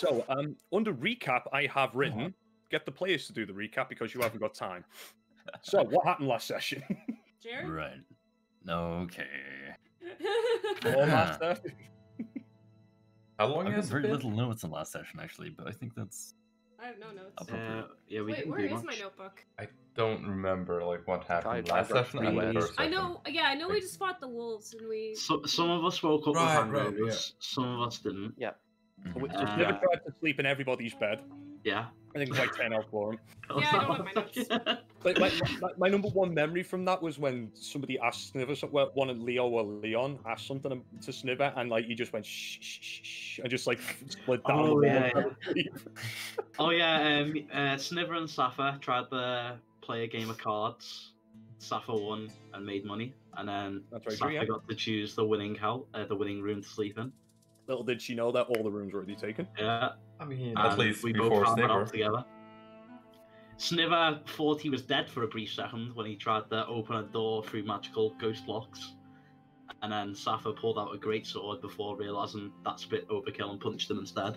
So, under recap, I have written, get the players to do the recap because you haven't got time. So, what happened last session? Jared? Right. Okay. All master. How long I've got has it very been? little notes in last session, actually, but I think that's I have no notes. appropriate. Yeah, we Wait, didn't where do is much. my notebook? I don't remember like what happened I last wrote session three and the words. first I session. know. Yeah, I know. We just fought the wolves, and we. So, some of us woke up Right, with right, hangovers. Some of us didn't. Yeah. Mhm. So, Sniver tried to sleep in everybody's bed. Yeah. I think it's like 10 out for him. Yeah, I don't have my notes. But my number one memory from that was when somebody asked Sniver, one of Leo or Leon asked something to Sniver, and like he just went shh, shh, shh, shh, and just like split down the Oh, wall. yeah, Oh yeah, Sniver and Safa tried to play a game of cards. Safa won and made money, and then That's right, Safa yeah. got to choose the winning room to sleep in. Little did she know that all the rooms were already taken. Yeah. I mean, And at least we before both found that Sniver. out together. Sniver thought he was dead for a brief second when he tried to open a door through magical ghost locks. And then Safa pulled out a great sword before realizing that's a bit overkill and punched him instead.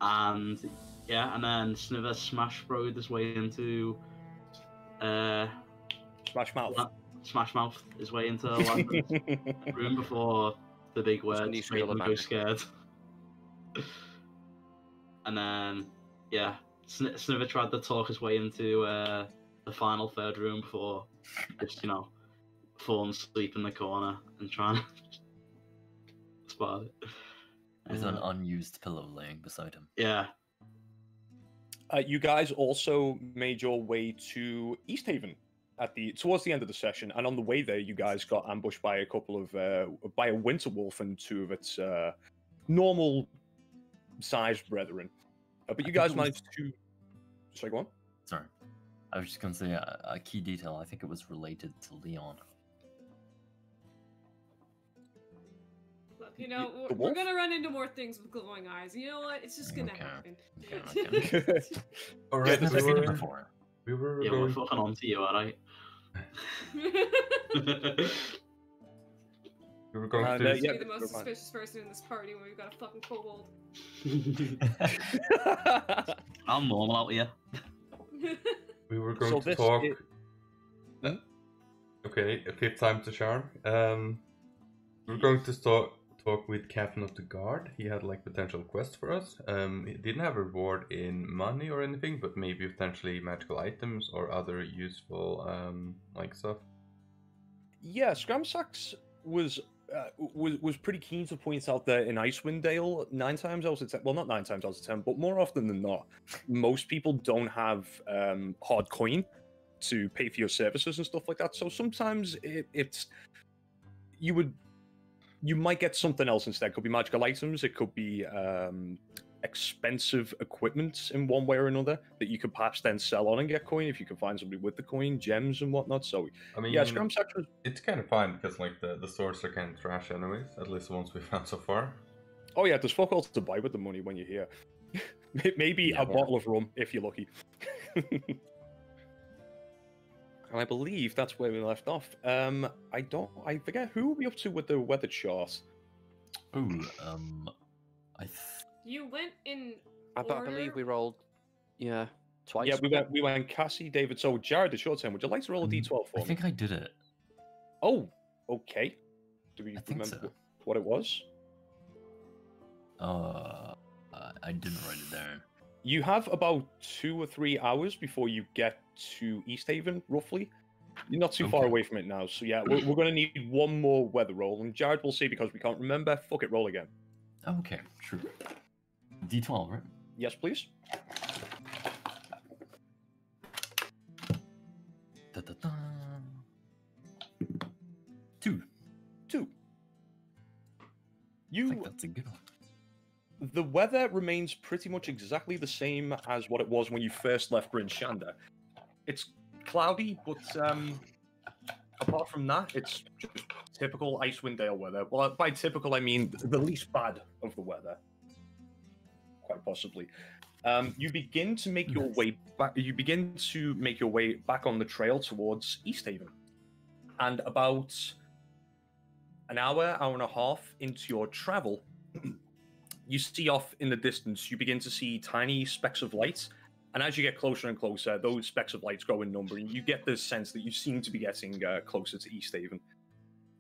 And yeah, and then Sniver smash throwed his way into Smash mouth. Smash Mouth his way into Landon's room before the big when words you made feel him the go magic. scared. And then, yeah, Sniver tried to talk his way into the final third room before just, falling asleep in the corner and trying to spot it. With an unused pillow laying beside him. Yeah. You guys also made your way to East Haven towards the end of the session, and on the way there, you guys got ambushed by a couple of by a winter wolf and two of its normal-sized brethren. But you guys managed to. Sorry, go on. Sorry. I was just going to say a key detail. I think it was related to Leon. Look, The we're wolf? gonna run into more things with glowing eyes. You know what? It's just gonna Okay. happen. Okay. Alright, Yeah, I've we seen it were, before. we were Yeah, we're going fucking on to you, alright? we were going And, to yeah, Be the most never mind. suspicious person in this party when we've got a fucking kobold. I'm normal out here. we were going So to this talk. is- Okay, a fifth time to charm. We're going to talk with Captain of the Guard. He had like potential quests for us. He didn't have a reward in money or anything, but maybe potentially magical items or other useful like stuff. Yeah, Scramsax was pretty keen to point out that in Icewind Dale, 9 times out of 10, well, not 9 times out of 10, but more often than not, most people don't have hard coin to pay for your services and stuff like that. So sometimes it's you might get something else instead. It could be magical items. It could be expensive equipment in one way or another that you could perhaps then sell on and get coin if you can find somebody with the coin, gems and whatnot. So I mean, yeah, Scramsax was. it's kind of fine because like the swords are kind of trash anyways. At least the ones we found so far. Oh yeah, there's fuck all to buy with the money when you're here. Maybe Yeah, a bottle of rum if you're lucky. And I believe that's where we left off. I forget who were we up to with the weather chart. Ooh, You went in I order. believe we rolled, twice. Yeah, we went Cassie, David. So Jared, it's your turn. Would you like to roll a d12 for I me? think I did it. Oh, okay. Do we I think remember so. what it was? I didn't write it down. You have about 2 or 3 hours before you get to East Haven, roughly. You're not too far Okay. away from it now. So yeah, we're going to need one more weather roll. And Jared will see because we can't remember. Fuck it, roll again. Oh, okay, true. D12, right? Yes, please. Da-da-da. 2. 2. I You think that's a good one. The weather remains pretty much exactly the same as what it was when you first left Bryn Shander. It's cloudy, but apart from that, it's just typical Icewind Dale weather. Well, by typical, I mean the least bad of the weather, quite possibly. You begin to make your way back. You begin to make your way back on the trail towards East Haven, and about an hour and a half into your travel, you see off in the distance, you begin to see tiny specks of light. And as you get closer and closer, those specks of lights grow in number, and you get the sense that you seem to be getting closer to East Haven.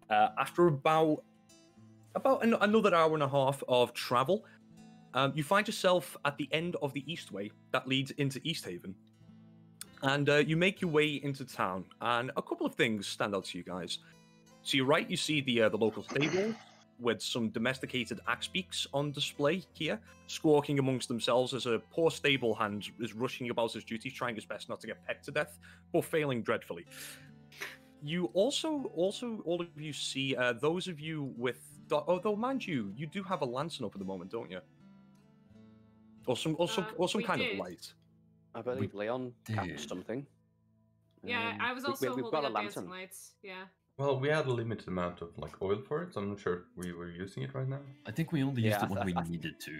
After about another hour and a half of travel, you find yourself at the end of the Eastway that leads into East Haven. And you make your way into town, and a couple of things stand out to you guys. To your right, you see the local stable with some domesticated axe beaks on display here, squawking amongst themselves as a poor stable hand is rushing about his duties, trying his best not to get pecked to death, but failing dreadfully. You also all of you see those of you with, although mind you, you do have a lantern up at the moment, don't you? Or some kind did. of light. I believe Leon did. cast something. Yeah, I was also we've holding got a up dancing lantern. lights. Yeah. Well, we had a limited amount of like oil for it, so I'm not sure if we were using it right now. I think we only used Yeah, it when we I- needed to.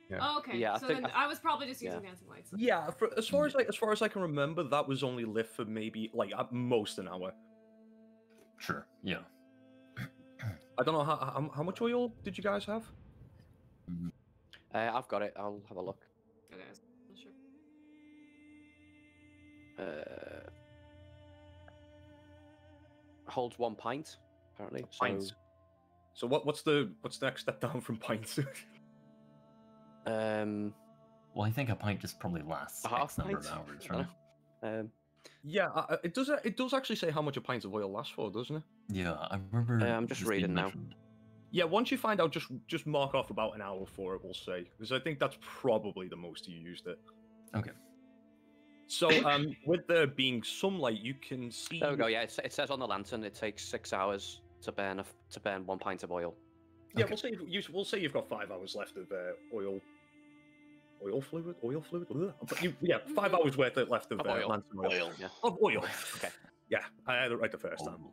Yeah. Oh, okay. Yeah, I so think- then I was probably just using yeah. dancing lights. Yeah, as far as I can remember, that was only lit for maybe like at most an hour. Sure. Yeah. I don't know how much oil did you guys have? I've got it. I'll have a look. Okay. Sure. Holds 1 pint, apparently. So, Pints. So what's the next step down from pints? Um, Well, I think a pint just probably lasts A half X number of pint? hours, I right? don't know. Yeah, it does actually say how much a pint of oil lasts for, doesn't it? Yeah, I remember. I'm just this being reading now. mentioned. Yeah, once you find out, just mark off about an hour for it, we'll say, because I think that's probably the most you used it. Okay. So, with there being some light, you can see. There we go. Yeah, it says on the lantern it takes 6 hours to burn 1 pint of oil. Yeah, Okay. we'll say you've got 5 hours left of oil fluid. Yeah, 5 hours worth left of Of oil. lantern oil. Oil, yeah. Of oil. Okay. Yeah, I had it right the first time.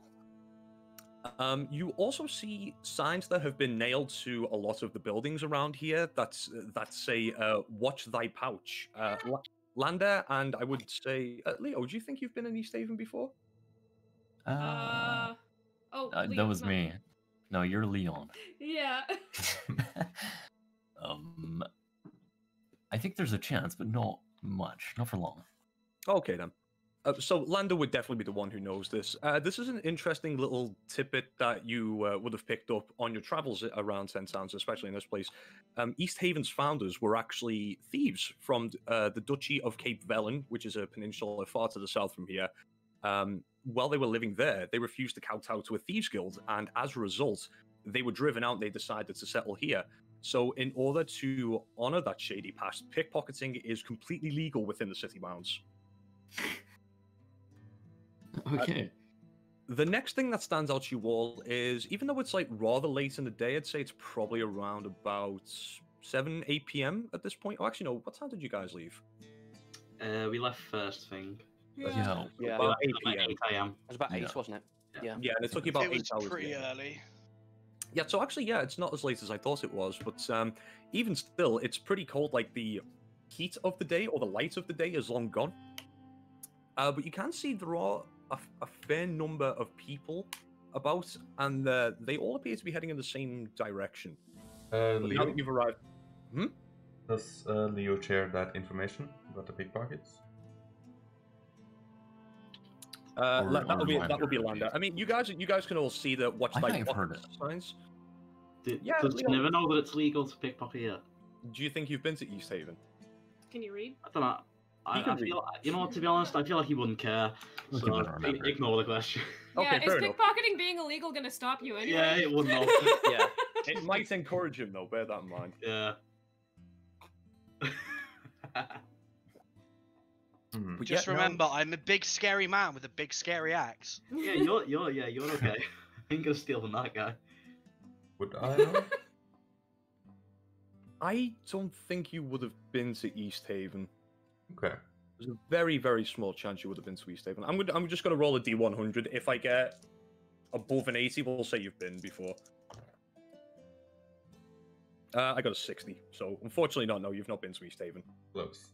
Oh. You also see signs that have been nailed to a lot of the buildings around here that say "Watch thy pouch." Lander, and I would say Leo. Do you think you've been in East Haven before? Oh. That Leon's was not- me. No, you're Leon. Yeah. I think there's a chance, but not much. Not for long. Okay then. So Lander would definitely be the one who knows this. This is an interesting little tidbit that you would have picked up on your travels around 10 Towns, especially in this place. East Haven's founders were actually thieves from the Duchy of Cape Velen, which is a peninsula far to the south from here. While they were living there, they refused to kowtow to a thieves guild, and as a result, they were driven out and they decided to settle here. So in order to honor that shady past, pickpocketing is completely legal within the city bounds. Okay. The next thing that stands out to you all is, even though it's like rather late in the day, I'd say it's probably around about 7, 8 p.m. at this point. Oh, actually, no. What time did you guys leave? We left first thing. Yeah. Yeah, About it 8 p.m. 8 a.m. was about 8, Yeah. wasn't it? Yeah. Yeah, and it took you about It 8 was hours. pretty yeah. early. Yeah, so actually, yeah, it's not as late as I thought it was, but even still, it's pretty cold. Like the heat of the day or the light of the day is long gone. But you can see there are a fair number of people about, and they all appear to be heading in the same direction. But now Leo, that you've arrived, does Leo share that information about the pickpockets? that would be Lander. Lander. I mean, you guys can all see the watch I like think I've heard pockets signs. Does Leo. Never know that it's legal to pickpocket yet? Do you think you've been to East Haven? Can you read? I don't know. He can I feel, you know what, to be honest, I feel like he wouldn't care. Look, So I don't remember. ignore the question. Okay, Yeah, is fair enough. pickpocketing being illegal gonna stop you anyway? Yeah, it wouldn't. Know. Yeah. It might encourage him, though. Bear that in mind. Yeah. Hmm. But Just yeah, no, remember, I'm a big scary man with a big scary axe. Yeah, you're okay. I ain't gonna steal from that guy. Would I know? I don't think you would have been to East Haven. Okay. There's a very, very small chance you would have been to East Haven. I'm just going to roll a D100. If I get above an 80, we'll say you've been before. I got a 60. So, unfortunately not. No, you've not been to East Haven. Close.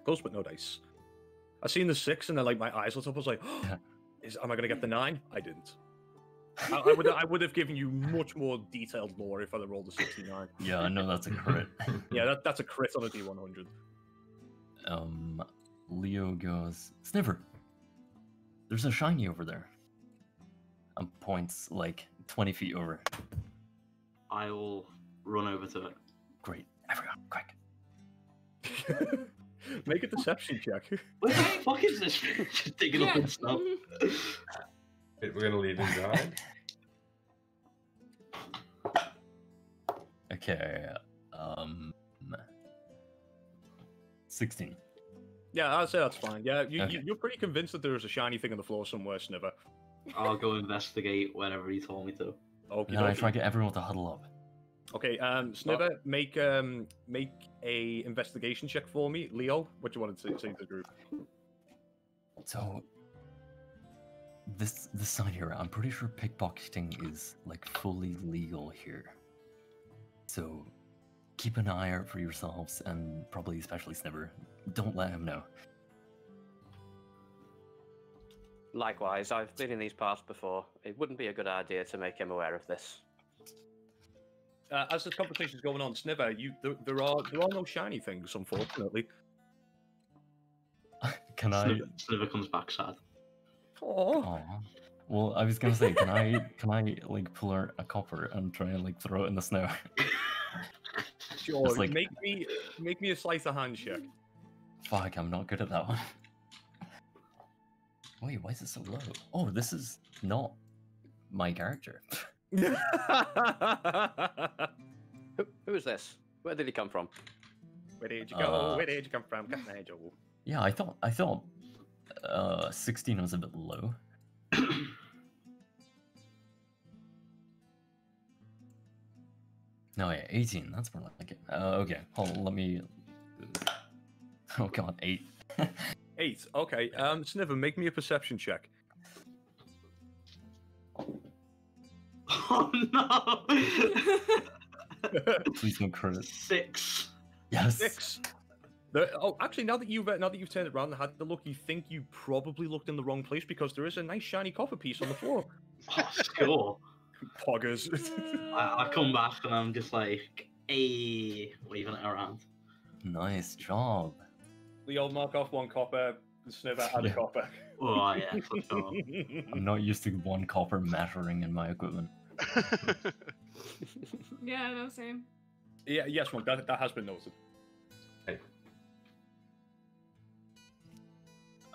Close, but no dice. I seen the 6, and then like my eyes lit up. I was like, am I going to get the 9? I didn't. I would have given you much more detailed lore if I'd have rolled a 69. Yeah, I know that's a crit. Yeah, that's a crit on a D100. Leo goes, Sniffer, there's a shiny over there. And points like 20 feet over. I will run over to it. Great. Everyone, quick. Make a deception check. What the fuck is this? Just digging up and stuff. We're gonna leave him behind. Okay. 16. Yeah, I'd say that's fine. Yeah, you're pretty convinced that there's a shiny thing on the floor somewhere, Sniver. I'll go investigate wherever he told me to. Okay. Then I try to get everyone to huddle up. Okay, Sniver, make a investigation check for me. Leo, what do you want to say to the group? So, this sign here, I'm pretty sure pickpocketing is like fully legal here. So, keep an eye out for yourselves, and probably especially Sniffer. Don't let him know. Likewise, I've been in these parts before. It wouldn't be a good idea to make him aware of this. As this conversation's going on, Sniver, there are no shiny things, unfortunately. Can I? Sniver comes back sad. Oh, Aw. Well, I was gonna say, can I like pull out a copper and try and like throw it in the snow? sure. It's like- Make me a sleight of hand check. Fuck, I'm not good at that one. Wait, why is it so low? Oh, this is not my character. Who is this? Where did he come from? Where did you go? Where did you come from? Yeah, I thought 16 was a bit low. No, yeah, 18. That's more like it. Okay, hold on, let me. Oh god, 8. 8. Okay. Sniver, make me a perception check. Oh no! Please don't crit. 6. Yes. 6. Actually, now that you've turned it around and had the look, you think you probably looked in the wrong place because there is a nice shiny copper piece on the floor. Oh, score. Poggers. I come back and I'm just like, hey, waving it around. Nice job. Leo, mark off 1 copper. Sniver, add a Yeah. copper. Oh yeah, let's go. I'm not used to 1 copper mattering in my equipment. Yeah, no, same. Yeah, yes, Monk, that has been noted.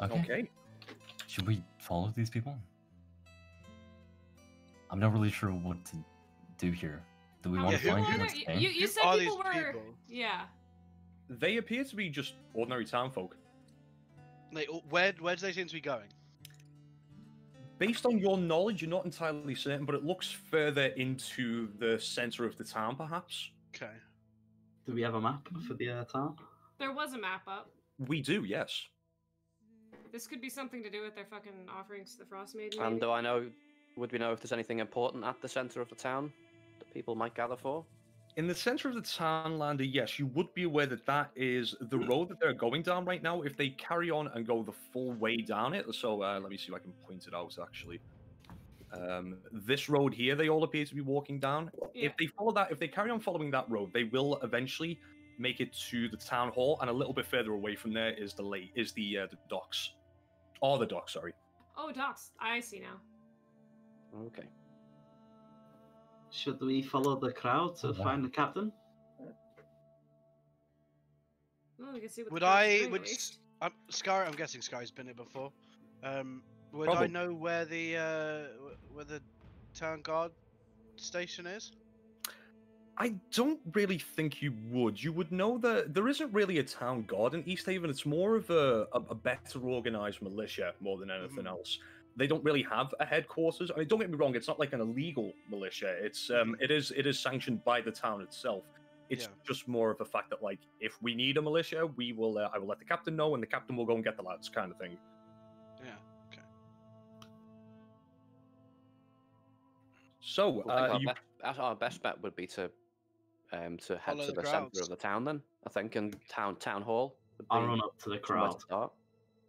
Okay. Should we follow these people? I'm not really sure what to do here. Do we want Yeah, to who find are you Well, what's you, staying? you Who said are people these were. people? Yeah. They appear to be just ordinary townfolk. Like, where do they seem to be going? Based on your knowledge, you're not entirely certain, but it looks further into the center of the town, perhaps. Okay. Do we have a map for the town? There was a map up. We do, yes. This could be something to do with their fucking offerings to the Frost Maiden. And maybe? would we know if there's anything important at the center of the town that people might gather for? In the center of the town, Lander, yes, you would be aware that that is the road that they're going down right now. If they carry on and go the full way down it, so let me see if I can point it out, actually. This road here, they all appear to be walking down. Yeah. If they follow that, if they carry on following that road, they will eventually make it to the town hall, and a little bit further away from there is the docks. Or the docks, sorry. Oh, docks. I see now. Okay. Should we follow the crowd to Oh, wow. find the captain? Well, we can see what Would the crowd's I? doing, at Would least. Sky? I'm guessing Sky's been here before. Would Probably. I know where the town guard station is? I don't really think you would. You would know that there isn't really a town guard in East Haven. It's more of a better organized militia more than anything else. They don't really have a headquarters. I mean, don't get me wrong. It's not like an illegal militia. It's it is sanctioned by the town itself. It's Yeah. just more of a fact that like if we need a militia, we will. I will let the captain know, and the captain will go and get the lads, kind of thing. Yeah. Okay. So I think you our best bet would be to head Follow to the the center crowds. of the town then. I think, and town hall. Would I'll be run up to the somewhere crowd. to start.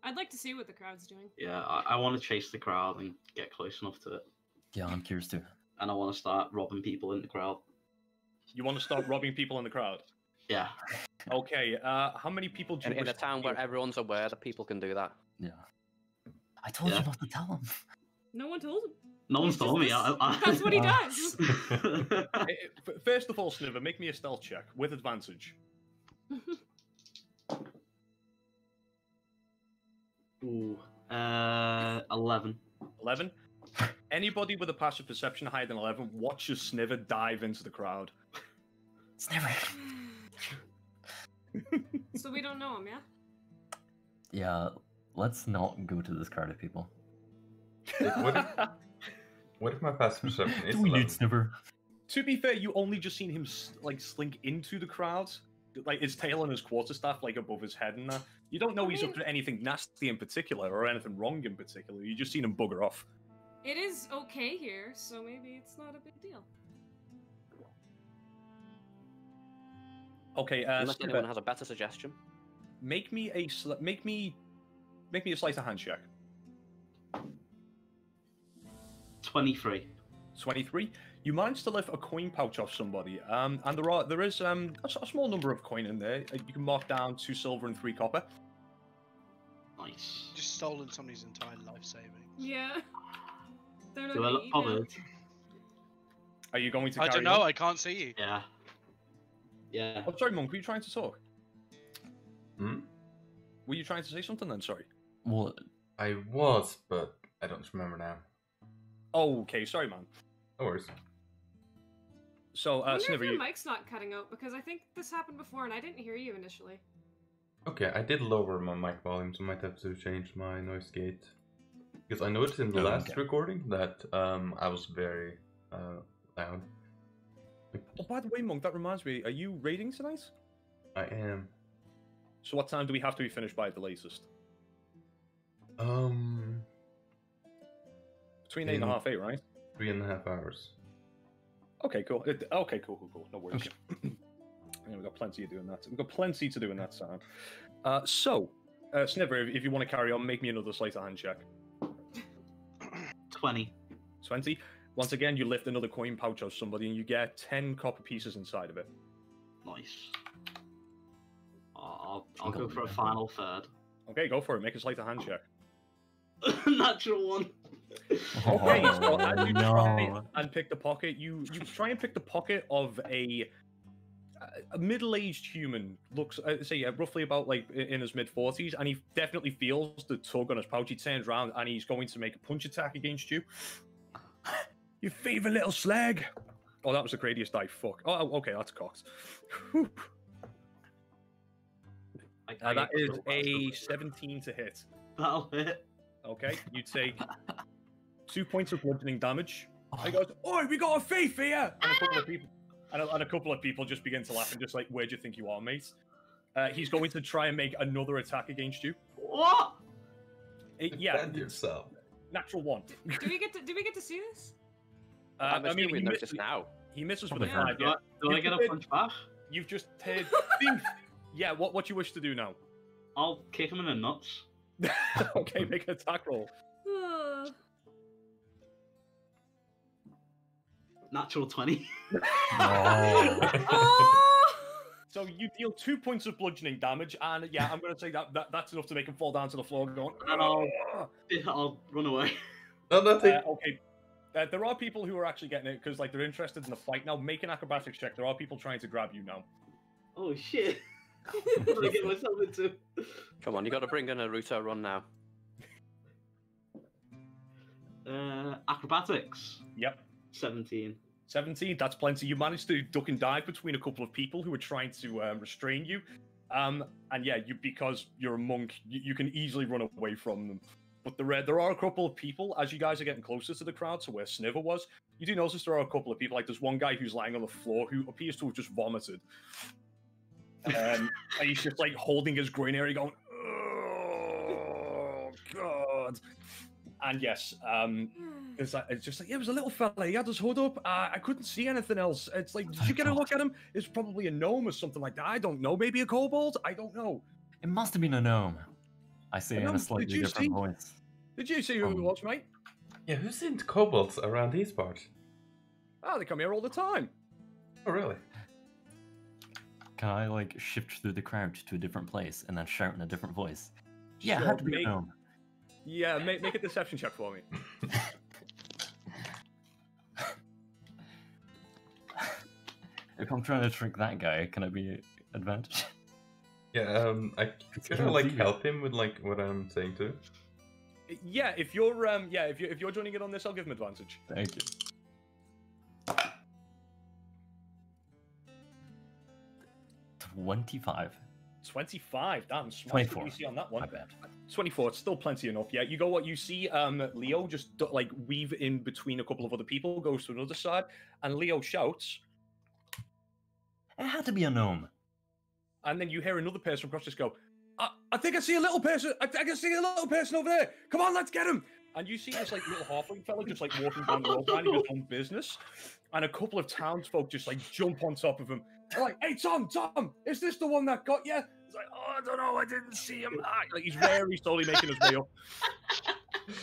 I'd like to see what the crowd's doing. Yeah, I want to chase the crowd and get close enough to it. Yeah, I'm curious too. And I want to start robbing people in the crowd. You want to start robbing people in the crowd? Yeah. Okay. How many people do you In wish a to town where steal? everyone's aware that people can do that. Yeah. I told Yeah. you not to tell him. No one told him. No one's He's just told me. this- That's what he does. First of all, Sniver, make me a stealth check with advantage. Ooh. 11. 11. Anybody with a passive perception higher than 11 watches Sniver dive into the crowd. Sniver. So we don't know him, yeah? Yeah, let's not go to this crowd of people. What if my passive perception is Do we 11? need Sniver? To be fair, you only just seen him like slink into the crowd, like his tail and his quarterstaff like above his head and that. You don't know I he's up mean- to anything nasty in particular or anything wrong in particular. You just seen him bugger off. It is okay here, so maybe it's not a big deal. Okay, Unless Sniver, anyone has a better suggestion. make me a sleight of hand check. 23. 23. You managed to lift a coin pouch off somebody, and there is a small number of coin in there. You can mark down 2 silver and 3 copper. Nice. Just stolen somebody's entire life savings. Yeah. They're not Do I gonna look eat now. bothered? Are you going to? I carry don't know. on? I can't see you. Yeah. Yeah. Oh, sorry, Monk. Were you trying to talk? Hmm? Were you trying to say something then? Sorry. Well, I was, but I don't remember now. Oh, okay. Sorry, man. No worries. So, I wonder if Sniver, your you... mic's not cutting out, because I think this happened before and I didn't hear you initially. Okay, I did lower my mic volume, so I might have to change my noise gate. Because I noticed in the Oh, last okay. recording that I was very loud. Oh, by the way, Monk, that reminds me. Are you raiding tonight? I am. So, what time do we have to be finished by at the latest? Between 8 and a half, 8, right? 3.5 hours. Okay, cool. Okay, cool. No worries. Okay. Yeah, we've got plenty of doing that. We've got plenty to do in that time. Sniver, if you want to carry on, make me another sleight of hand check. 20. 20. Once again, you lift another coin pouch of somebody and you get 10 copper pieces inside of it. Nice. I'll go for a final third. Okay, go for it. Make a sleight of hand check. Natural one. Okay, so as you try no. and pick the pocket, you try and pick the pocket of a middle-aged human. Looks, roughly about like in his mid-40s, and he definitely feels the tug on his pouch. He turns around and he's going to make a punch attack against you. You favourite little slag. Oh, that was the greatest die. Fuck. Oh, okay, that's cocked. Whew. That is a 17 to hit. That'll hit. Okay, you take 2 points of bludgeoning damage. And he goes, "Oi, we got a thief here!" And a couple of people just begin to laugh and just like, "Where do you think you are, mate?" He's going to try and make another attack against you. What? Yeah, Defend yourself. natural 1. Do we get to see this? I'm I assuming mean, we noticed now. he misses with a Yeah. 5. Do Yeah. I get a punch back? You've just heard thief. Yeah, what you wish to do now? I'll kick him in the nuts. Okay, make an attack roll. Natural 20. Oh! So you deal 2 points of bludgeoning damage, and yeah, I'm going to say that's enough to make him fall down to the floor going. And I'll run away. No, nothing. Okay. There are people who are actually getting it because like they're interested in the fight now. Make an acrobatics check. There are people trying to grab you now. Oh shit. What did I get myself into? Come on, you got to bring in a Naruto run now. Acrobatics. Yep. 17. 17. That's plenty. You managed to duck and dive between a couple of people who were trying to restrain you. And yeah, because you're a monk, you can easily run away from them. But there are a couple of people, as you guys are getting closer to the crowd, to where Sniver was, you do notice there are a couple of people. Like, there's one guy who's lying on the floor who appears to have just vomited. And he's just, like, holding his groin area going, oh, God. And yes, it's just like, yeah, it was a little fella. He had his hood up. I couldn't see anything else. It's like, did you get a look at him? It's probably a gnome or something like that. I don't know. Maybe a kobold? I don't know. It must have been a gnome. I say in gnome? a slightly Did you different see- voice. Did you see who it was, mate? Yeah, who's seen kobolds around these parts? Oh, they come here all the time. Oh, really? Can I like shift through the crowd to a different place and then shout in a different voice? Yeah, Sure, had to be make- a gnome. Yeah, make a deception check for me. If I'm trying to trick that guy, can I be advantage? Yeah, It's could I gonna like be- help him with like what I'm saying too? Yeah, if you're joining in on this, I'll give him advantage. Thank you. 25. 25. Damn, smash 24. what you see on that My one. bad. 24. It's still plenty enough. Yeah, you go. What you see? Leo just like weave in between a couple of other people, goes to another side, and Leo shouts, It had to be a gnome. and then you hear another person across just go, I think I see a little person. I can see a little person over there. Come on, let's get him. And you see this like little halfling fella just like walking down the road, minding his own business, and a couple of townsfolk just like jump on top of him. They're like, "Hey, Tom, is this the one that got you?" He's like, "Oh, I don't know, I didn't see him." Like he's very slowly making his way up.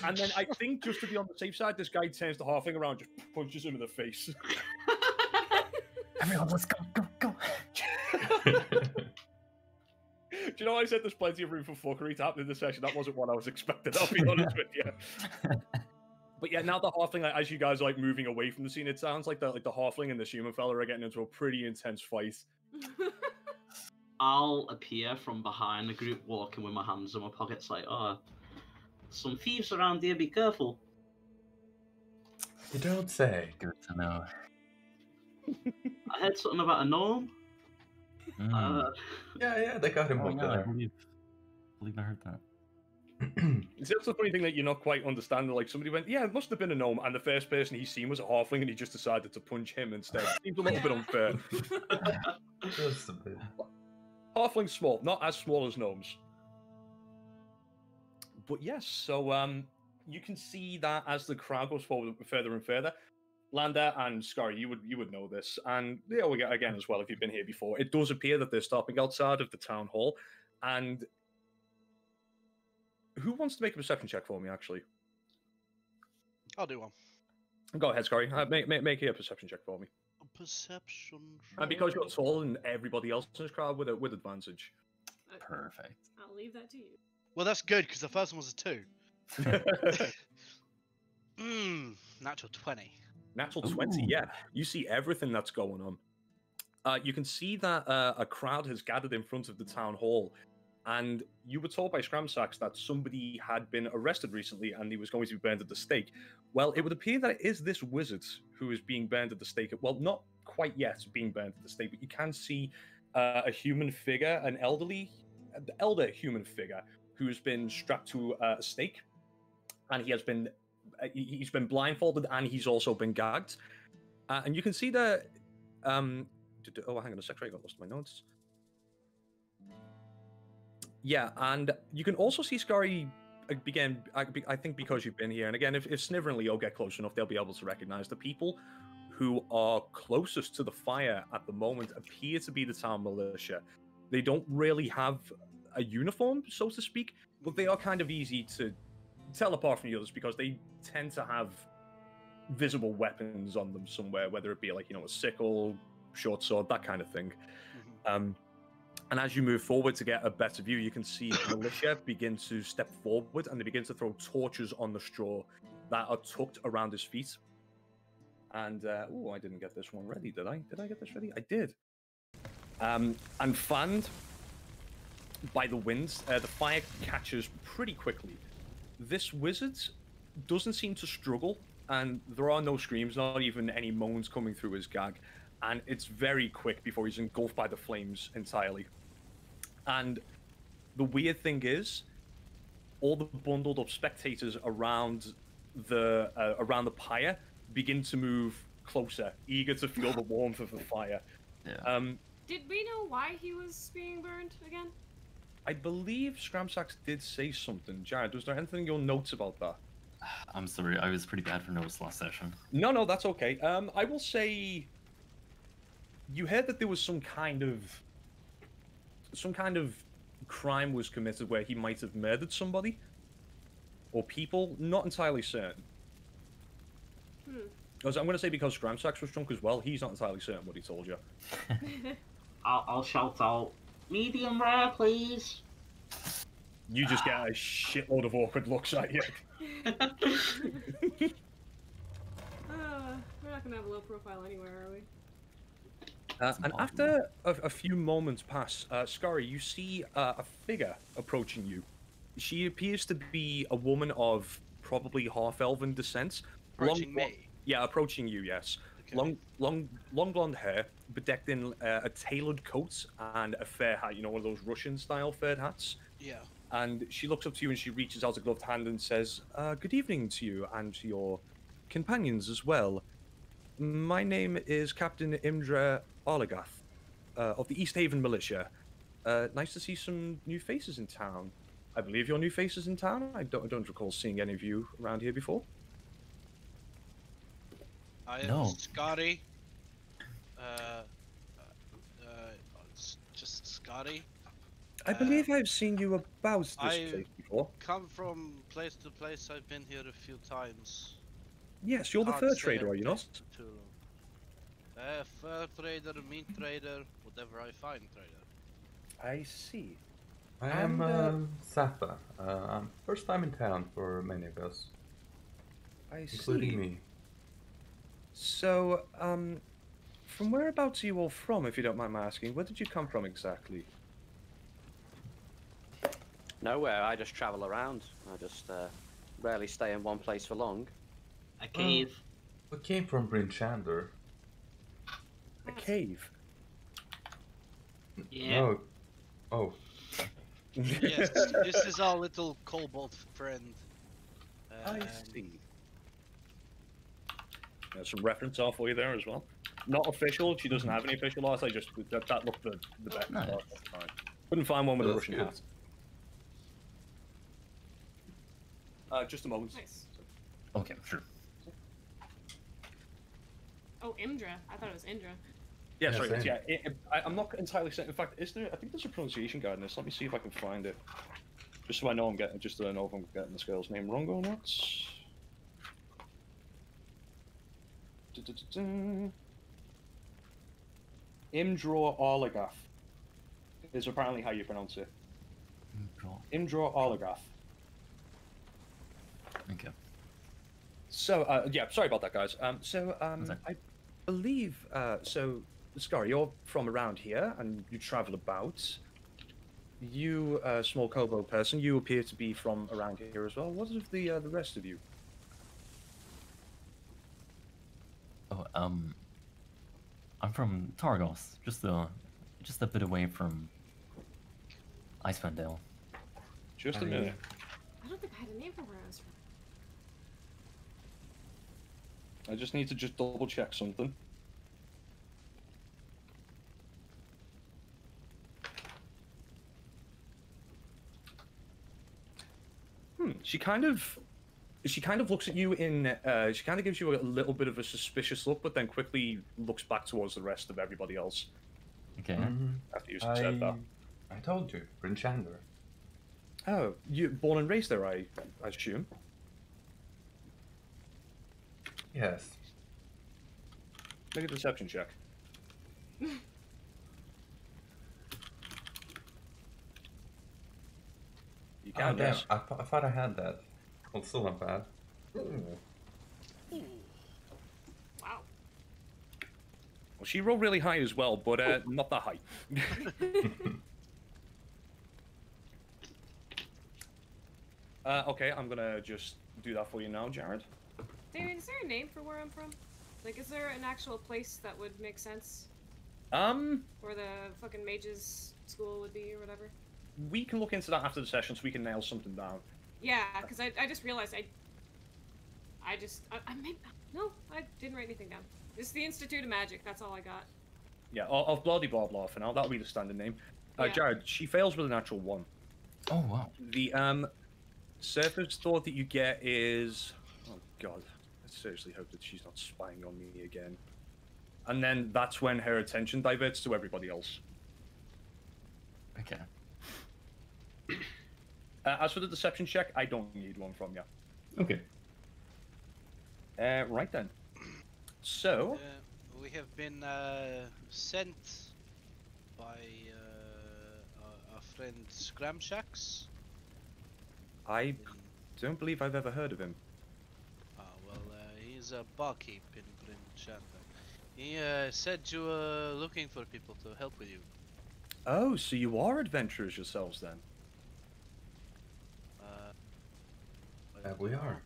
And then I think just to be on the safe side, this guy turns the halfling around, just punches him in the face. Everyone, let's go, go, go. Do you know I said there's plenty of room for fuckery to happen in this session? That wasn't what I was expecting, I'll be honest with you. But yeah, now the halfling, like, as you guys are like moving away from the scene, it sounds like the halfling and this human fella are getting into a pretty intense fight. I'll appear from behind the group, walking with my hands in my pockets, like, "Oh, some thieves around here. Be careful." You don't say. Good to know. I heard something about a gnome. Yeah, they got him Oh, over yeah, I there. believe I heard that. It's just the funny thing that you're not quite understanding. Like somebody went, "Yeah, it must have been a gnome," and the first person he's seen was a halfling, and he just decided to punch him instead. Seems a little bit unfair. Just a bit. Halfling's small, not as small as gnomes. But yes, so you can see that as the crowd goes forward further and further, Landa and Scar, you would know this, and Leo again as well if you've been here before. It does appear that they're stopping outside of the town hall, and who wants to make a perception check for me? Actually, I'll do one. go ahead, Scar. Make a perception check for me. A perception. And because you're check. tall and everybody else in this crowd with advantage. Perfect. I'll leave that to you. Well, that's good because the first one was a 2. Natural 20. Natural 20, Ooh. yeah. You see everything that's going on. You can see that a crowd has gathered in front of the town hall, and you were told by Scramsax that somebody had been arrested recently and he was going to be burned at the stake. Well, it would appear that it is this wizard who is being burned at the stake. Well, not quite yet being burned at the stake, but you can see a human figure, an elder human figure, who's been strapped to a stake, and he's been blindfolded and he's also been gagged. And you can see that. Oh, hang on a sec. I got lost in my notes. Yeah, and you can also see Scary begin. I think because you've been here, and again, if Sniver and Leo get close enough, they'll be able to recognize the people who are closest to the fire at the moment appear to be the town militia. They don't really have a uniform, so to speak, but they are kind of easy to tell apart from the others because they tend to have visible weapons on them somewhere, whether it be like, a sickle, short sword, that kind of thing. And as you move forward to get a better view, you can see the militia begin to step forward and they begin to throw torches on the straw that are tucked around his feet. And I didn't get this one ready, did I? Did I get this ready? I did. And fanned by the winds, the fire catches pretty quickly. This wizard doesn't seem to struggle, and there are no screams, not even any moans coming through his gag. And it's very quick before he's engulfed by the flames entirely. And the weird thing is, all the bundled up spectators around the pyre begin to move closer, eager to feel the warmth of the fire. Yeah. Did we know why he was being burned again? I believe Scramsax did say something. Jared, was there anything in your notes about that? I'm sorry, I was pretty bad for notes last session. No, that's okay. I will say, you heard that there was some kind of crime was committed where he might have murdered somebody or people. Not entirely certain. Because I'm going to say because Gramsax was drunk as well, he's not entirely certain what he told you. I'll shout out, medium rare, please. You just get a shitload of awkward looks at you. We're not gonna have a low profile anywhere, are we? And after a few moments pass, Scary, you see a figure approaching you. She appears to be a woman of probably half-elven descent. Approaching me. Yeah, approaching you, yes. Okay. Long blonde hair, bedecked in a tailored coat and a fair hat. You know, one of those Russian-style fur hats. Yeah. And she looks up to you and she reaches out a gloved hand and says, "Good evening to you and to your companions as well. My name is Captain Imdra Arlagath of the East Haven Militia. Nice to see some new faces in town. I believe you're new faces in town. I don't recall seeing any of you around here before." I am No. Scotty. It's just Scotty. I believe I've seen you about this place before. Come from place to place. I've been here a few times. Yes, you're the Hard fur to stay trader, in are you a not? place for too long. Fur trader, meat trader, whatever I find trader. I see. I And, am Safa. First time in town for many of us, I see. including me. So, from whereabouts are you all from, if you don't mind my asking? Where did you come from exactly? Nowhere. I just travel around. I just rarely stay in one place for long. A cave. We came from Bryn Shander. A cave. Yeah. No. Oh. Yes, this is our little kobold friend. I see. There's some reference art for you there as well. Not official. She doesn't have any official art. I just that looked the best Nice. art at the time. Couldn't find one with a That's Russian good. hat. Just a moment. Nice. Okay, sure. Oh, Imdra. I thought it was Indra. Yeah, Yeah, sorry. same. I'm not entirely certain. In fact, is there? I think there's a pronunciation guide in this. Let me see if I can find it. Just so I know just so I know if I'm getting this girl's name wrong or not. Imdra Arlagath is apparently how you pronounce it. Imdra Arlagath. Okay. So, yeah, sorry about that, guys. Okay. I believe, so, Scar, you're from around here, and you travel about. You, small kobold person, you appear to be from around here as well. What of the rest of you? Oh, I'm from Targos, just a bit away from Icewind Dale. Just a minute. I don't think I had a name for where I was from. I just need to just double check something. She kind of looks at you in. She kind of gives you a little bit of a suspicious look, but then quickly looks back towards the rest of everybody else. Okay. After you said that. I told you, Bryn Shander. Oh, you born and raised there, I assume. Yes. Make a deception check. You Oh, can, damn. yes. I thought I had that. Well, still not bad. Wow. Well, she rolled really high as well, but not that high. Okay, I'm gonna just do that for you now, Jared. Damien, is there a name for where I'm from? Like, is there an actual place that would make sense? Where the fucking mages school would be or whatever? we can look into that after the session so we can nail something down. Yeah, because I just realized I made... No, I didn't write anything down. It's the Institute of Magic, that's all I got. Yeah, of bloody blah blah for now. That'll be the standard name. Yeah. Jared, she fails with a natural 1. Oh wow. The surface thought that you get is, oh god, I seriously hope that she's not spying on me again. And then that's when her attention diverts to everybody else. Okay. As for the deception check, I don't need one from you. Okay. Right then. So, We have been sent by our friend Scramshax. I don't believe I've ever heard of him. He's a barkeep in Bryn Shander. He said you were looking for people to help with you. Oh, so you are adventurers yourselves then? Yeah, we are.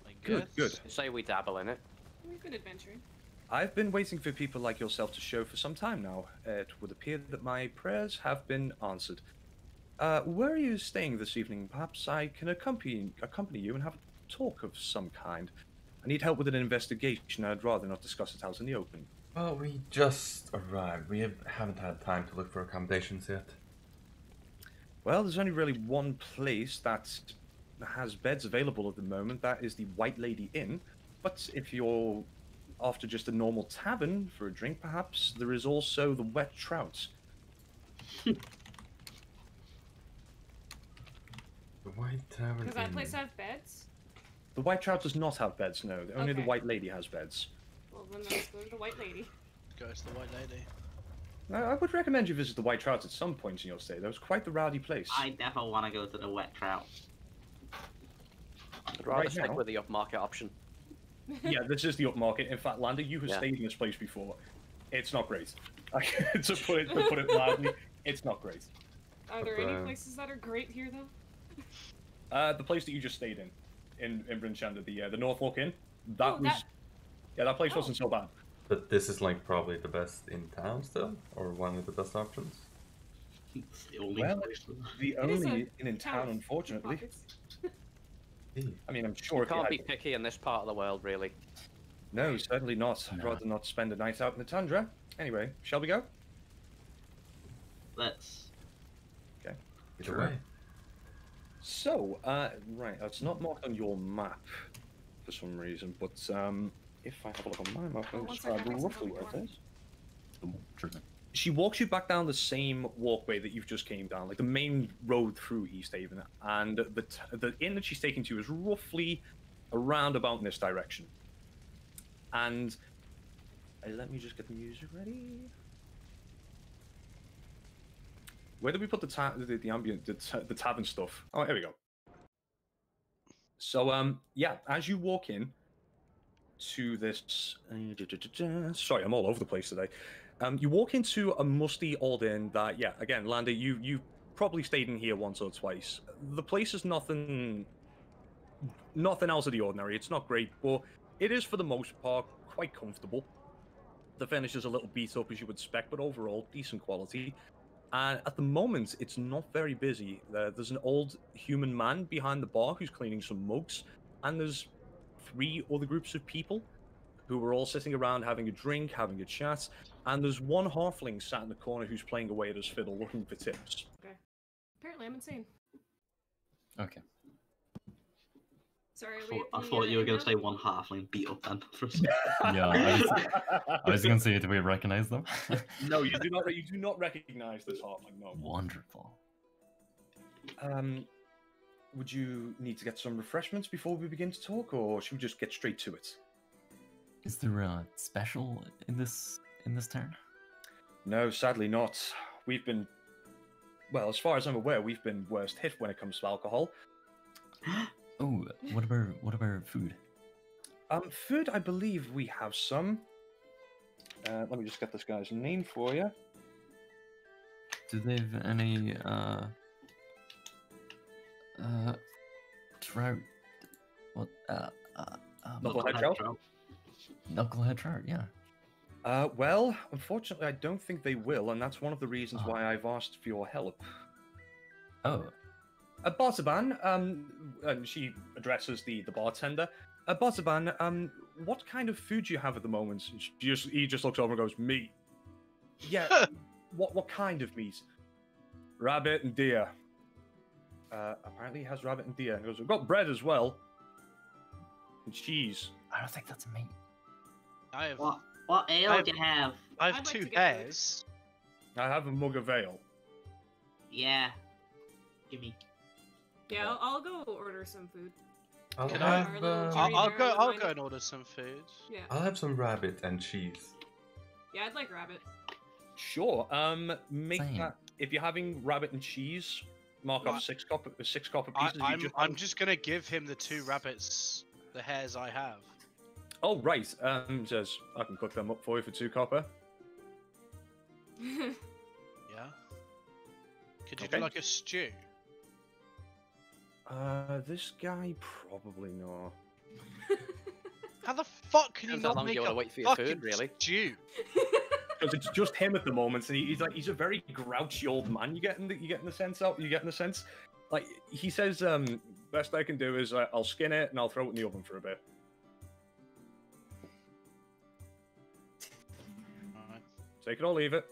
I Good, guess. good. Say we dabble in it. We've been adventuring. I've been waiting for people like yourself to show for some time now. It would appear that my prayers have been answered. Where are you staying this evening? Perhaps I can accompany you and have a talk of some kind. I need help with an investigation. I'd rather not discuss it out in the open. Well, we just arrived. We haven't had time to look for accommodations yet. Well, there's only really one place that has beds available at the moment. That is the White Lady Inn. But if you're after just a normal tavern for a drink, perhaps, there is also the Wet Trout. The White Tavern. Does that place have beds? The White Trout does not have beds, no. Only the Okay. White Lady has beds. Well, then let's go to the White Lady. Goes the White Lady. I would recommend you visit the White Trout at some point in your stay. That was quite the rowdy place. I definitely want to go to the Wet Trout. I'd rather Right stick now- with the upmarket option. Yeah, this is the upmarket. In fact, Lander, you have Yeah. stayed in this place before. It's not great. to put it mildly, it's not great. Are there any Okay. places that are great here, though? The place that you just stayed in Bryn Shander, the Norfolk Inn, that Oh, was... Yeah, that place Oh. wasn't so bad. But this is like probably the best in town still, or one of the best options. It's the only Well, place. The It is only a inn in town, of unfortunately. pockets. I mean, I'm sure You if you can't had... be picky in this part of the world, really. No, certainly not. I'd No. rather not spend a night out in the tundra. Anyway, shall we go? Let's. Either Sure. way. So, right, it's not marked on your map for some reason, but if I have a look on my map, Oh, I'll one describe second, I roughly fixed where it it is. Oh, sure thing. She walks you back down the same walkway that you've just came down, like the main road through East Haven, and the inn that she's taking to is roughly around about in this direction. And let me just get the music ready. Where did we put the ambient, the tavern stuff? Oh, here we go. So, yeah, as you walk in to this, sorry, I'm all over the place today. You walk into a musty old inn that, yeah, again, Lander, you probably stayed in here once or twice. The place is nothing out of the ordinary. It's not great, but it is for the most part quite comfortable. The finish is a little beat up as you would expect, but overall decent quality. And at the moment, it's not very busy. There's an old human man behind the bar who's cleaning some mugs, and there's 3 other groups of people who are all sitting around having a drink, having a chat, and there's one halfling sat in the corner who's playing away at his fiddle looking for tips. Okay. Apparently, I'm insane. Okay. Sorry, I thought you were going to say one halfling beat up then for a second. Yeah, I was gonna say, do we recognize them? No, you do not. You do not recognize this halfling. No. Wonderful. Would you need to get some refreshments before we begin to talk, or should we just get straight to it? Is there a special in this town? No, sadly not. We've been, well, as far as I'm aware, we've been worst hit when it comes to alcohol. Oh, what about food? Food, I believe we have some. Let me just get this guy's name for you. Do they have any trout? What Knucklehead trout? Knucklehead trout? Yeah. Well, unfortunately, I don't think they will, and that's one of the reasons why I've asked for your help. Oh, Bartaban, and she addresses the bartender. Bartaban, what kind of food do you have at the moment? He just looks over and goes, meat. Yeah, what kind of meat? Rabbit and deer. Apparently he has rabbit and deer. He goes, we've got bread as well. And cheese. I don't think that's a meat. I have What ale do you have? I I'd have like 2 to get food. bears. I have a mug of ale. Yeah. Give me. Yeah, I'll go order some food. I'll Can I- have. Our little I'll Jerry go. Bear I'll would go mind and order some food. Yeah. I'll have some rabbit and cheese. Yeah, I'd like rabbit. Sure. Make Same. that if you're having rabbit and cheese. Mark Right. off six copper pieces. I'm just gonna give him the 2 rabbits, the hares I have. Oh right. Says I can cook them up for you for 2 copper. Yeah. Could you Okay. do like a stew? This guy probably not. How the fuck can you Depends how not long make you a wanna wait for your fucking food, really. stew? Because it's just him at the moment, and he's a very grouchy old man. You getting the sense? Like he says, best I can do is I'll skin it and I'll throw it in the oven for a bit. Alright. Take it or leave it.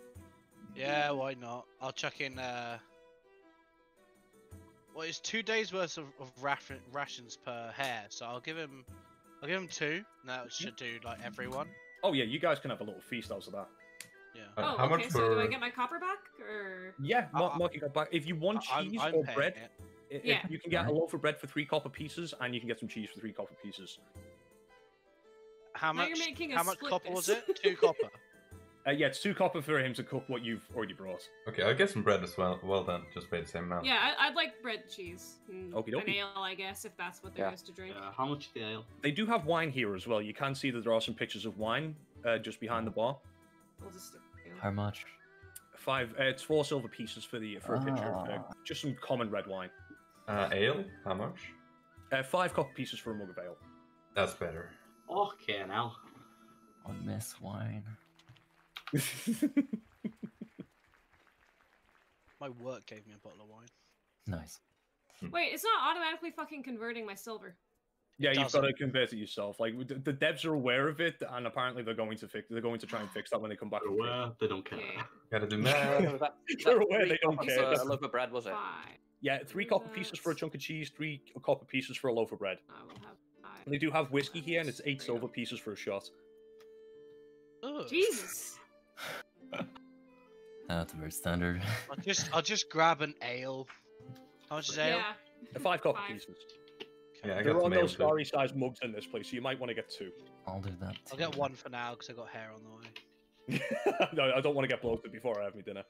Yeah, why not? I'll chuck in. Well, it's 2 days worth of rations per hare, so I'll give him 2. That should do like everyone. Oh yeah, you guys can have a little feast out of that. Yeah. Oh, How okay. much So for? do I get my copper back, or Yeah, I- Mark, you got back. If you want cheese I'm or paying bread, it. if Yeah. you can get a Alright. loaf of bread for 3 copper pieces, and you can get some cheese for 3 copper pieces. How Now much? you're making us How much split copper was this. it? 2 copper. Yeah, it's 2 copper for him to cook what you've already brought. Okay, I'll get some bread as well. Well then, just pay the same amount. yeah, I'd like bread, and cheese, and Okie an dokie. ale, I guess, if that's what there Yeah. is to drink. How much the ale? They do have wine here as well. You can see that there are some pictures of wine just behind the bar. We'll just stick. How much? 5. It's 4 silver pieces for a pitcher of just some common red wine. Ale? How much? 5 copper pieces for a mug of ale. That's better. Okay, now. I miss wine. My work gave me a bottle of wine. Nice. Wait, it's not automatically fucking converting my silver. Yeah, you've got Doesn't. to convert it yourself. Like the devs are aware of it, and apparently they're going to try and fix that when they come back. They're aware, they don't care. Okay. Gotta do So math. They're aware, they 3 don't copper care. for a loaf of bread, was it? 5. Yeah, 3 copper pieces for a chunk of cheese, 3 copper pieces for a loaf of bread. I will have 5. They do have whiskey here, and it's 8 silver pieces for a shot. Ugh. Jesus. That's very standard. I'll just grab an ale. How much is ale? Yeah. 5 copper 5. pieces. Yeah, I There got are some no ale too. starry-sized mugs in this place, so you might want to get 2. I'll do that. I'll get too. 1 for now because I got hair on the way. No, I don't want to get bloated before I have my dinner.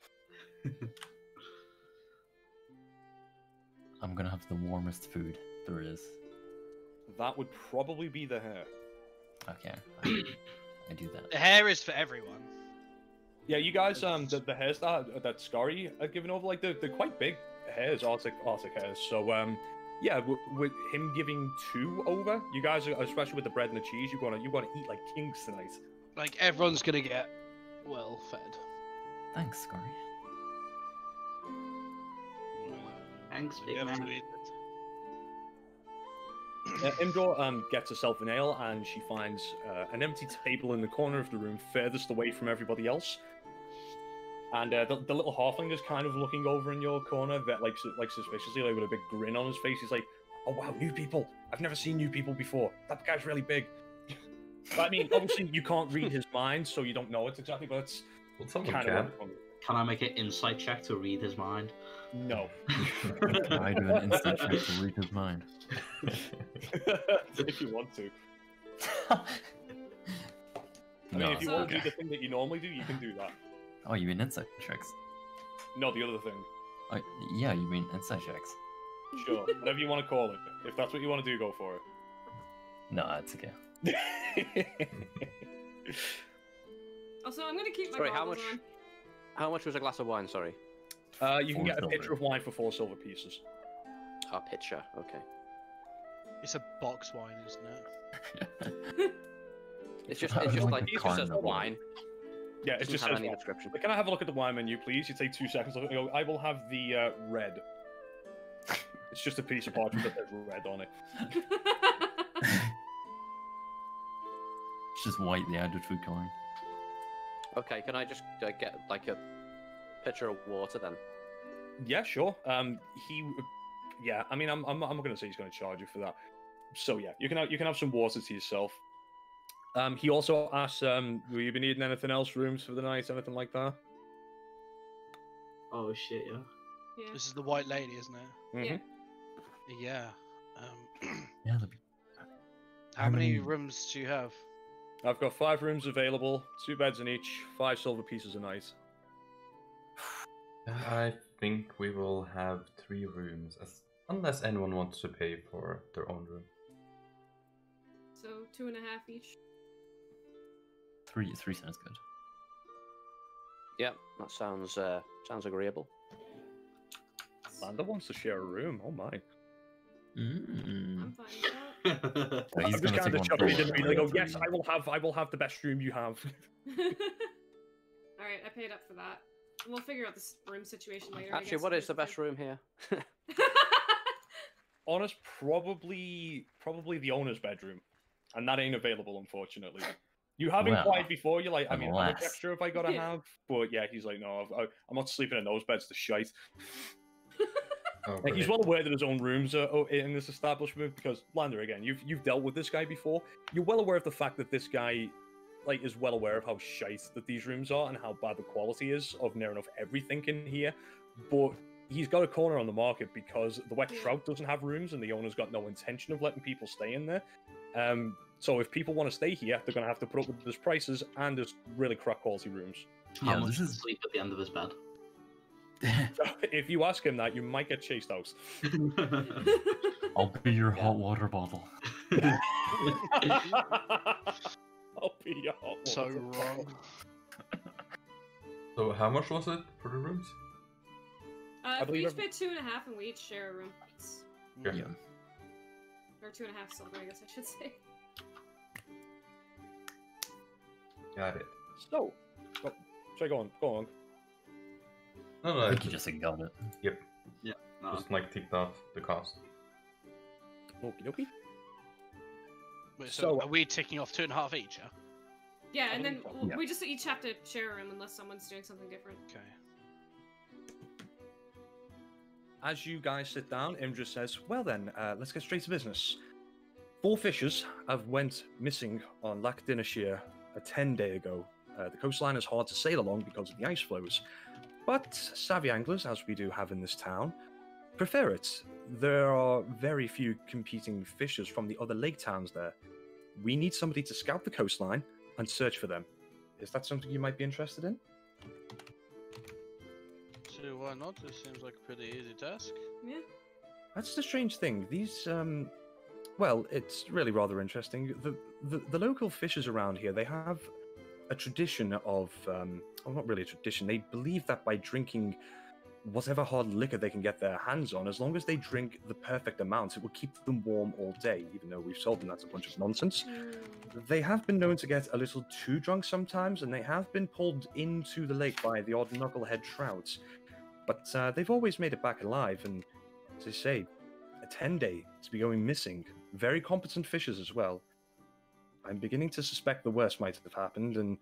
I'm gonna have the warmest food there is. That would probably be the hair. Okay, I do that. The hair is for everyone. Yeah, you guys, the hairs that Scary are giving over, like they're quite big hairs, Arctic hairs. So, yeah, with him giving 2 over, you guys, are, especially with the bread and the cheese, you're gonna eat like kings tonight. Like everyone's gonna get well fed. Thanks, Scary. Thanks, big Yeah, man. sweet. Imdor gets herself an ale, and she finds an empty table in the corner of the room, furthest away from everybody else. And the little halfling is kind of looking over in your corner, like suspiciously, like with a big grin on his face. He's like, "Oh wow, new people! I've never seen new people before. That guy's really big." But I mean, obviously, you can't read his mind, so you don't know it exactly. But it's Well, someone kind can. of Can I make an insight check to read his mind? no. I do an instant check to read his mind. If you want to. I mean, No, if you so- want to do the thing that you normally do, you can do that. Oh, you mean insight checks? No, the other thing. Oh, yeah, you mean insight checks? Sure, whatever you want to call it. If that's what you want to do, go for No, it's okay. it. Also, I'm gonna keep my Sorry, how goggles much? on. How much was a glass of wine? Sorry. You can 4 get a silver. pitcher of wine for 4 silver pieces. A pitcher. Okay. It's a box wine, isn't it? It's just I like like the it just says carnival. wine. Yeah, it Doesn't just have says any wine. description. Can I have a look at the wine menu, please? You take 2 seconds. Look, and go, I will have the red. It's just a piece of parchment that says red on it. It's just white, the added food coloring. Okay, can I just get like a pitcher of water then? Yeah, sure. Yeah. I mean, I'm not gonna say he's gonna charge you for that. So yeah, you can have some water to yourself. He also asks, will you be needing anything else, rooms for the night, anything like that? Oh shit, yeah. Yeah. This is the white lady, isn't it? Mhm. Yeah. Yeah. Yeah, that'd be How many rooms do you have? I've got 5 rooms available, 2 beds in each, 5 silver pieces a night. I think we will have 3 rooms, unless anyone wants to pay for their own room. So 2.5 each. 3 sounds good. Yep, that sounds agreeable. Landa wants to share a room. Oh my! I'm fine with that. So he's I'm just gonna kind take of one chuckling. floor. Didn't really go. Yes, 3. I will have the best room you have. Alright, I paid up for that. We'll figure out this room situation later. Actually, what is the best room here? Honest, probably the owner's bedroom, and that ain't available, unfortunately. You have Well, inquired before. You're like, I mean, how much unless- extra have I got to have? But yeah, he's like, no, I'm not sleeping in those beds. The shite. Oh, Like, he's great. well aware that his own rooms are in this establishment because Lander, again, you've dealt with this guy before. You're well aware of the fact that this guy, like, is well aware of how shite that these rooms are and how bad the quality is of near enough everything in here. But he's got a corner on the market because the Wet Trout doesn't have rooms and the owner's got no intention of letting people stay in there. So if people want to stay here, they're going to have to put up with his prices and his really crap quality rooms. How Yeah, much this does is- sleep at the end of his bed? If you ask him that, you might get chased out. I'll be your hot water bottle. I'll be your hot So water wrong. So how much was it for the rooms? If we believe each pay 2.5 and we each share a room. Okay. Yeah. Or 2.5 silver, I guess I should say. Got it. So, sorry, go on. No, I no, think you just got it. No. just like ticked off the cost. Okie dokie. Wait, so, So- are we ticking off 2.5 each? Yeah? Yeah, and then Yeah. we just each have to share a room unless someone's doing something different. Okay. As you guys sit down, Imdra says, well then, let's get straight to business. 4 fishers have went missing on Lac Dinashir a 10-day ago. The coastline is hard to sail along because of the ice flows. But savvy anglers, as we do have in this town, prefer it. There are very few competing fishers from the other lake towns there. We need somebody to scout the coastline and search for them. Is that something you might be interested in? So why not? This seems like a pretty easy task. Yeah. That's the strange thing. These, well, it's really rather interesting. The local fishers around here, they have a tradition of, well, not really a tradition. They believe that by drinking whatever hard liquor they can get their hands on, as long as they drink the perfect amount, it will keep them warm all day, even though we've told them that's a bunch of nonsense. They have been known to get a little too drunk sometimes, and they have been pulled into the lake by the odd knucklehead trouts. But they've always made it back alive, and as I say, a 10-day to be going missing. Very competent fishers as well. I'm beginning to suspect the worst might have happened, and,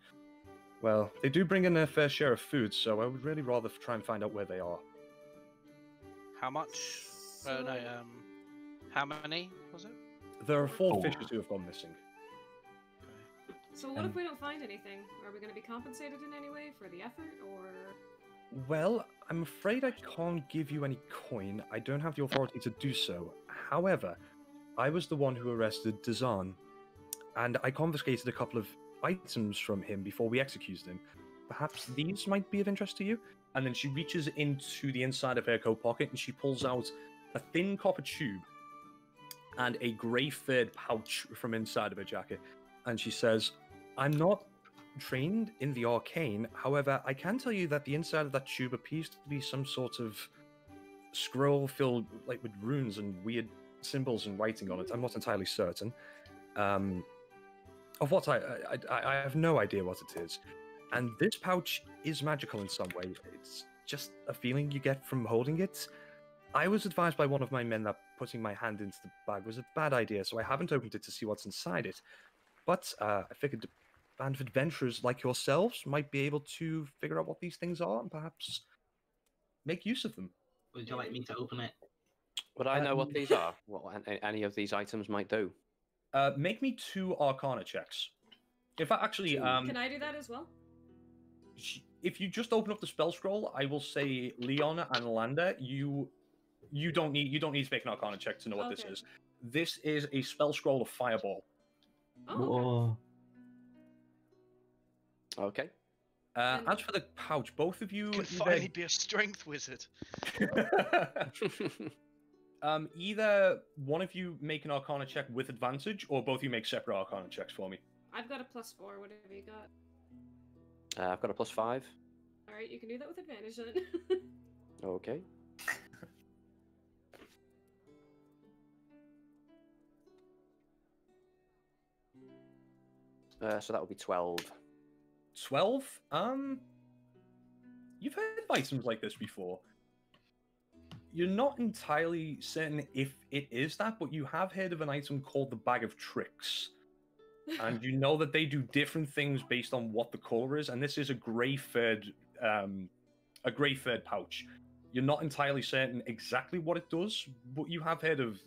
well, they do bring in their fair share of food, so I would really rather try and find out where they are. How much? So, No, how many was it? There are 4 4. fishers who have gone missing. Okay. so what if we don't find anything? Are we going to be compensated in any way for the effort, or...? Well, I'm afraid I can't give you any coin. I don't have the authority to do so. However, I was the one who arrested Dazan, and I confiscated a couple of items from him before we executed him. Perhaps these might be of interest to you? And then she reaches into the inside of her coat pocket and she pulls out a thin copper tube and a grey furred pouch from inside of her jacket. And she says, I'm not trained in the arcane. However, I can tell you that the inside of that tube appears to be some sort of scroll filled like with runes and weird symbols and writing on it. I'm not entirely certain. Of what I have no idea what it is. And this pouch is magical in some way. It's just a feeling you get from holding it. I was advised by one of my men that putting my hand into the bag was a bad idea, so I haven't opened it to see what's inside it. But I figured a band of adventurers like yourselves might be able to figure out what these things are and perhaps make use of them. Would you like me to open it? Would I know what these are? What any of these items might do? Make me 2 Arcana checks. In fact, actually, Can I do that as well? if you just open up the spell scroll, I will say Leon and Lander, you don't need to make an Arcana check to know what this Okay. is. This is a spell scroll of Fireball. Oh, Okay. As for the pouch, both of you Can finally be a strength wizard. either one of you make an Arcana check with advantage, or both of you make separate Arcana checks for me. I've got a +4, whatever you got. I've got a +5. Alright, you can do that with advantage then. Okay. So that would be 12. 12? You've heard of items like this before. You're not entirely certain if it is that, but you have heard of an item called the Bag of Tricks. And you know that they do different things based on what the color is, and this is a grey furred pouch. You're not entirely certain exactly what it does, but you have heard of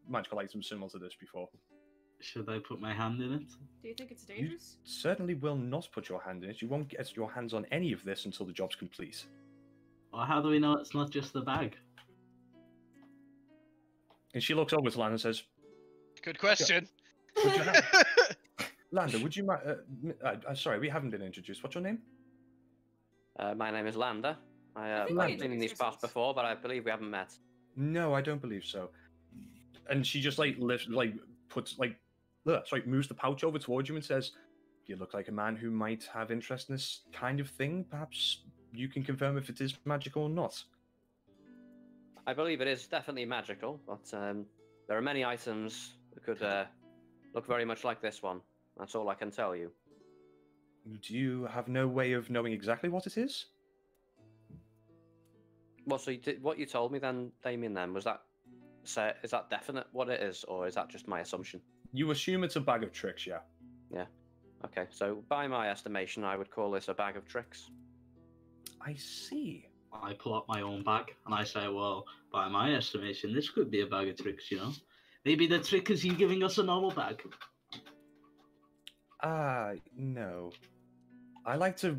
magical items similar to this before. Should I put my hand in it? Do you think it's You dangerous? certainly will not put your hand in it. You won't get your hands on any of this until the job's complete. Or how do we know it's not just the bag? And she looks over to Landa and says, Good question. Would you have... Landa, would you mind... sorry, we haven't been introduced. What's your name? My name is Landa. I think I've we been in these introduced parts ourselves. before, but I believe we haven't met. No, I don't believe so. And she just moves the pouch over towards you and says, "You look like a man who might have interest in this kind of thing. Perhaps you can confirm if it is magical or not." I believe it is definitely magical, but there are many items that could look very much like this one. That's all I can tell you. Do you have no way of knowing exactly what it is? Well, so what you told me then, Damien, then, is that definite what it is, or is that just my assumption? You assume it's a bag of tricks, yeah. Yeah. Okay, so by my estimation, I would call this a bag of tricks. I see. I pull out my own bag and I say, well, by my estimation, this could be a bag of tricks, you know? Maybe the trick is you giving us a normal bag. No. I like to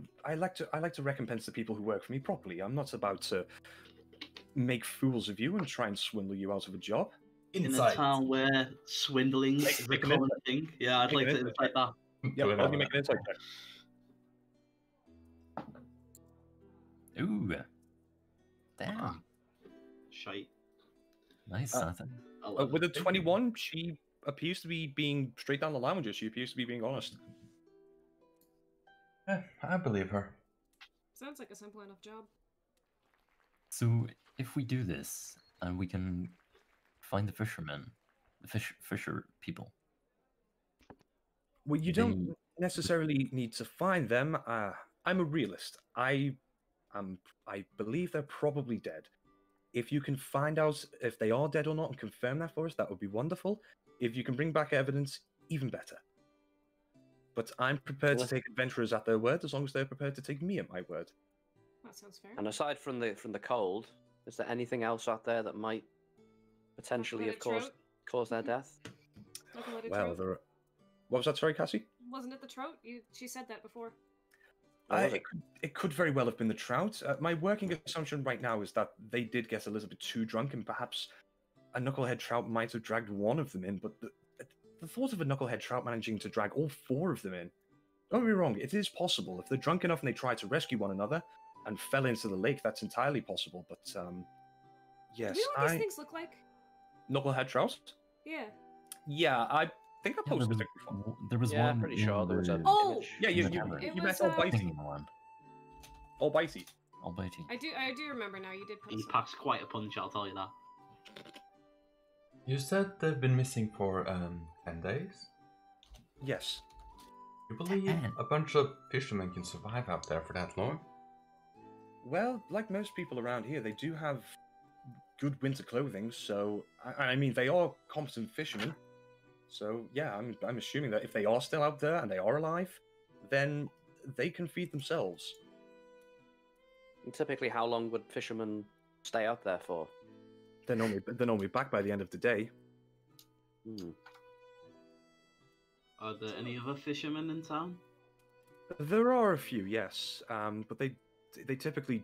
recompense the people who work for me properly. I'm not about to make fools of you and try and swindle you out of a job. In a town where swindling is a Make an common insight. thing. Yeah, I'd Make like an to insight insight that. Yeah, Doing I'll that. make an insight check. Ooh. Damn. Shite. Nice, Uh, Nathan. I love With a it. 21, she appears to be being straight down the line with you. She appears to be being honest. I believe her. Sounds like a simple enough job. So, if we do this, and we can find the fishermen, the fisher people. Well, you don't necessarily need to find them. I'm a realist. I believe they're probably dead. If you can find out if they are dead or not and confirm that for us, that would be wonderful. If you can bring back evidence, even better. But I'm prepared to take adventurers at their word as long as they're prepared to take me at my word. That sounds fair. And aside from the cold, is there anything else out there that might potentially have Knuckle-headed caused their death? Knuckle-headed Well, trout. what was that? Sorry, Cassie? Wasn't it the trout? She said that before. Or was It could very well have been the trout. My working assumption right now is that they did get a little bit too drunk, and perhaps a knucklehead trout might have dragged one of them in. But the thought of a knucklehead trout managing to drag all four of them in, don't get me wrong, it is possible. If they're drunk enough and they try to rescue one another and fell into the lake, that's entirely possible. But yes, Do you know what these things look like? knucklehead trout. Yeah. Yeah, I think I Yeah, posted it before. there was Yeah, one. pretty sure there was a in Oh! image. Yeah, you the tavern. It met was, Almighty. Thinking one. Almighty. Almighty. I do remember now. You did post He it. packs quite a punch, I'll tell you that. You said they've been missing for 10 days? Yes. You believe a bunch of fishermen can survive out there for that long? Well, like most people around here, they do have good winter clothing. So, I mean, they are competent fishermen. So, yeah, I'm assuming that if they are still out there and they are alive, then they can feed themselves. And typically, how long would fishermen stay out there for? They're normally back by the end of the day. Hmm. Are there any other fishermen in town? There are a few, yes, but they typically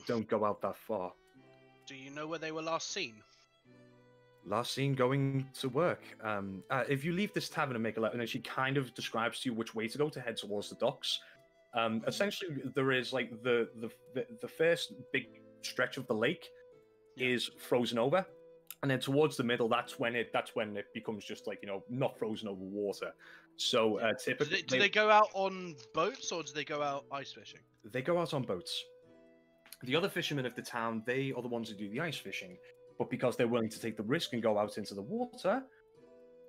don't go out that far. Do you know where they were last seen? Last seen going to work. If you leave this tavern and make a left, and then she kind of describes to you which way to go to head towards the docks. Essentially, there is like the first big stretch of the lake is frozen over, and then towards the middle, that's when it becomes just like not frozen over water. So typically, Do they go out on boats or do they go out ice fishing? they go out on boats. The other fishermen of the town, they are the ones who do the ice fishing. But because they're willing to take the risk and go out into the water,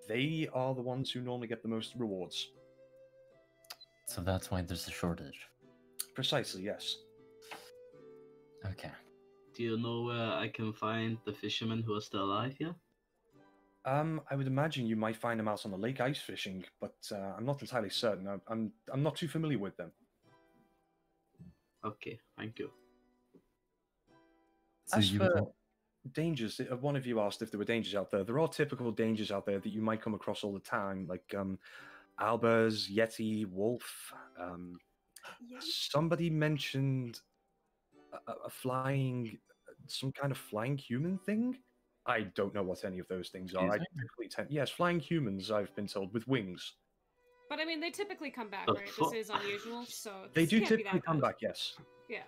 they are the ones who normally get the most rewards. So that's why there's a shortage. Precisely, yes. Okay. Do you know where I can find the fishermen who are still alive here? I would imagine you might find them out on the lake ice fishing, but I'm not entirely certain. I'm not too familiar with them. Okay, thank you. So As you for will- dangers, one of you asked if there were dangers out there. There are typical dangers out there that you might come across all the time, like albers, yeti, wolf. Somebody mentioned a flying, some kind of flying human thing. I don't know what any of those things are. I Excuse typically yes, flying humans. I've been told with wings. But I mean, they typically come back, The right? fuck? This is unusual, so They this do can't be typically that come bad. back. Yes. Yeah.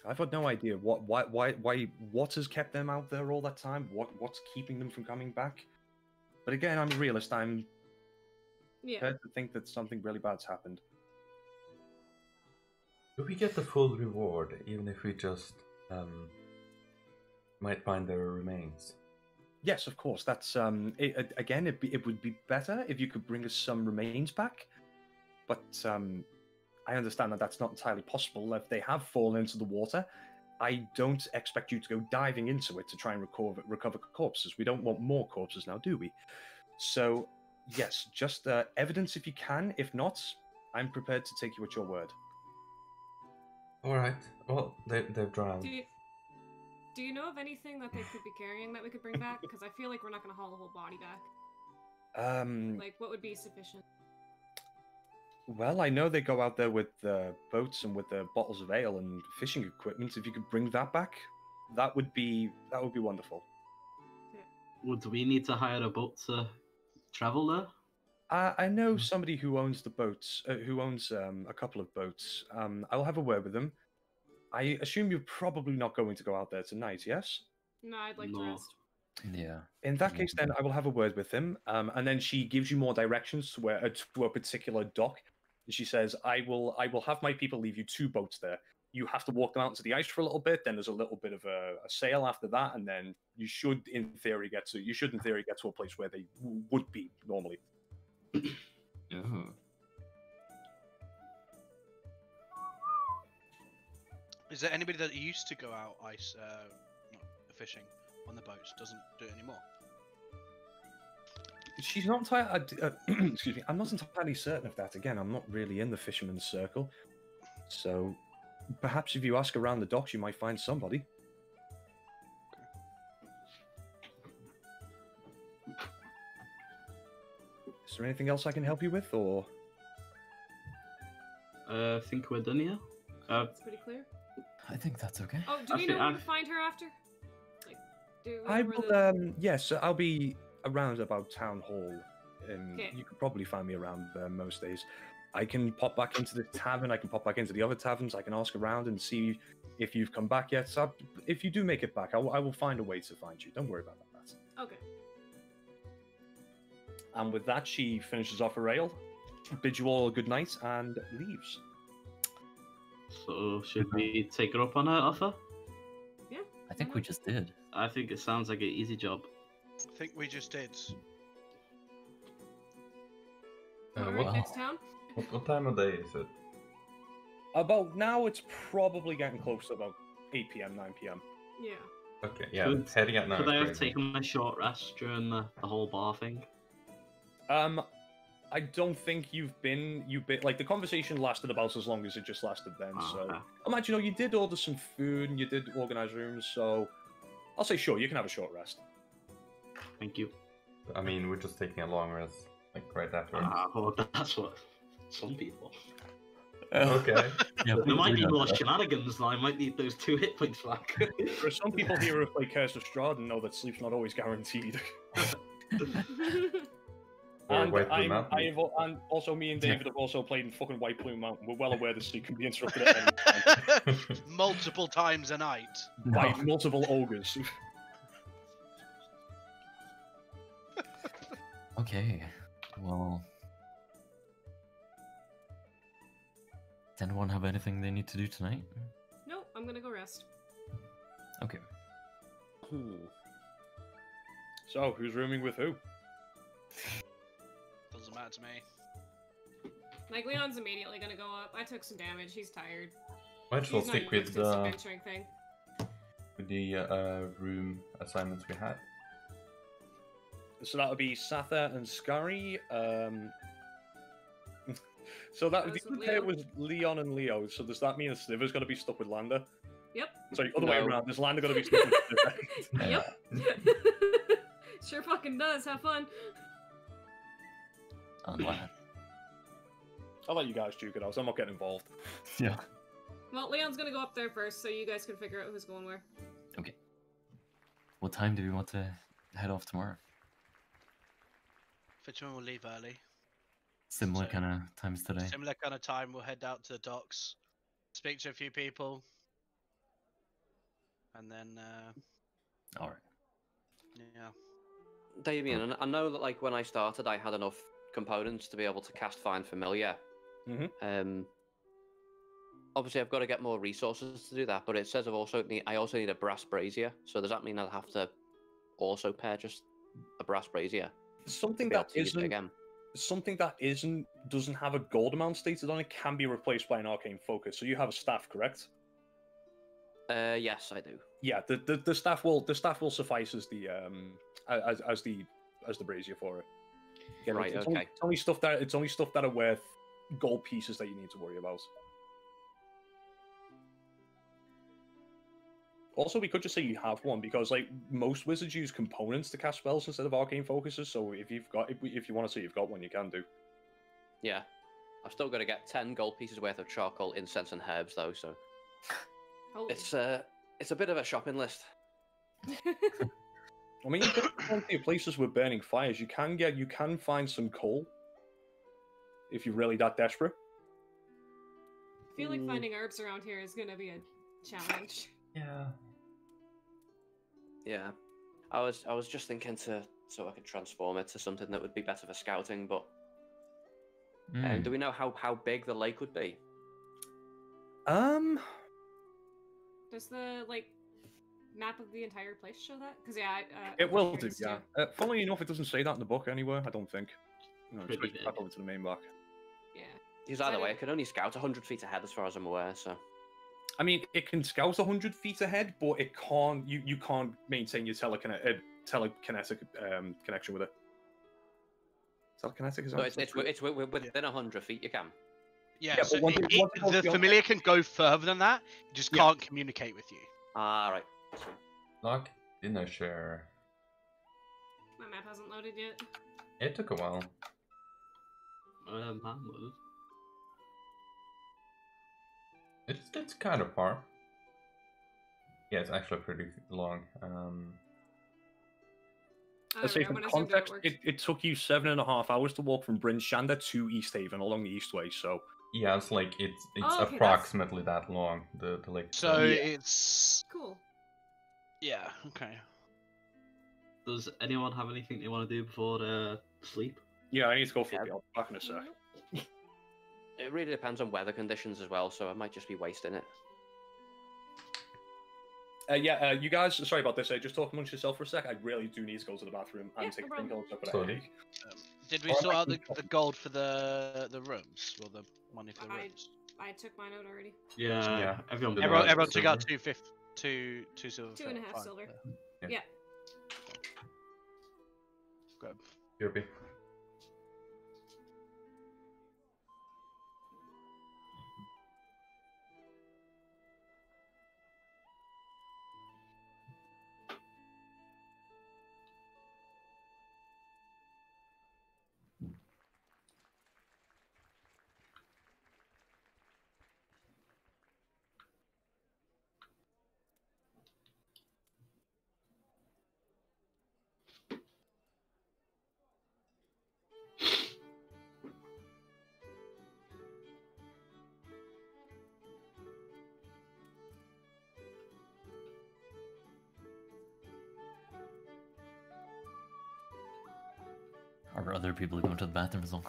I've got no idea what has kept them out there all that time. What's keeping them from coming back? But again, I'm a realist. I'm Yeah. prepared to think that something really bad's happened. Do we get the full reward even if we just might find their remains? Yes, of course. That's again. It would be better if you could bring us some remains back, but I understand that that's not entirely possible. If they have fallen into the water, I don't expect you to go diving into it to try and recover corpses. We don't want more corpses now, do we? So, yes, just evidence if you can. If not, I'm prepared to take you at your word. All right. Well, they've drowned. Do you know of anything that they could be carrying that we could bring back? Because I feel like we're not going to haul the whole body back. Like, what would be sufficient? Well, I know they go out there with the boats and with the bottles of ale and fishing equipment. If you could bring that back, that would be wonderful. Would we need to hire a boat to travel there? I know somebody who owns the boats, who owns a couple of boats. I'll have a word with them. I assume you're probably not going to go out there tonight, yes? No, I'd like to No. rest. Yeah. In that case, then I will have a word with him, and then she gives you more directions to to a particular dock. And she says, "I will have my people leave you 2 boats there. You have to walk them out into the ice for a little bit. Then there's a little bit of a sail after that, and then you should, in theory, get to a place where they would be normally." Oh. Is there anybody that used to go out ice fishing on the boats doesn't do it anymore? She's not entirely. Excuse me. I'm not entirely certain of that. Again, I'm not really in the fisherman's circle, so perhaps if you ask around the docks, you might find somebody. Is there anything else I can help you with, or? I think we're done here. It's pretty clear. I think that's okay. Oh, do we I know think where I- to find her after? Like, do we I know where will. the... Yes, I'll be around about town hall. Okay. You could probably find me around there most days. I can pop back into the tavern. I can pop back into the other taverns. I can ask around and see if you've come back yet. So if you do make it back, I will find a way to find you. Don't worry about that. Okay. And with that, she finishes off her ale, bids you all a good night, and leaves. So, should we take her up on her offer? I think we just did. I think it sounds like an easy job. I think we just did. Alright, What, next town? what time of day is it? About now, it's probably getting close to about 8 p.m., 9 p.m. Yeah. Okay, yeah, Could- heading out now. Could I have crazy. taken a short rest during the whole bar thing? I don't think you've been like the conversation lasted about as long as it just lasted then. Oh, So okay. imagine you did order some food and you did organize rooms. So I'll say sure, you can have a short rest. Thank you. I mean, we're just taking a long rest, like right after. Well, that's what some people. Okay. Yeah, There might be please do more that. shenanigans, and I might need those 2 hit points back. There are some people here who have played Curse of Strahd and know that sleep's not always guaranteed. Or And White Blue Mountain. and also me and David have also played in fucking White Plume Mountain. We're well aware that sleep can be interrupted at any time Multiple times a night. by No. multiple ogres. Okay. Well. Does anyone have anything they need to do tonight? Nope, I'm gonna go rest. Okay. So, who's rooming with who? Doesn't matter to me. Like, Leon's immediately gonna go up. I took some damage. He's tired. Might as well He's not stick used with to this the adventuring thing. room assignments we had. So that would be Satha and Scary. So that Goes the with other pair Leo. was Leon and Leo. So does that mean that Sniver's going to be stuck with Lander? Yep. Sorry, other way No. around. Is Lander going to be stuck with Sniver? Yep. Sure fucking does. Have fun. I'm glad. I'll let you guys duke it out. I'm not getting involved. Yeah. Well, Leon's gonna go up there first, so you guys can figure out who's going where. Okay. What time do we want to head off tomorrow? Fitchman will leave early. Similar So- kind of times today. Similar kind of time, we'll head out to the docks, speak to a few people, and then, All right. yeah. Damien, I know that like when I started, I had enough components to be able to cast Find Familiar. Mhm. Obviously, I've got to get more resources to do that, but it says I also need a brass brazier. So does that mean I'll have to also purchase a brass brazier? Something Be able that to use it isn't again. doesn't have a gold amount stated on it can be replaced by an arcane focus. So you have a staff, correct? Yes, I do. Yeah, the staff will suffice as the as the brazier for it. Again, Right, it's okay. only stuff that are worth gold pieces that you need to worry about. Also, we could just say you have one because, like, most wizards use components to cast spells instead of arcane focuses. So if you want to say you've got one, you can do. Yeah. I've still got to get 10 gold pieces worth of charcoal, incense, and herbs, though, so Holy. it's a bit of a shopping list. I mean, you got plenty of places with burning fires. You can find some coal if you're really that desperate. I feel like finding herbs around here is gonna be a challenge. Yeah. Yeah. I was just thinking so I could transform it to something that would be better for scouting, but Mm. do we know how big the lake would be? Does the map of the entire place show that? Because yeah, It I'm will do, curious yeah. too. Funnily enough, it doesn't say that in the book anywhere. I don't think. No, it's Pretty back big. over to the main book. Yeah. Because So I either way, don't- I can only scout 100 feet ahead as far as I'm aware, so... I mean, it can scout 100 feet ahead, but it can't. You can't maintain your telekinetic connection with it. Telekinetic is So that it's within 100 feet you can. Yeah, Yeah, so but once it goes the beyond familiar can go further than that, it just Yeah. can't communicate with you. Ah, right. Lock dinner share. My map hasn't loaded yet. It took a while. Hamlet. It's kind of far. Yeah, it's actually pretty long. Let's say Alright, for I'm gonna zoom context, outwards. it took you 7.5 hours to walk from Bryn Shander to East Haven along the Eastway. So Yeah, it's like it's Oh, okay, that's- approximately that long. The lake. So Yeah. it's Cool. yeah, okay. Does anyone have anything they want to do before sleep? yeah, I need to go for Yeah. the back in a sec. It really depends on weather conditions as well, so I might just be wasting it. You guys, sorry about this. Just talk amongst yourself for a sec. I really do need to go to the bathroom and Yeah, take no a drink. problem. I've got a Sorry. headache. Did we Or sort I out can- the gold for the rooms or the money for the rooms? I took mine out already. Yeah, Yeah. everyone. The Everyone, silver. everyone took out two silver. 2.5 fine, silver. yeah. Yeah. Good. Kirby. Or other people going to the bathroom as well?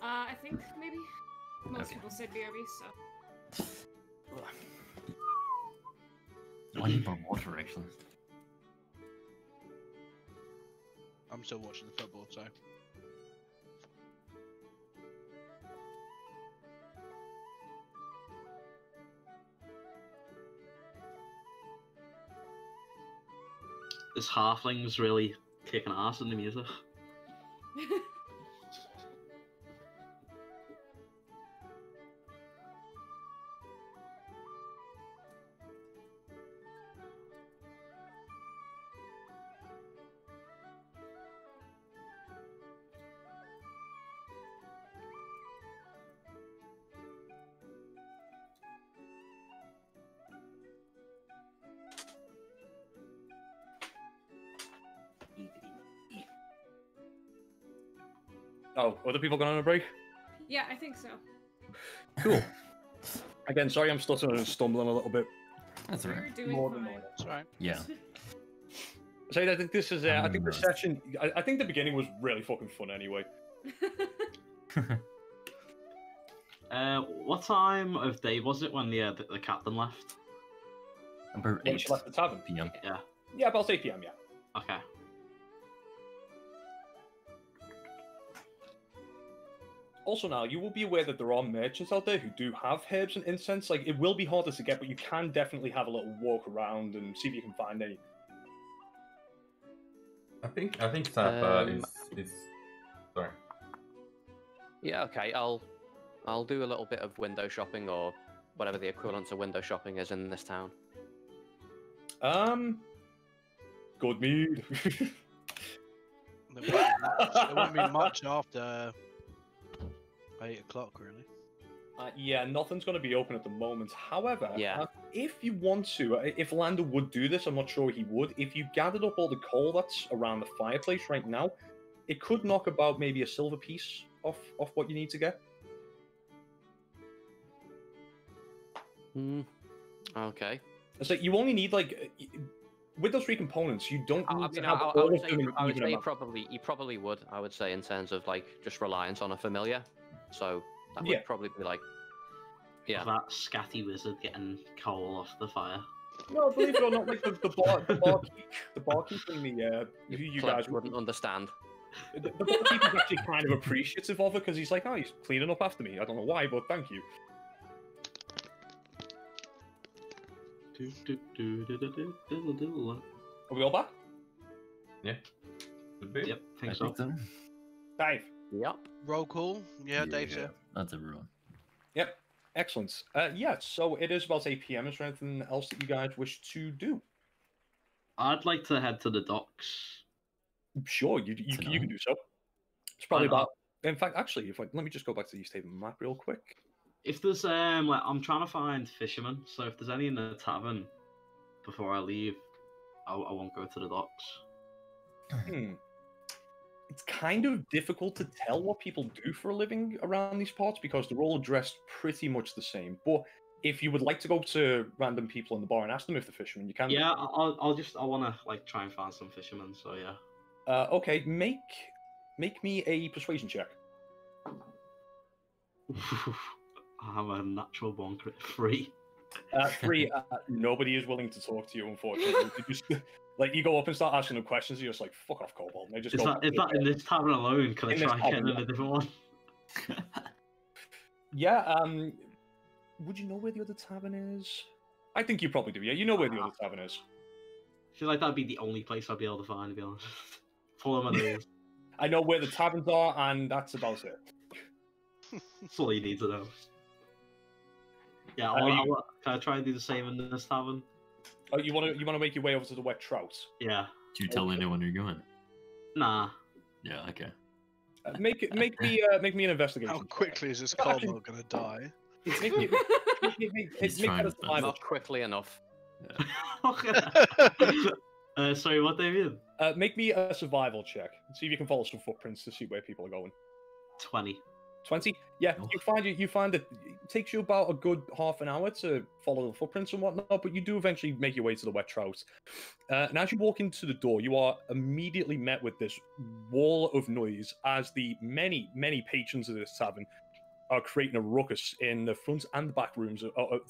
I think maybe. Most Okay. people said BRB, so. I need more water, actually. I'm still watching the football, so. This halfling's really kicking ass in the music. Oh, other people going on a break? Yeah, I think so. Cool. Again, sorry I'm stuttering and stumbling a little bit. That's You're alright. doing More than fine. That's right. Yeah. So I think this is. I think the Nice. session. I think the beginning was really fucking fun anyway. What time of day was it when the captain left? Number When 8 she left the tavern. p.m. Yeah. Yeah, about 8 PM. Yeah. Okay. Also, now you will be aware that there are merchants out there who do have herbs and incense. Like, it will be harder to get, but you can definitely have a little walk around and see if you can find any. I think Zappa is sorry. Yeah, okay. I'll do a little bit of window shopping or whatever the equivalent to window shopping is in this town. Good mead. There won't be much after 8 o'clock, really. Yeah, nothing's going to be open at the moment. However, Yeah. If you want to, if Lander would do this, I'm not sure he would. If you gathered up all the coal that's around the fireplace right now, it could knock about maybe a silver piece off what you need to get. Okay. It's like you only need like with those 3 components, you don't need I to mean, have I all would of say, them in I would even say amount. you probably would. I would say in terms of like just reliance on a familiar. So that would Yeah. probably be like, yeah. That scatty wizard getting coal off the fire. No, believe it or not, like the barkeep and the who you Plebs guys wouldn't understand. the barkeep is actually kind of appreciative of it because he's like, oh, he's cleaning up after me. I don't know why, but thank you. Are we all back? Could be. Yep, I think so. think so. Dave. Yep. Roll call. Yeah, Dave's here. That's everyone. Yep. Excellent. Yeah, so it is about 8 PM. Is there anything else that you guys wish to do? I'd like to head to the docks. Sure, you can do so. It's probably about. In fact, actually, let me just go back to the East Haven map real quick. If there's like I'm trying to find fishermen, so if there's any in the tavern before I leave, I won't go to the docks. It's kind of difficult to tell what people do for a living around these parts because they're all dressed pretty much the same. But if you would like to go to random people in the bar and ask them if they're fishermen, you can. Yeah, I want to like try and find some fishermen. So yeah. Okay, make me a persuasion check. I have a natural one crit 3. 3. Nobody is willing to talk to you, unfortunately. They just, like you go up and start asking them questions, you're just like, "Fuck off, Kobold." And they just Is go. that in this tavern alone? Can I In this try getting tavern, in a different one? Yeah. Would you know where the other tavern is? I think you probably do. Yeah, you know where the other tavern is. I feel like that'd be the only place I'd be able to find. To be honest, follow my nose. I know where the taverns are, and that's about it. That's all you need to know. Yeah, can I try and do the same in this tavern? Oh, you want to make your way over to the Wet Trout? Yeah. Do you tell anyone you're going? Nah. Yeah, okay. Make me an investigation. How quickly is this Kobold gonna die? Make me He's make trying that a his best. survival. Not quickly enough. Sorry, what do you mean? Make me a survival check. See if you can follow some footprints to see where people are going. 20. 20. Yeah, Oh. you find that it takes you about a good half an hour to follow the footprints and whatnot, but you do eventually make your way to the wet trout. And as you walk into the door, you are immediately met with this wall of noise as the many patrons of this tavern are creating a ruckus in the front and the back rooms,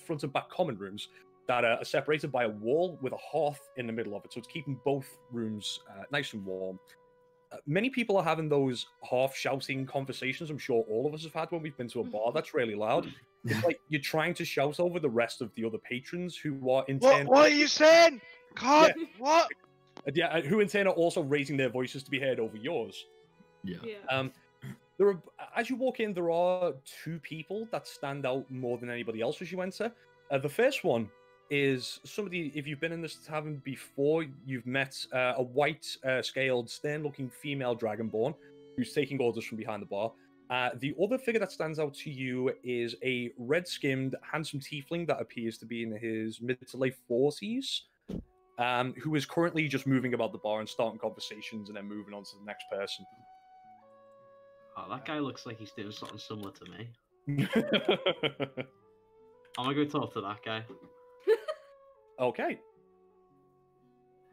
front and back common rooms that are separated by a wall with a hearth in the middle of it. So it's keeping both rooms nice and warm. Many people are having those half-shouting conversations. I'm sure all of us have had when we've been to a bar that's really loud. It's like you're trying to shout over the rest of the other patrons who are in turn... What are you saying? God, what? Yeah, who in turn are also raising their voices to be heard over yours. Yeah. There are, as you walk in, there are two people that stand out more than anybody else as you enter. The first one is somebody, if you've been in this tavern before, you've met a white-scaled, stern-looking female dragonborn who's taking orders from behind the bar. The other figure that stands out to you is a red-skinned, handsome tiefling that appears to be in his mid to late 40s, who is currently just moving about the bar and starting conversations and then moving on to the next person. Oh, that guy looks like he's doing something similar to me. I'm gonna go talk to that guy. Okay.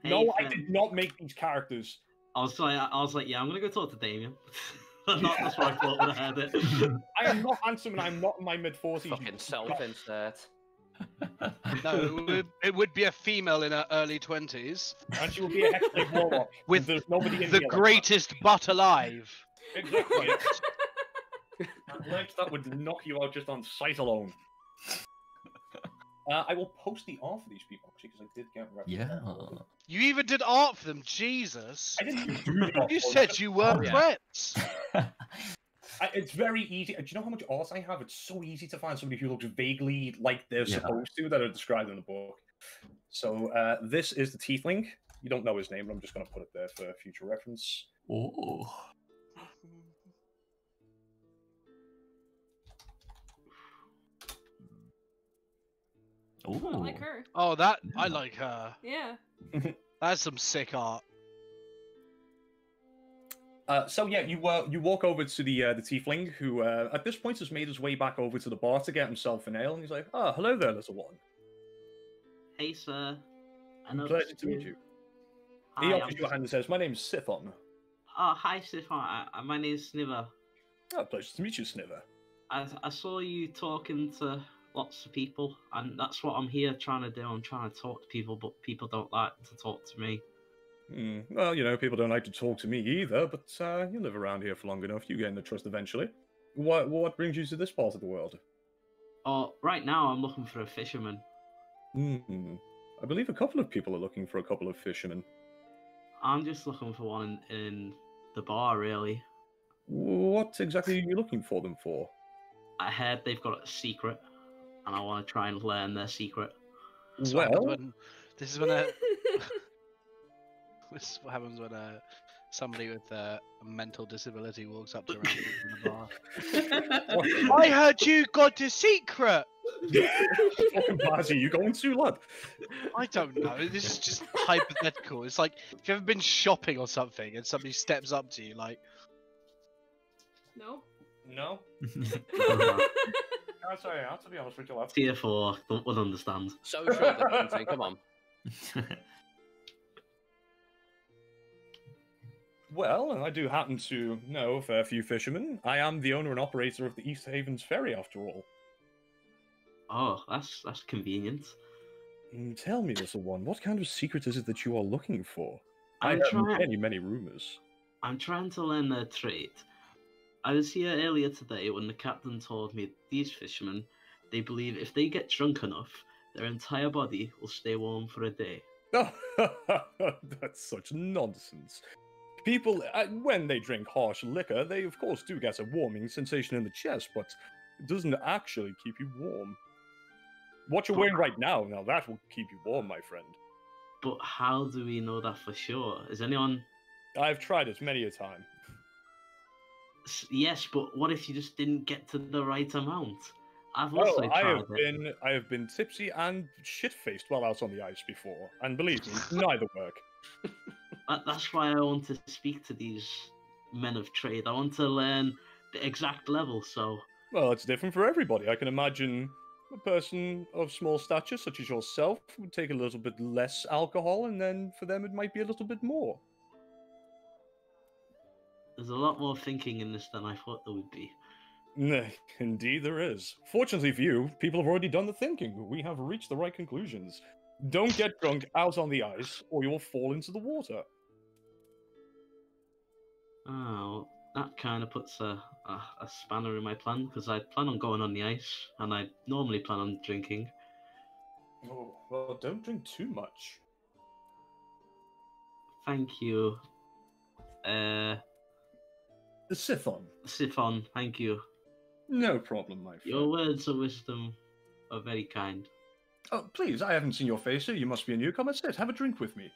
Hey, No, I friend. did not make these characters. I was like, yeah, I'm gonna go talk to Damien. That's what I thought when I heard it. I am not handsome and I'm not in my mid-40s. Fucking self-insert. No, it would be a female in her early 20s. And she will be a hexblade warlock. With there's nobody in the here like greatest butt alive. that. Exactly. Legs that would knock you out just on sight alone. I will post the art for these people, actually, because I did get Yeah. You even did art for them, Jesus. I didn't do that. You said you weren't yeah. threats. It's very easy. Do you know how much art I have? It's so easy to find somebody who looks vaguely like they're supposed to that are described in the book. So this is the tiefling. You don't know his name, but I'm just going to put it there for future reference. Oh. I like her. Oh, I like her. Yeah. That's some sick art. So yeah, you walk over to the tiefling, who at this point has made his way back over to the bar to get himself an ale, and he's like, "Ah, hello there, little one. Hey, sir. Pleasure to meet you." He offers you a hand and says, "My name's Sithon." Oh, hi, Sifon. My name's Sniver. Oh, pleasure to meet you, Sniver. I saw you talking to lots of people, and that's what I'm here trying to do. I'm trying to talk to people, but people don't like to talk to me. Well, you know, people don't like to talk to me either, but you live around here for long enough, you gain the trust eventually. What brings you to this part of the world? Oh, right now I'm looking for a fisherman. I believe a couple of people are looking for a couple of fishermen. I'm just looking for one in the bar, really. What exactly are you looking for them for? I heard they've got a secret, and I want to try and learn their secret. This is what happens when somebody with a mental disability walks up to random people in the bar. I heard you got a secret! Fucking party, you going to, lad? I don't know, this is just hypothetical. It's like, if you've ever been shopping or something and somebody steps up to you, like... No. No? I'm sorry, I have to be honest with you, lad. Tier 4 would understand. Social distancing, come on. Well, I do happen to know a fair few fishermen. I am the owner and operator of the East Havens Ferry, after all. Oh, that's convenient. Tell me, little one, what kind of secret is it that you are looking for? I'm I trying- have many rumors. I'm trying to learn their trade. I was here earlier today when the captain told me these fishermen, they believe if they get drunk enough, their entire body will stay warm for a day. That's such nonsense. People, when they drink harsh liquor, they of course do get a warming sensation in the chest, but it doesn't actually keep you warm. What you're wearing right now, that will keep you warm, my friend. But how do we know that for sure? Is anyone... I've tried it many a time. Yes, but what if you just didn't get to the right amount? I've also tried it. I have been tipsy and shit-faced while out on the ice before, and believe me, neither work. That's why I want to speak to these men of trade. I want to learn the exact level, so... Well, it's different for everybody. I can imagine a person of small stature, such as yourself, would take a little bit less alcohol, and then for them it might be a little bit more. There's a lot more thinking in this than I thought there would be. Indeed there is. Fortunately for you, people have already done the thinking. We have reached the right conclusions. Don't get drunk out on the ice, or you will fall into the water. Oh, that kind of puts a spanner in my plan, because I plan on going on the ice, and I normally plan on drinking. Oh, well, don't drink too much. Thank you. The Sithon. Siphon, thank you. No problem, my friend. Your words of wisdom are very kind. Oh, please, I haven't seen your face here. You must be a newcomer. Sit, have a drink with me.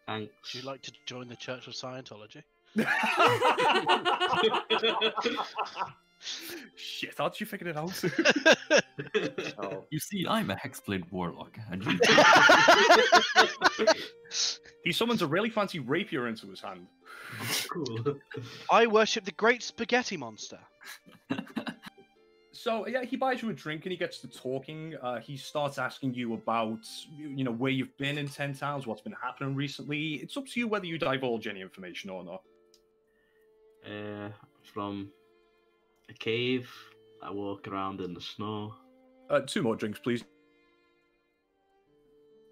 Thanks. Would you like to join the Church of Scientology? Shit, how'd you figure it out? Oh. You see, I'm a Hexblade Warlock. And you... He summons a really fancy rapier into his hand. Cool. I worship the great spaghetti monster. So, yeah, he buys you a drink and he gets to talking. He starts asking you about, you know, where you've been in 10 Towns, what's been happening recently. It's up to you whether you divulge any information or not. From a cave, I walk around in the snow. 2 more drinks, please.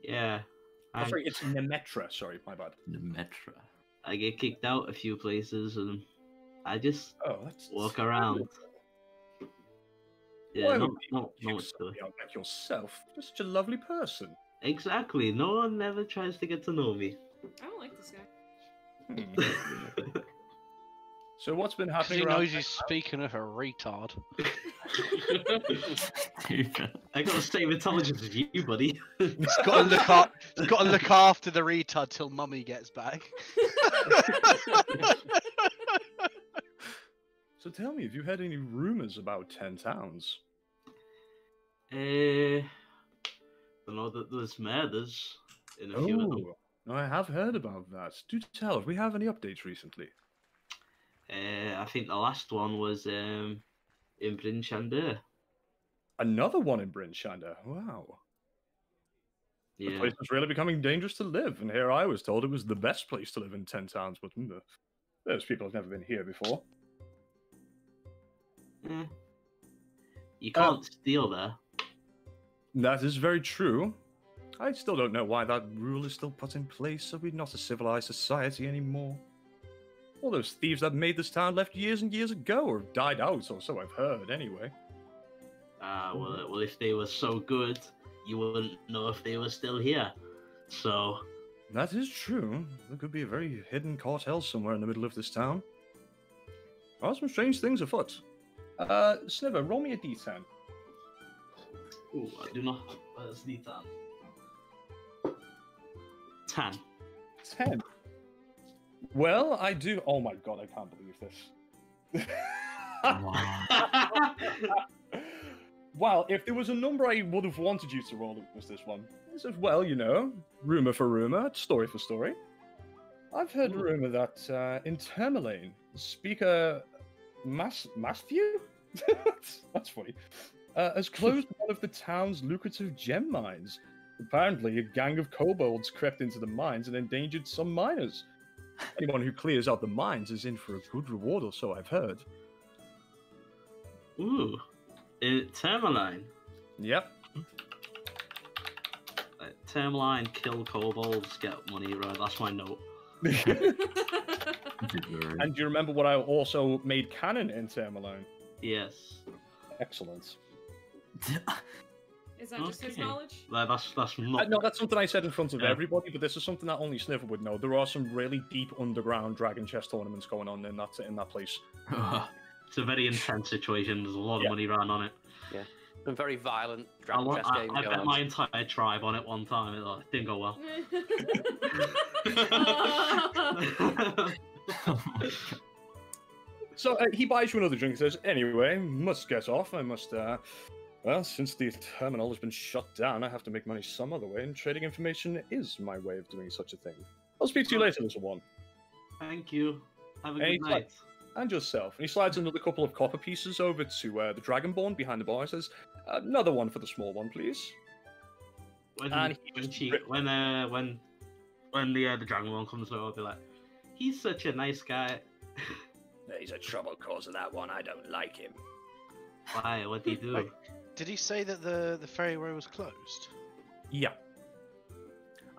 Yeah. Oh, sorry, it's Nemetra. Sorry, my bad. Nemetra. I get kicked out a few places and I just walk around. Yeah, no one's doing. Like yourself, just such a lovely person. Exactly. No one ever tries to get to know me. I don't like this guy. So what's been happening? He around knows he's speaking of a retard. I got the same intelligence as you, buddy. He's got to look after the retard till Mummy gets back. So tell me, have you heard any rumors about 10 Towns? I know that there's murders in a few of them. I have heard about that. Do tell, have we have any updates recently? I think the last one was in Bryn Shander. Another one in Bryn Shander? Wow. Yeah. The place was really becoming dangerous to live, and here I was told it was the best place to live in 10 Towns, but those people have never been here before. You can't steal there. That is very true. I still don't know why that rule is still put in place, so we're not a civilized society anymore. All those thieves that made this town left years and years ago, or died out, or so I've heard, anyway. Well, if they were so good, you wouldn't know if they were still here. So... That is true. There could be a very hidden cartel somewhere in the middle of this town. There are some strange things afoot. Sniver, roll me a d10. Ooh, I do not. Where's d10? 10. 10. Well, I do. Oh my god, I can't believe this. Wow, if there was a number I would have wanted you to roll, it was this one. This is, well, you know, rumor for rumor, story for story. I've heard rumor that in Tourmaline, Speaker Matthew? That's funny. Has closed one of the town's lucrative gem mines. Apparently, a gang of kobolds crept into the mines and endangered some miners. Anyone who clears out the mines is in for a good reward, or so I've heard. Ooh, Tourmaline. Yep. Tourmaline, kill kobolds, get money. Right, that's my note. And do you remember what I also made canon in Tourmaline? Yes. Excellent. Is that just his knowledge? That's not. No, that's something I said in front of everybody, but this is something that only Sniffer would know. There are some really deep underground dragon chess tournaments going on in that place. It's a very intense situation. There's a lot of money around on it. Yeah. Some very violent dragon chess games I going bet on. my entire tribe on it one time. It didn't go well. Oh my god. So he buys you another drink and says, anyway, must get off. I must, well, since the terminal has been shut down, I have to make money some other way, and trading information is my way of doing such a thing. I'll speak to you later, little one. Thank you. Have a good Anytime. night. And yourself. And he slides another couple of copper pieces over to the Dragonborn behind the bar and says, another one for the small one, please. When And the Dragonborn comes over, I'll be like, he's such a nice guy. He's a trouble causer, that one. I don't like him. Why? What did he do? Wait, did he say that the ferry was closed? Yeah.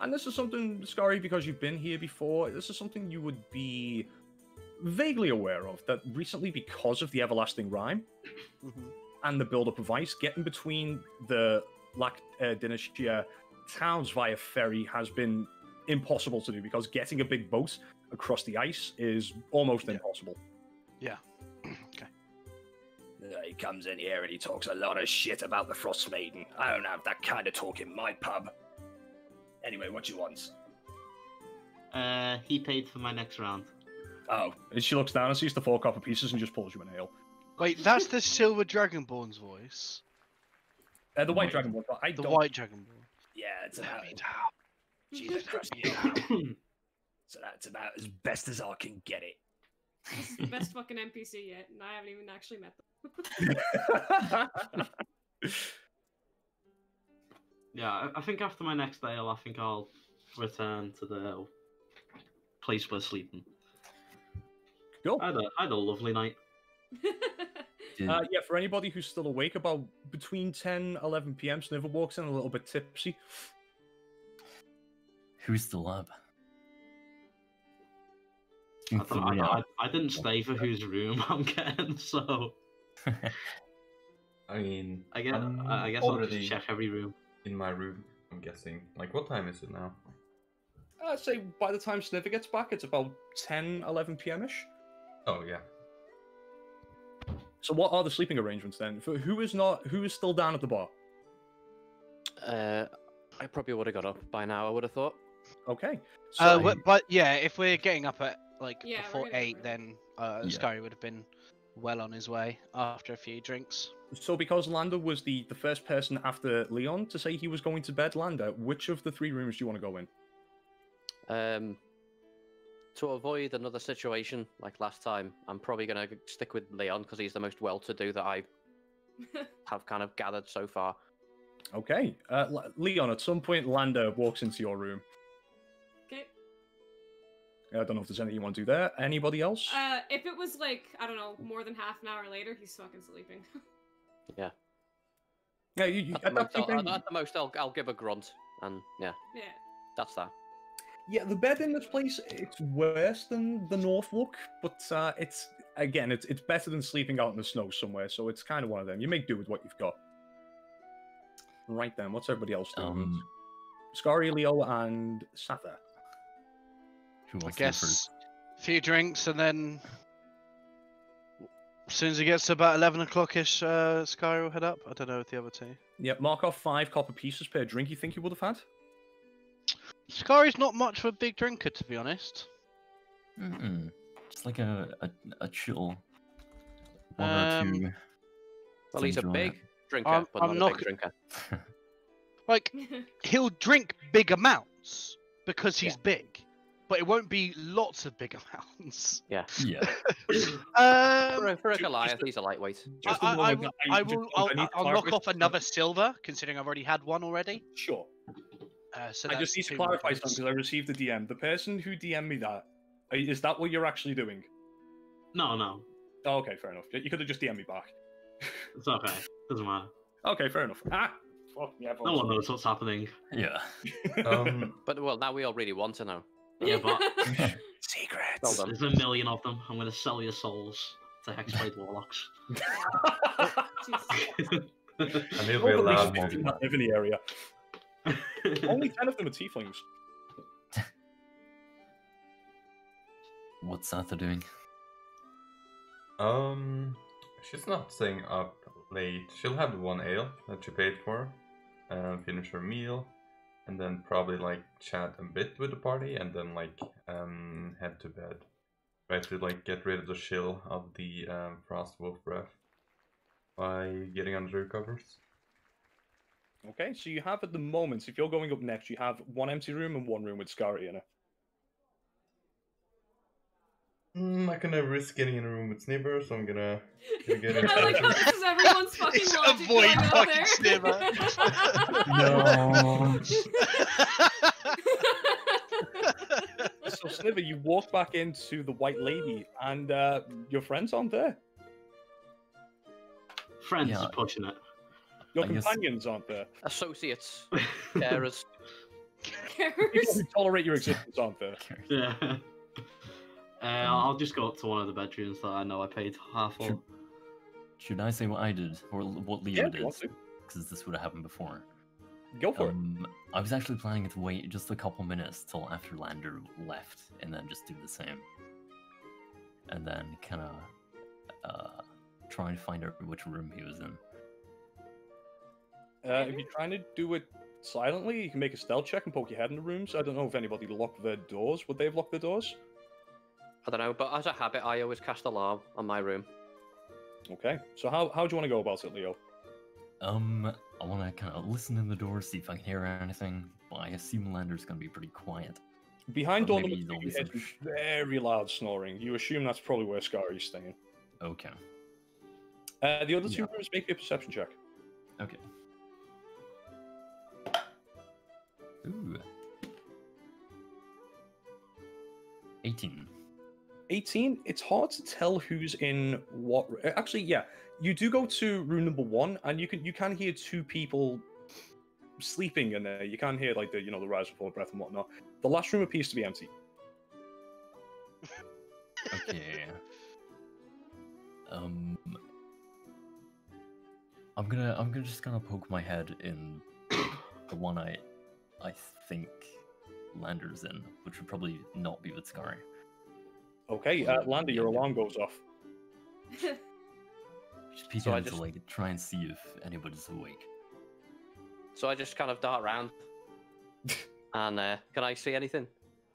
And this is something, Scary, because you've been here before, this is something you would be vaguely aware of, that recently, because of the Everlasting Rime and the build-up of ice, getting between the Dynastia towns via ferry has been impossible to do, because getting a big boat across the ice is almost impossible. Yeah. Okay. He comes in here and he talks a lot of shit about the Frost Maiden. I don't have that kind of talk in my pub. Anyway, what you want? He paid for my next round. Oh, and she looks down and sees the 4 copper pieces and just pulls you an ale. Wait, that's the Silver Dragonborn's voice. The White Dragonborn. The White Dragonborn. Yeah, it's about... Jesus Christ. So that's about as best as I can get it. It's the best fucking NPC yet, and I haven't even actually met them. Yeah, I think after my next ale, I think I'll return to the place we're sleeping. Cool. I had a lovely night. Yeah, for anybody who's still awake, about between 10 11 p.m., Sniver walks in a little bit tipsy. Who's still up? I didn't stay for whose room I'm getting, so... I mean... I guess I'll just check every room. In my room, I'm guessing. Like, what time is it now? I'd say by the time Sniver gets back, it's about 10 11 p.m.-ish. Oh, yeah. So what are the sleeping arrangements then? For who is still down at the bar? I probably would have got up by now, I would have thought. Okay. But yeah, if we're getting up at Yeah, before we're gonna 8, then Sky would have been well on his way after a few drinks. So because Lander was the first person after Leon to say he was going to bed, Lander, which of the 3 rooms do you want to go in? To avoid another situation like last time, I'm probably going to stick with Leon because he's the most well-to-do that I have kind of gathered so far. Okay. Leon, at some point, Lander walks into your room. Okay. I don't know if there's anything you want to do there. Anybody else? If it was like, I don't know, more than half an hour later, he's fucking sleeping. Yeah. Yeah, you, at the most, I'll give a grunt, and yeah. Yeah. That's that. Yeah, the bed in this place, it's worse than the Norfolk, but it's better than sleeping out in the snow somewhere, so it's kind of one of them. You make do with what you've got. Right then, what's everybody else doing? Scary, Leo, and Satha. Who I guess a few drinks, and then as soon as it gets to about 11 o'clock-ish, Sky will head up. I don't know with the other 2. Yeah, mark off 5 copper pieces per drink you think you would have had. Sky's not much of a big drinker, to be honest. Just like a chill 1 or 2. Well, he's a big drinker, but I'm not a big drinker. Like, he'll drink big amounts because he's big, but it won't be lots of big amounts. Yeah. Yeah. For a Goliath, he's a lightweight. I'll knock off another silver, considering I've already had one already. Sure. So I just need to clarify something because I received a DM. The person who DM'd me that, is that what you're actually doing? No. Oh, okay, fair enough. You could have just DM'd me back. It's okay. Doesn't matter. Okay, fair enough. Fuck me, no one knows what's happening. Yeah. But, well, now we all really want to know. Yeah, but... Secrets. Well done. There's 1 million of them. I'm going to sell your souls to Hexblade Warlocks. And he'll be allowed more. Live in the area. Only 10 of them are tieflings. What's Satha doing? She's not staying up late. She'll have the 1 ale that she paid for, finish her meal, and then probably like chat a bit with the party, and then like head to bed. Try to like get rid of the chill of the frost wolf breath by getting under the covers. Okay, so you have at the moment, if you're going up next, you have 1 empty room and 1 room with Scary in it. I can never risk getting in a room with Snibber, so I'm gonna get in. I like how this is everyone's fucking It's logic avoid going out fucking No. So Sniver, you walk back into the White Lady, and your friends aren't there. Friends Yeah. is pushing it. Your I guess- companions aren't there. Associates, carers. People who tolerate your existence aren't there. Yeah. I'll just go up to one of the bedrooms that I know I paid half for. Should I say what I did or what Leo Yeah, if did? you want to. Because this would have happened before. Go for it. I was actually planning to wait just a couple minutes till after Lander left, and then just do the same. And then kind of try and find out which room he was in. If you're trying to do it silently, you can make a stealth check and poke your head in the rooms. I don't know if anybody locked their doors. Would they have locked their doors? I don't know, but as a habit, I always cast alarm on my room. Okay. So how do you want to go about it, Leo? I want to kind of listen in the door, see if I can hear anything. But I assume Lander's going to be pretty quiet. Behind But door maybe number 2, there'll you be hear some some very loud snoring. You assume that's probably where Scary's staying. Okay. The other two Yeah. rooms, make me a perception check. Okay. Ooh. 18. 18, it's hard to tell who's in what. Actually, yeah, you do go to room number 1, and you can hear 2 people sleeping in there. You can hear like the the rise before breath and whatnot. The last room appears to be empty. Okay. I'm gonna just kind of poke my head in the one I think Lander's in, which would probably not be with Scary. Okay, Lander, your alarm goes off. Just peek So I in to just- like try and see if anybody's awake. So I just kind of dart around. And can I see anything?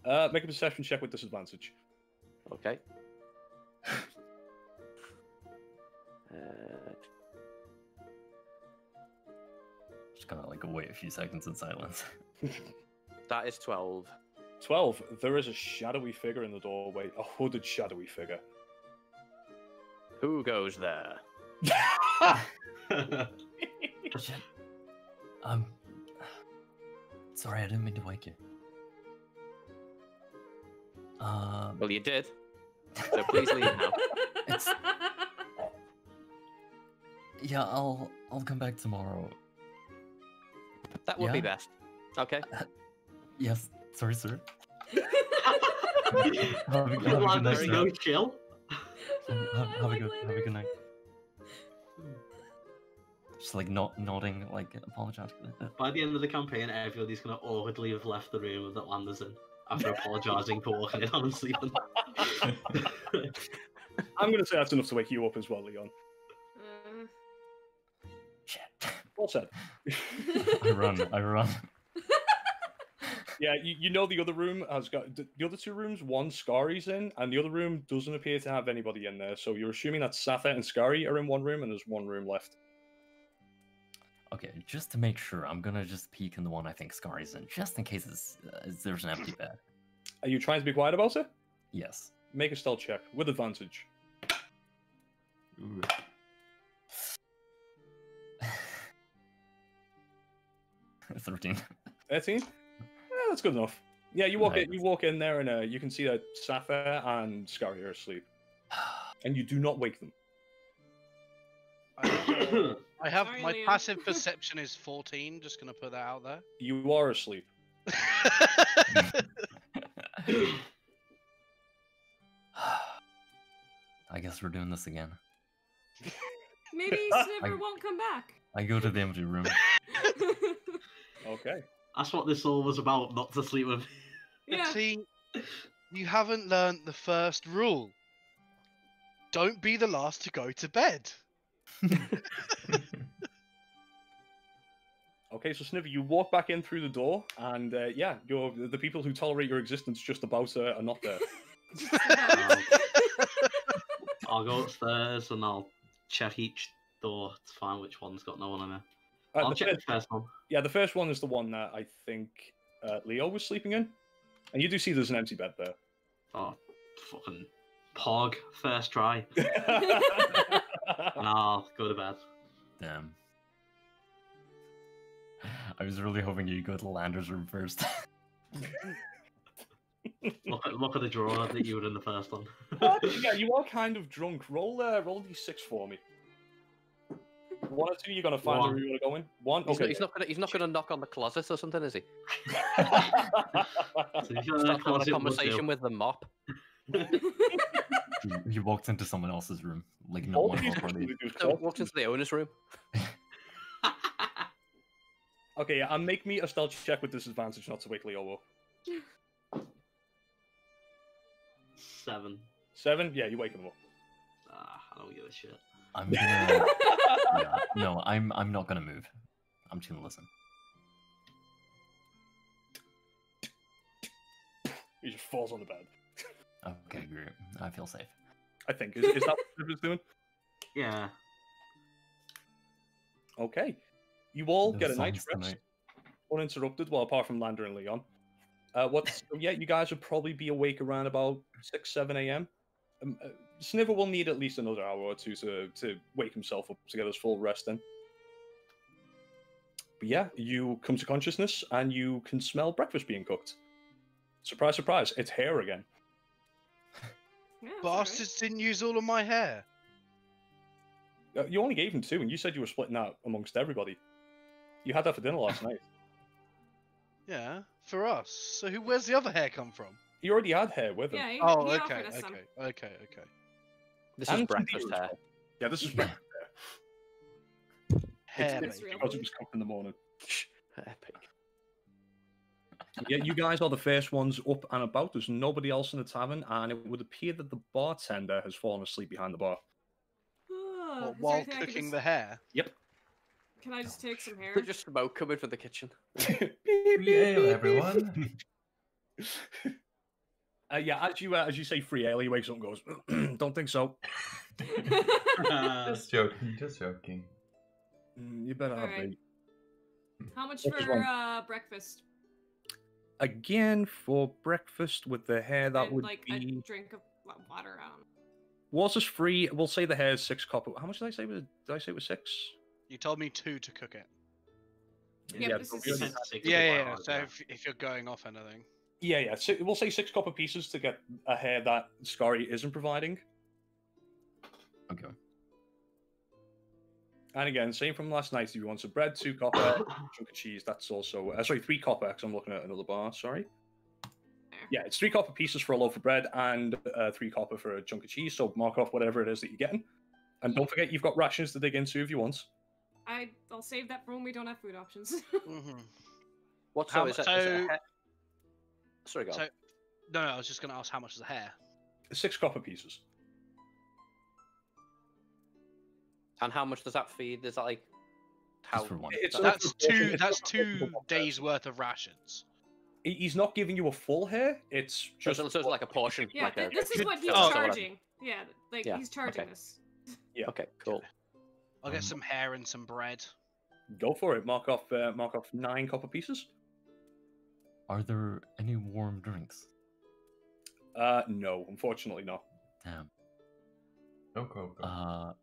Make a perception check with disadvantage. Okay. Just kind of like wait a few seconds in silence. That is 12. 12. There is a shadowy figure in the doorway. A hooded shadowy figure. Who goes there? Shit. Sorry, I didn't mean to wake you. Well, you did. So please leave now. It's... Yeah, I'll come back tomorrow. That would be Yeah? best. Okay. Yes, sorry, sir. have a good Lander's night, very sir. no chill. Have a good night. Just like nodding, like apologetically. By the end of the campaign, everybody's gonna awkwardly have left the room that Lander's in after apologising for walking in on and sleeping. I'm going to say that's enough to wake you up as well, Leon. Shit. Well said. I run. Yeah, you know the other room has got the other 2 rooms. One Scary's in, and the other room doesn't appear to have anybody in there. So you're assuming that Sapphire and Scary are in one room, and there's one room left. Okay, just to make sure, I'm gonna just peek in the one I think Scary's in, just in case there's an empty bed. Are you trying to be quiet about it? Yes. Make a stealth check with advantage. Ooh. 13. 13? Yeah, that's good enough. Yeah, you walk Nice. in. You walk in there, and you can see that Sapphire and Scary are asleep, and you do not wake them. I have Sorry, my Liam. passive perception is 14. Just gonna put that out there. You are asleep. I guess we're doing this again. Maybe Sniver won't come back. I go to the empty room. Okay. That's what this all was about, not to sleep with. Yeah. See, you haven't learned the first rule. Don't be the last to go to bed. Okay, so Sniver, you walk back in through the door, and yeah, the people who tolerate your existence just about are not there. I'll go upstairs and I'll check each door to find which one's got no one in it. I'll The check first- the first one. Yeah, the first one is the one that I think Leo was sleeping in, and you do see there's an empty bed there. Oh, fucking Pog, first try. And I'll go to bed. Damn. I was really hoping you'd go to Lander's room first. Look at the draw that you were in the first one. Yeah, you are kind of drunk. Roll d6 for me. 1 or 2, you're gonna find where you want to go in. 1. Okay. He's not gonna knock on the closet or something, is he? So Start having a conversation with the mop. He walked into someone else's room, like not All one of these our party. So walked into the owner's room. Okay, and make me a stealth check with disadvantage, not to wake Leo up. 7. 7? Yeah, you wake him up. I don't give a shit. I'm gonna. Yeah, no, I'm not gonna move. I'm just gonna listen. He just falls on the bed. Okay, great. I feel safe. I think. Is that what Sniver's doing? Yeah. Okay. You all No get a songs night's rest. tonight. Uninterrupted, well, apart from Lander and Leon. Yeah, you guys would probably be awake around about 6, 7 a.m. Sniver will need at least another hour or two to wake himself up to get his full rest in. But yeah, you come to consciousness and you can smell breakfast being cooked. Surprise, surprise, it's hair again. Yeah, Bastards didn't use all of my hair. You only gave him 2, and you said you were splitting that amongst everybody. You had that for dinner last night. Yeah, for us. So where's the other hair come from? He already had hair with him. Yeah, he Oh, offered okay, us some. okay. This And is breakfast some beer as hair. well. Yeah, this is breakfast Hair, It's mate. because it was cooked in the morning. Epic. Yeah, you guys are the first ones up and about. There's nobody else in the tavern, and it would appear that the bartender has fallen asleep behind the bar. Is there While anything I can cooking just- the hair. Yep. Can I just take some hair? There's just smoke coming from the kitchen. Free ale, everyone. Yeah, as you say free ale, he wakes up and goes, don't think so. Just joking, just joking. You better have Alright. me. How much What is for breakfast? Again, for breakfast with the hair, that And, would like be... a drink of water. I don't know. Was this free? We'll say the hair is 6 copper. How much did I say? Did I say it was 6? You told me 2 to cook it. Yeah, but this but is- we only Said had- 6 Yeah. hours, So if you're going off anything. Yeah. So we'll say 6 copper pieces to get a hair that Scary isn't providing. Okay. And again, same from last night. If you want some bread, 2 copper, chunk of cheese. That's also 3 copper. Because I'm looking at another bar. Sorry. There. Yeah, it's 3 copper pieces for a loaf of bread and 3 copper for a chunk of cheese. So mark off whatever it is that you're getting. And don't forget, you've got rations to dig into if you want. I'll save that for when we don't have food options. Mm-hmm. What How so is mu- it? Is it a so- hair? Sorry, go on. So, no, I was just going to ask how much is the hair. 6 copper pieces. And how much does that feed? Is that like how? Just for one. It's That's not- two. it's That's not 2 days worth of rations. He's not giving you a full hair. It's just So it's like a portion. yeah, like a, this is what he's Oh. charging. Yeah, like Yeah, he's charging okay. us. Okay, cool. I'll get some hair and some bread. go for it. Mark off 9 copper pieces. Are there any warm drinks? No, unfortunately not. Damn. No cocoa.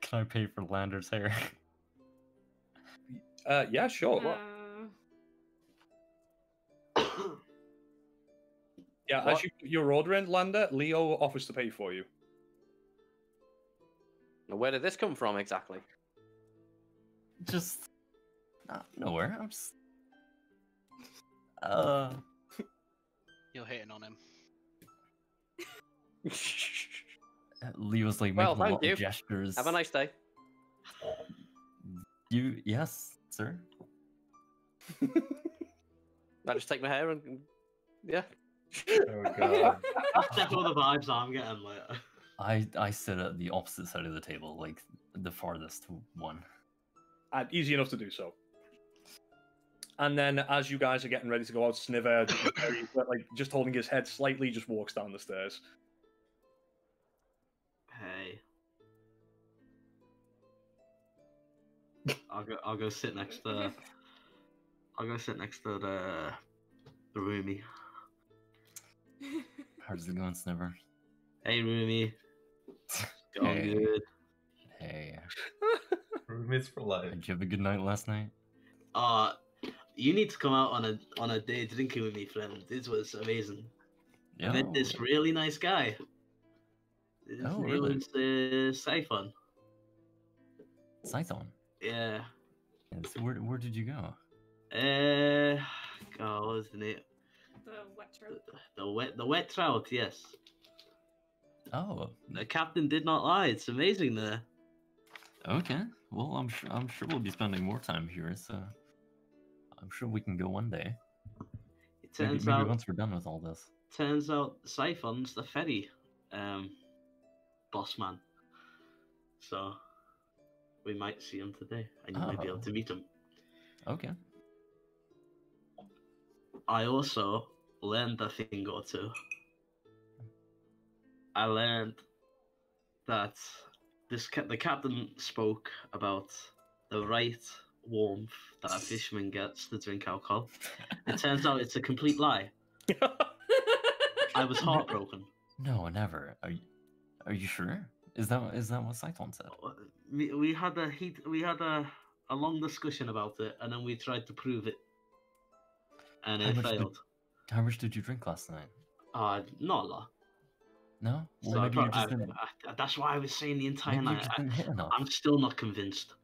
Can I pay for Lander's hair? Yeah, sure. What? Yeah, as you're ordering, Lander, Leo offers to pay for you. Now, where did this come from exactly? Just nowhere. I'm just. You're hitting on him. Leo's like Well, making a thank lot you. of gestures. Have a nice day. Yes, sir. I just take my hair and yeah. Oh god. That's definitely the vibes I'm getting later. I sit at the opposite side of the table, like the farthest one. And easy enough to do so. And then, as you guys are getting ready to go out, Sniver, like just holding his head slightly, just walks down the stairs. Hey. I'll go sit next to the roomie. How's it going, Sniver? Hey, Rumi. Going Hey. good. Hey. Roommates for life. Did you have a good night last night? You need to come out on a day drinking with me, friend. This was amazing. I met this really nice guy. His name really? was Siphon. Scython. Yeah. And so where did you go? God, what was the name? The wet trout. The wet trout. Yes. Oh, The captain did not lie. It's amazing there. okay. Well, I'm sure we'll be spending more time here, so I'm sure we can go one day. It turns maybe out. once we're done with all this. Turns out Siphon's the ferry, boss man. So we might see him today, and you might be able to meet him. Okay. I also learned a thing or two. I learned that the captain spoke about the right warmth that a fisherman gets to drink alcohol. It turns out it's a complete lie. I was heartbroken. No, never. Are you sure? Is that what Scython said? We had a long discussion about it, and then we tried to prove it, and it failed. How much did you drink last night? Not a lot. No? Well, So maybe you just didn't. that's why I was saying the entire Maybe you night. just didn't hit enough. I'm still not convinced.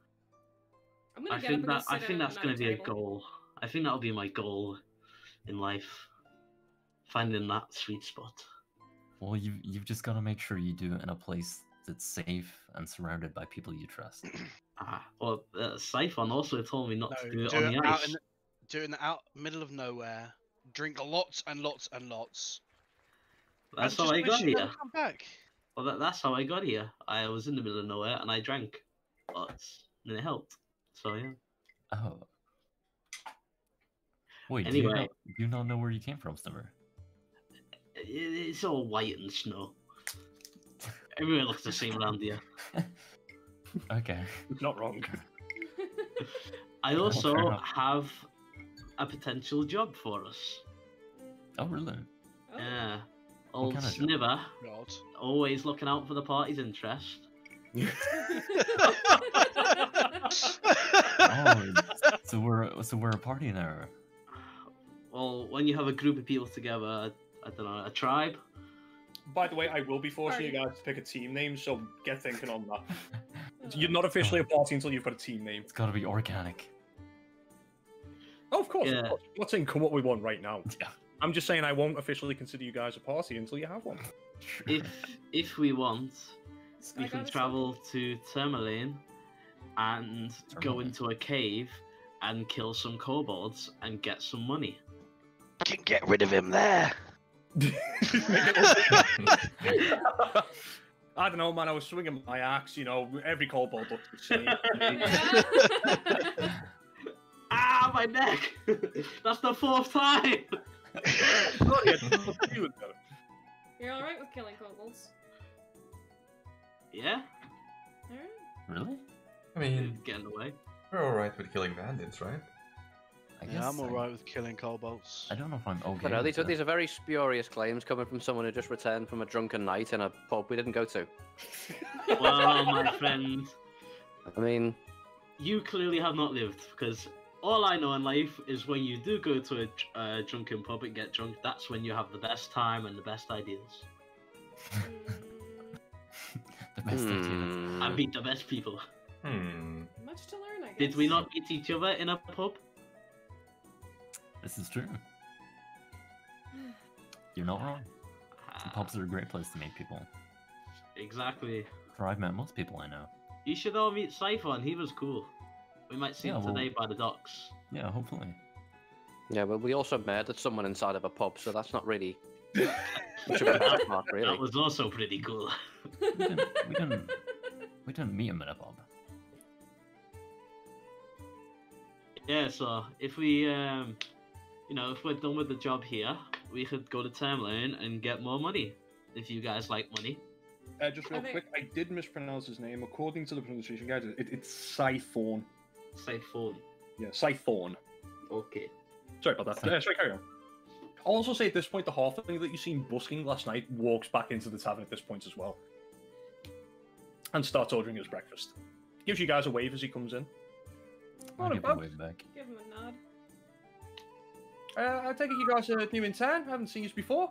I'm gonna I get think up and go I sit think at that's going to another be a table. goal. I think that'll be my goal in life. Finding that sweet spot. Well, you've just got to make sure you do it in a place that's safe and surrounded by people you trust. Well, Siphon also told me not to do it do on it the out ice. do it in the middle of nowhere. Drink lots and lots and lots. That's and how I just got wish you here. never come back. Well, that's how I got here. I was in the middle of nowhere and I drank lots, and it helped. So yeah. Oh. Wait, Anyway. do you not know where you came from, Sniver? It's all white and snow. Everywhere looks the same around here. Okay. Not wrong. I fair also enough. have a potential job for us. Oh, really? Oh. Yeah. Old kind of job? Sniver, God. always looking out for the party's interest. Oh, so we're a party now. Well, when you have a group of people together, I don't know, a tribe. By the way, I will be forcing you guys to pick a team name, so get thinking on that. You're not officially a party until you've got a team name. It's got to be organic. Oh, of course. Yeah. Of course. I'm not saying come up with one right now. Yeah. I'm just saying I won't officially consider you guys a party until you have one. If we want, we I can got it. travel to Tourmaline and go Tourmaline. into a cave and kill some kobolds and get some money. Can get rid of him there. I don't know, man. I was swinging my axe. You know, every kobold looks the same. Ah, my neck! That's the 4th time! You're alright with killing kobolds? Yeah? Alright. Really? I mean, Getting away. we're alright with killing bandits, right? I guess Yeah, I'm alright with killing kobolds. I don't know if I'm okay. But no, with these are very spurious claims coming from someone who just returned from a drunken night in a pub we didn't go to. Well, my friend, I mean, you clearly have not lived, because all I know in life is when you do go to a drunken pub and get drunk, that's when you have the best time and the best ideas. the best ideas. And meet the best people. Much to learn, I guess. Did we not meet each other in a pub? This is true. You're not wrong. Pubs are a great place to meet people. Exactly. For I've met most people I know. You should all meet Siphon, he was cool. We might see him today by the docks. Yeah, hopefully. yeah, well, we also murdered someone inside of a pub, so that's not really much of a benchmark, really. That was also pretty cool. We didn't meet him at a pub. Yeah, so if we, if we're done with the job here, we could go to Tourmaline and get more money. If you guys like money. Just real quick, I did mispronounce his name. According to the pronunciation guide, it's Siphon. Siphon. Yeah, Siphon. Okay. Sorry about that. Sorry, carry on. I'll also say at this point, the halfling that you seen busking last night walks back into the tavern at this point as well. And starts ordering his breakfast. Gives you guys a wave as he comes in. I'll Morning, give a folks. wave back. Give him a nod. I take it you guys are new in town? I haven't seen you before.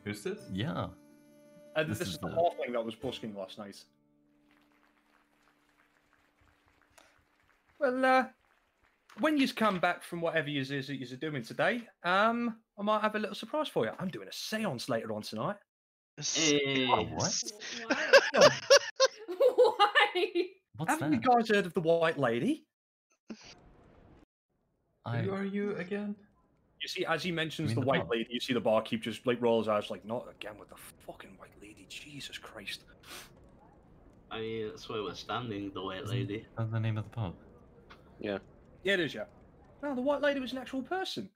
Who's this? Yeah. This is the halfling that was busking last night. Well, when you come back from whatever you are doing today, I might have a little surprise for you. I'm doing a seance later on tonight. Oh, what? Why? Why? What's Haven't that? you guys heard of the White Lady? Who are you again? You see, as he mentions mean the the White pub? Lady, you see the barkeep just like rolls eyes like, not again with the fucking White Lady. Jesus Christ. I mean, that's where we're standing, the White Lady. That's the name of the pub. Yeah. Yeah, it is, yeah. No, the White Lady was an actual person.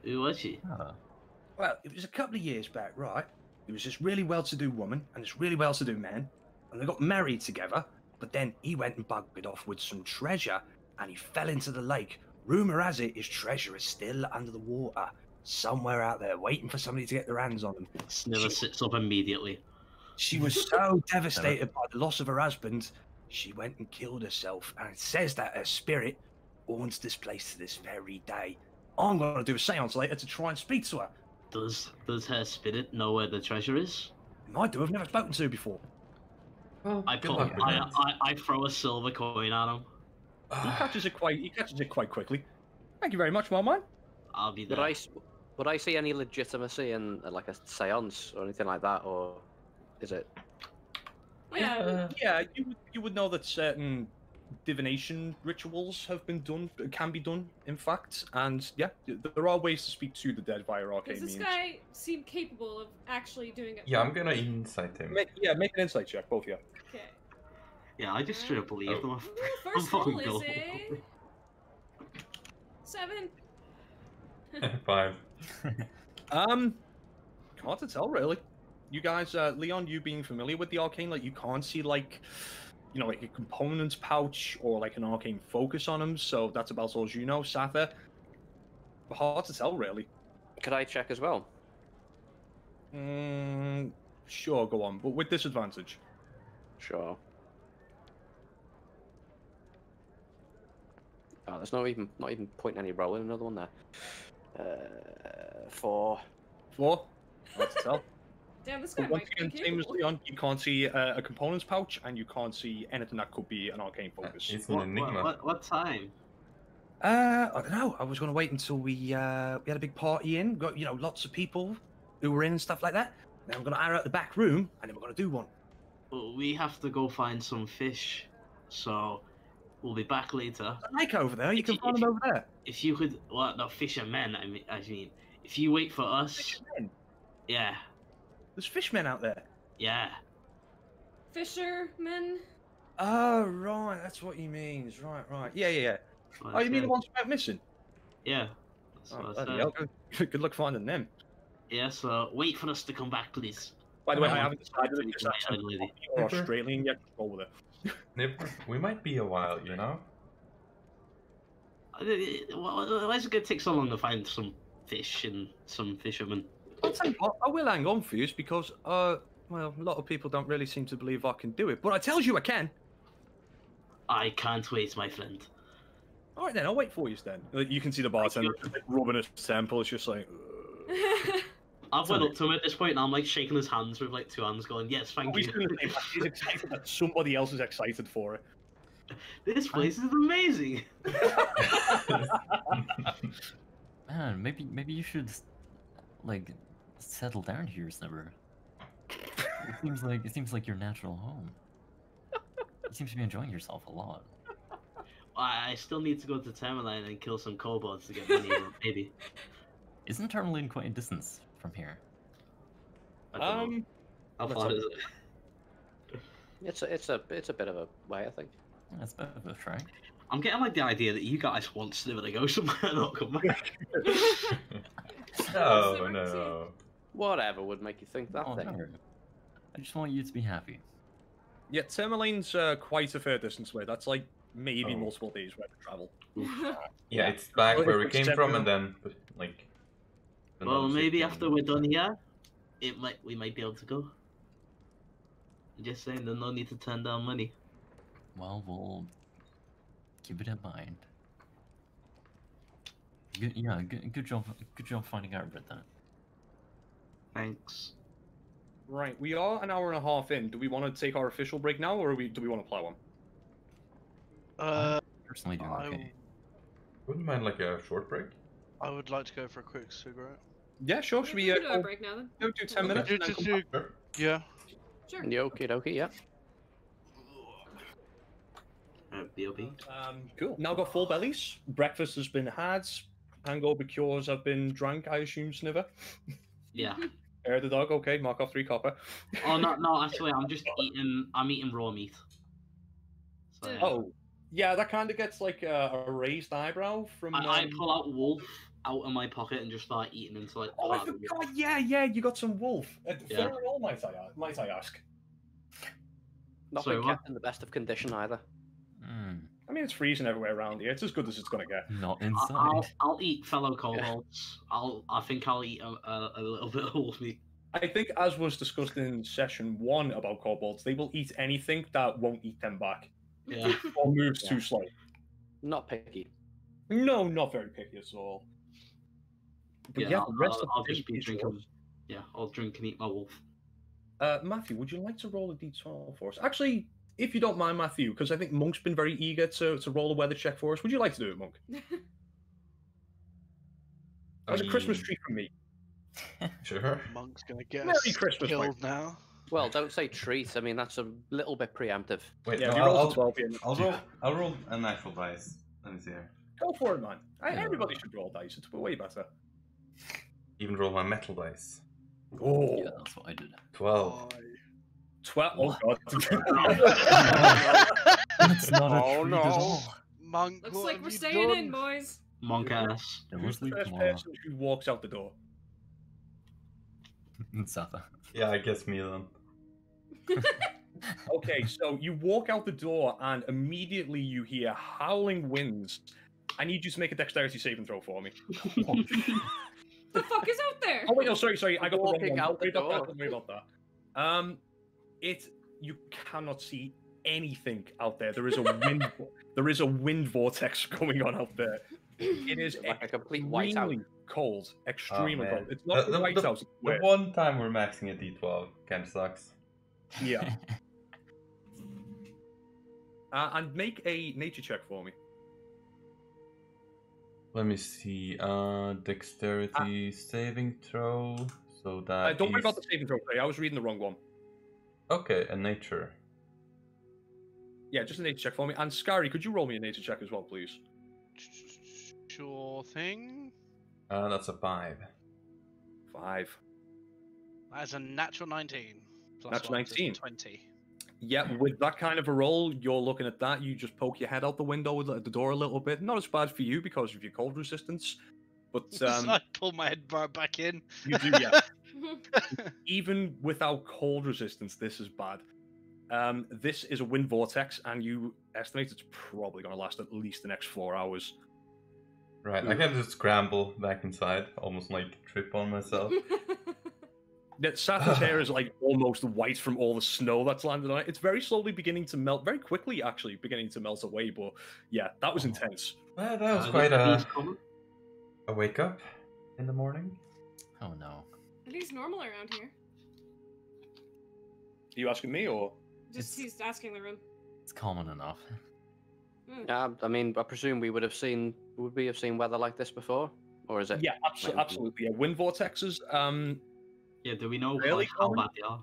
Who was she? Ah. Well, it was a couple of years back, right? There was this really well-to-do woman and this really well-to-do man, and they got married together, but then he went and buggered off with some treasure, and he fell into the lake. Rumour has it his treasure is still under the water, somewhere out there, waiting for somebody to get their hands on him. Sniller sits up immediately. She was so devastated by the loss of her husband, she went and killed herself, and it says that her spirit haunts this place to this very day. I'm going to do a seance later to try and speak to her. Does her spirit know where the treasure is? I do, I've never spoken to her before. Well, I good luck with that. I throw a silver coin at him. He catches it quite quickly. Thank you very much, my man. I'll be there. Would I see any legitimacy in like a seance or anything like that, or is it? Yeah. Yeah, you would know that certain divination rituals can be done, in fact, and yeah, there are ways to speak to the dead via arcane Does this means. guy seem capable of actually doing it? Yeah, I'm gonna insight him. Make an insight check, both of you. Okay. Yeah, I just straight up believe them. Ooh, I'm first roll fucking is gullible. a 7. 5. Hard to tell, really. You guys, Leon, you being familiar with the arcane, like you can't see like, you know, like a components pouch or like an arcane focus on them. So that's about all you know, Sather. Hard to tell, really. Could I check as well? Sure, go on, but with disadvantage. Sure. Oh, there's not even point any roll in another one there. 4. 4. Hard to tell. Damn, this guy But once might be again, same as capable. Leon, you can't see a components pouch, and you can't see anything that could be an arcane focus. It's an enigma. What time? I don't know. I was going to wait until we had a big party in. Got lots of people who were in and stuff like that. Then I'm going to hire out the back room, and then we're going to do one. Well, we have to go find some fish, so we'll be back later. The lake over there. You can find them over there. If you could, well, no, fishermen. I mean, if you wait for us, Fishermen. yeah, There's fishmen out there. yeah. Fishermen? Oh right, that's what he means. Right. Yeah. That's Oh, you mean it. the ones who went missing? Yeah. That's Oh, what I bloody said. hell, good luck finding them. Yeah. So wait for us to come back, please. By the way, Oh, I haven't decided if it's this accent White Lady. or Australian yet. Roll with it. Nipper, we might be a while, you know? Why is it going to take so long to find some fish and some fishermen? I'll tell you what, I will hang on for you because, well, a lot of people don't really seem to believe I can do it, but I tells you I can. I can't wait, my friend. All right then, I'll wait for you then. You can see the bartender just, like, rubbing his temple. It's just like. I've went up to him at this point and I'm like shaking his hands with like 2 hands going, yes, thank He's you. doing the same. He's excited that somebody else is excited for it. This place is amazing. Man, maybe you should like settle down here, Snubber. It seems like your natural home. You seem to be enjoying yourself a lot. I still need to go to Tamerlane and kill some kobolds to get money, maybe. Isn't Tamerlane quite a distance from here? I don't know. How let's far have- is it? It's a bit of a way, I think. Yeah, that's a bit of a try. I'm getting like the idea that you guys want Sliver to go somewhere and not come back. No. Whatever would make you think that Oh, thing. no. I just want you to be happy. Yeah, Tourmaline's quite a fair distance away. That's like maybe Oh. multiple days worth of travel. Yeah, it's back Well, where we it's came from, seven- and then like. Well, another maybe 16. after we're done here, we might be able to go. I'm just saying, there's no need to turn down money. Well, we'll keep it in mind. Good job finding out about that. Thanks. Right, we are an hour and a half in. Do we want to take our official break now, or do we want to plow one? I'm personally doing I, okay. Wouldn't mind like a short break. I would like to go for a quick cigarette. Yeah, sure. Should we can do a go break now then? do 10 Okay. minutes? And then come back? Sure. Yeah. Sure. Okie dokie, yeah. B.O.B. Cool. Now got full bellies. Breakfast has been had. Hangover cures have been drank, I assume, Sniver. Yeah. Air the dog, okay, mark off 3 copper. Oh no, actually, I'm eating raw meat. So, Oh, yeah, that kind of gets like a raised eyebrow from. I pull out wolf out of my pocket and just start eating until I. Oh, I forgot. Yeah, you got some wolf. Yeah. Fair and all, might I ask? Not Sorry, been what? kept in the best of condition either. I mean, it's freezing everywhere around here. It's as good as it's gonna get. Not inside. I'll eat fellow kobolds. I think I'll eat a little bit of wolf meat. I think, as was discussed in session 1 about kobolds, they will eat anything that won't eat them back Yeah. or moves Yeah. too slow. Not picky. No, not very picky at all. But yeah, the rest of I'll the just day be is drinking. yours. Yeah, I'll drink and eat my wolf. Matthew, would you like to roll a d12 for us? Actually, if you don't mind, Matthew, because I think Monk's been very eager to roll a weather check for us. Would you like to do it, Monk? As a Christmas treat from me. Sure. Monk's gonna get Merry us Christmas, killed Mike. now. Well, don't say treat. I mean, that's a little bit preemptive. Wait, Yeah, no, if you roll a I'll 12 here. I'll roll a natural dice. Let me see here. Go for it, man. Everybody should roll dice. It's way better. Even roll my metal dice. Oh, Yeah, that's what I did. 12. 12. Oh, God. That's not a Oh, treat no. at all. Monk, Looks what like have we're you staying done? in, boys. Monk ass. Then Who's we'll the sleep first tomorrow. person who walks out the door? Safa. Yeah, I guess me then. Okay, so you walk out the door and immediately you hear howling winds. I need you to make a dexterity saving throw for me. The fuck is out there? Oh wait, no, sorry, I got Walking the wrong one. out the door. Don't worry about that. You cannot see anything out there. There is a wind. There is a wind vortex going on out there. It is Like a complete whiteout. extremely cold. Extremely man. cold. It's not the White House. The one time we're maxing a d12 kind of sucks. Yeah. And make a nature check for me. Let me see. Dexterity saving throw. So that. Don't worry is- about the saving throw. Sorry, I was reading the wrong one. Okay, a nature. Yeah, just a nature check for me. And Scary, could you roll me a nature check as well, please? Sure thing. That's a 5. 5. That's a natural 19. Plus Natural 1 is 19. 20. Yeah, with that kind of a roll, you're looking at that. You just poke your head out the window at the door a little bit. Not as bad for you because of your cold resistance, but I pull my head right back in. you do, yeah. Even without cold resistance, this is bad. This is a wind vortex, and you estimate it's probably going to last at least the next 4 hours. Right, I can just scramble back inside, almost like trip on myself. Safa's hair is like almost white from all the snow that's landed on it. It's very slowly beginning to melt, very quickly actually beginning to melt away. But yeah, that was intense. Well, that was quite a wake up in the morning. Oh no. Are these normal around here? Are you asking me or? Just he's asking the room. It's common enough. I mean, I presume we would have seen weather like this before, or is it? Yeah, absolutely. Yeah, wind vortexes. Yeah, do we know Really how common? bad they are?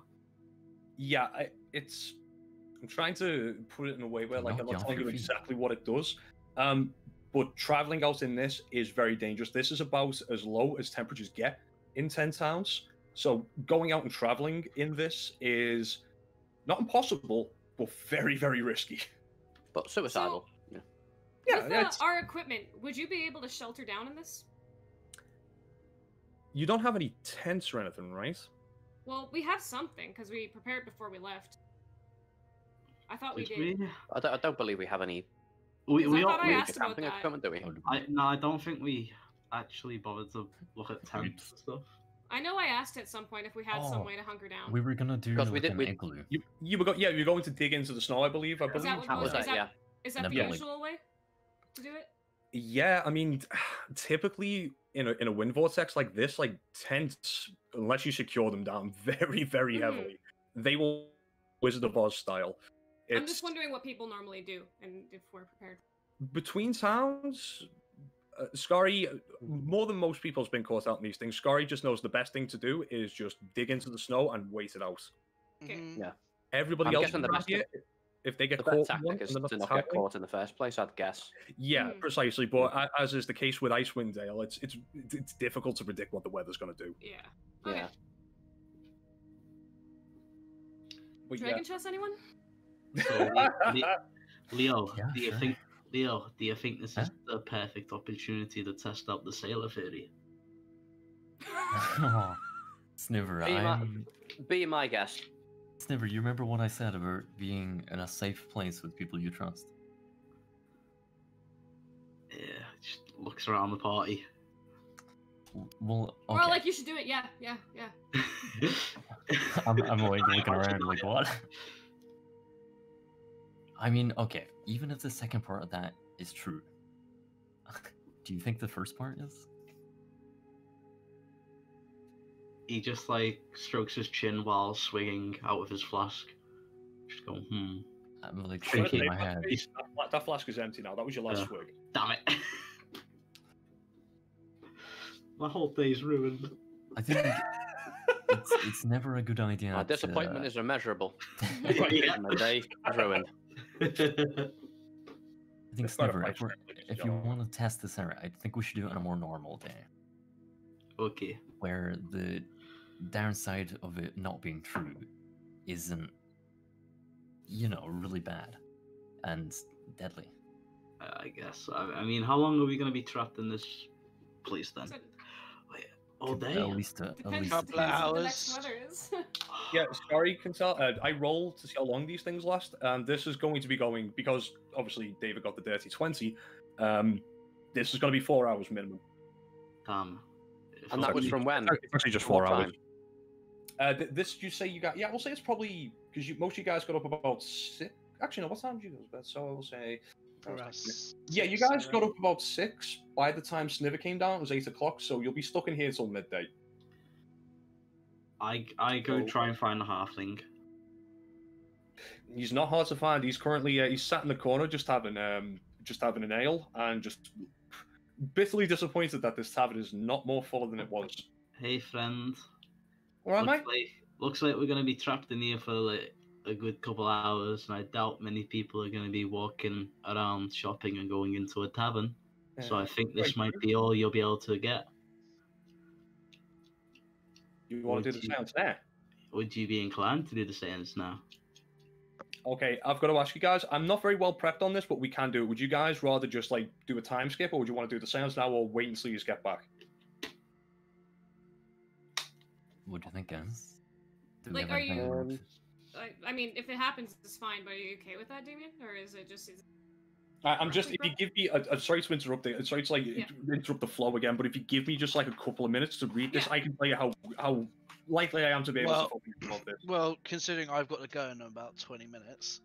Yeah, I'm trying to put it in a way where like I'm not telling you exactly what it does. But traveling out in this is very dangerous. This is about as low as temperatures get in 10 towns. So going out and traveling in this is not impossible, but very, very risky. But suicidal. Yeah. Yeah, With our equipment, would you be able to shelter down in this? You don't have any tents or anything, right? Well, we have something because we prepared before we left. I thought we Did did. we? I don't believe we have any We, I we, thought all- I we- asked about camping that. equipment, do we? no, I don't think we actually bothered to look at tents and stuff. I know I asked at some point if we had some Oh, way to hunker down. We were gonna do Because we like did- an igloo. You were you're going to dig into the snow, I believe. Is that what That was most, is it, that, yeah. is that And the then, usual way to do it? Yeah, I mean, typically in a wind vortex like this, like tents, unless you secure them down very, very Mhm. heavily, they will Wizard of Oz style. I'm It's just wondering what people normally do and if we're prepared. between towns. Scary, more than most people, has been caught out in these things. Scary just knows the best thing to do is just dig into the snow and wait it out. Okay. Mhm. Yeah. Everybody I'm else guessing the around best- here, if they get The caught, best in one tactic is and they're not to not get tackling- caught in the first place, I'd guess. Yeah, Mhm. precisely. But as is the case with Icewind Dale, it's difficult to predict what the weather's going to do. Yeah. Okay. Yeah. But Dragon chest, anyone? So, Leo, Yeah, do you sure. think this Huh? is the perfect opportunity to test out the sailor theory? Sniver, Be my- I'm Be my guest. Sniver. You remember what I said about being in a safe place with people you trust? Yeah, just looks around the party. Well, Or okay. like you should do it. Yeah. I'm like looking around like what? I mean, okay, even if the second part of that is true, do you think the first part is? He just like strokes his chin while swinging out of his flask. Just going, I'm like Thank shaking you. my head. That flask is empty now. That was your last Yeah. swig. damn it. My whole day's ruined. I think it's never a good idea. My disappointment to... is immeasurable. Yeah. My day is ruined. I think It's quite a Sniver, price if, tag, ladies if and you gentlemen. want to test this out, I think we should do it on a more normal day, Okay. where the downside of it not being true isn't, really bad and deadly. I guess. I mean, how long are we going to be trapped in this place then? So, Wait, all day? At least depends Couple of depends what the hours. next weather is. Yeah, Scary can tell. I rolled to see how long these things last, and this is going to be going because obviously David got the dirty 20. This is going to be 4 hours minimum. Damn. And that was from when? It's actually just What 4 hours. time? This you say you got? Yeah, we'll say it's probably because most of you guys got up about 6. Actually, no. What time did you go to bed? So I will say. For us. Yeah, you guys got up about 6. By the time Sniver came down, it was 8 o'clock. So you'll be stuck in here till midday. I go So- try and find the halfling. He's not hard to find. He's currently he's sat in the corner just having an ale and just bitterly disappointed that this tavern is not more full than it was. Hey, friend. All right, mate. Looks like we're going to be trapped in here for like a good couple hours, and I doubt many people are going to be walking around shopping and going into a tavern. So I think this might be all you'll be able to get. You want to do the Would sounds there? Would you be inclined to do the seance now? Okay, I've got to ask you guys. I'm not very well prepped on this, but we can do it. Would you guys rather just like do a time skip, or would you want to do the sounds now, or wait until you get back? What do you think, guys? Do Like, have are you- anything- I mean, if it happens, it's fine. But are you okay with that, Damien? Or is it just? I'm just if you give me sorry to interrupt it. Sorry to like Yeah. interrupt the flow again, but if you give me just like a couple of minutes to read this, Yeah. I can tell you how likely I am to be able Well- to fucking solve this. Well, considering I've got to go in about 20 minutes.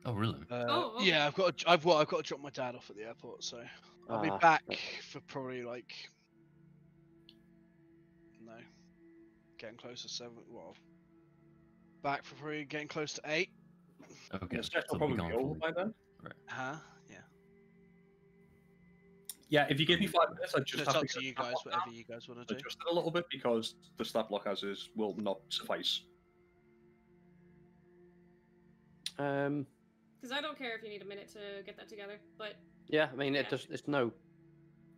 Oh, really? Oh, okay. Yeah, I've got to drop my dad off at the airport, so I'll be Ah, back for probably like getting close to 7. Well, back for probably getting close to 8. Okay, The set so will be probably gone be over for by then. Huh? Yeah. Yeah, if you give me 5 minutes, I So just it's have up to to get you the guys, stat block whatever down, you guys want to do. adjust it a little bit because the stat block as is will not suffice. Because I don't care if you need a minute to get that together, but Yeah, I mean, Yeah. it's no.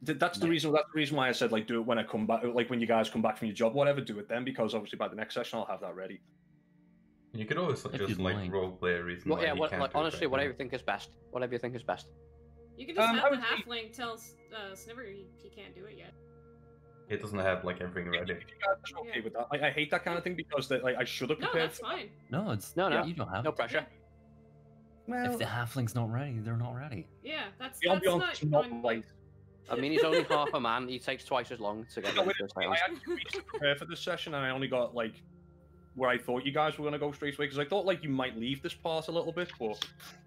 That's the reason. That's the reason why I said like do it when I come back. Like when you guys come back from your job, whatever. Do it then because obviously by the next session I'll have that ready. You could always If just you'd like like. roleplay a reason Well, why yeah, he what, can't like, do it honestly, right whatever now. you think is best. Whatever you think is best. you can just I have the would say- halfling tell Sniver he can't do it yet. He doesn't have like everything ready. If you guys are okay Yeah. with that, I hate that kind of thing because like I should have No, prepared. that's fine. No, it's No, no. you don't have No to. pressure. Well, If the halfling's not ready, they're not ready. Yeah, that's the ambiance not is not on- right. I mean, he's only half a man. He takes twice as long to get No, ready for this I house. had 2 weeks to prepare for this session, and I only got like where I thought you guys were going to go straight away, because I thought like you might leave this part a little bit, but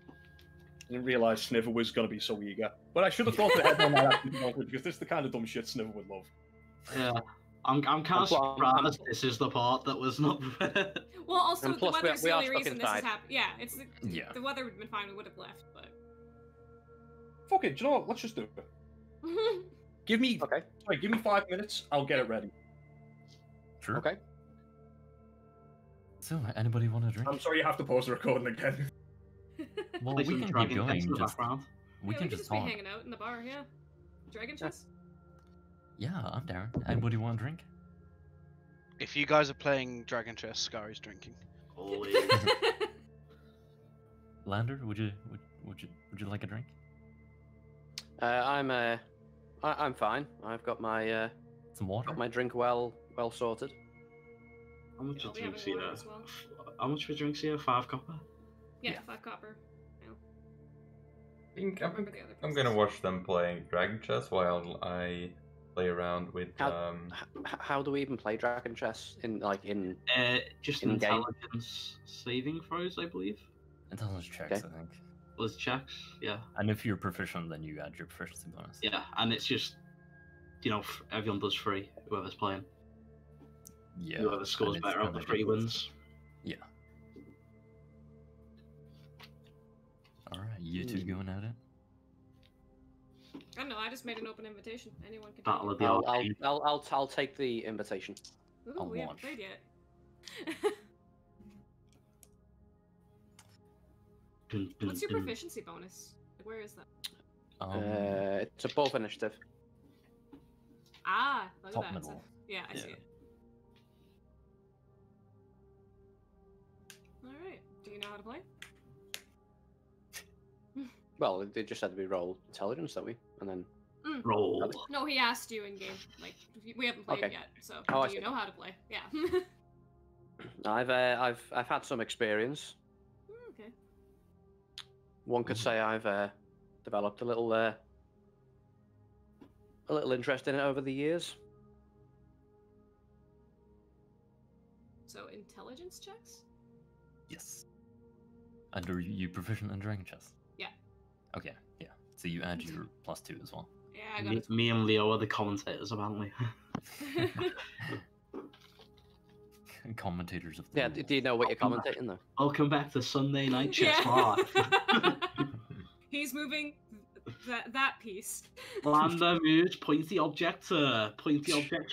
I didn't realise Sniver was going to be so eager. But I should have thought ahead on that actually, because this is the kind of dumb shit Sniver would love. Yeah. I'm kind of surprised this is the part that was not. Well, also And the plus weather's we the are only stuck reason this is inside. happening. Yeah, it's the, Yeah. the weather would have been fine. We would have left, but Fuck it, do you know what? Let's just do it. Give me, Okay. sorry, give me 5 minutes. I'll get it ready. Sure. Okay. So, anybody want to drink? I'm sorry you have to pause the recording again. Well, Play we some can keep Dragon going. Dance in the Just, background. we yeah, can we could just be talk. hanging out in the bar. Yeah, dragon chess. Yeah, I'm down. Anybody want to drink? If you guys are playing Dragon Chess, Scary's drinking. Always. Lander, would you like a drink? I'm fine. I've got my Some water? drink well sorted. How much Yeah, are we have drinks a water here? as well. How much for drinks here? 5 copper? Yeah, Yeah. 5 copper. No. I think I'm, Remember the other I'm prices. gonna watch them playing Dragon Chess while I play around with How do we even play Dragon Chess in Just In game? intelligence saving throws, I believe. Intelligence checks, Okay. I think. Was checks, yeah. And if you're proficient, then you add your proficiency bonus. Yeah, and it's just, everyone does 3, whoever's playing. Yeah. Whoever scores and it's better on the kinda 3 different. wins. Yeah. Alright, you two going at it? I don't know. I just made an open invitation. Anyone can. Battle of take the I'll, Arcane. I'll take the invitation. it. Ooh, I'll we haven't watch. played yet. Dun, dun, What's your dun. proficiency bonus? Where is that? It's above initiative. Ah, look Top at that. middle. Yeah, I see Yeah. it. All right. Do you know how to play? Well, they just said we roll intelligence, don't we? And then Roll. No, he asked you in game. Like we haven't played Okay. yet, so Oh, I do you see. know how to play? Yeah. I've had some experience. Okay. One could say I've developed a little interest in it over the years. So intelligence checks. Yes. And are you proficient in Dragon Chess? Yeah. Okay, yeah. So you add your +2 as well. Yeah, I got it. Me and Leo are the commentators, apparently. Commentators of the Yeah, rules. do you know what you're commentating though? Welcome back to Sunday Night Chess Yeah. Live. He's moving that piece. Lander moves pointy object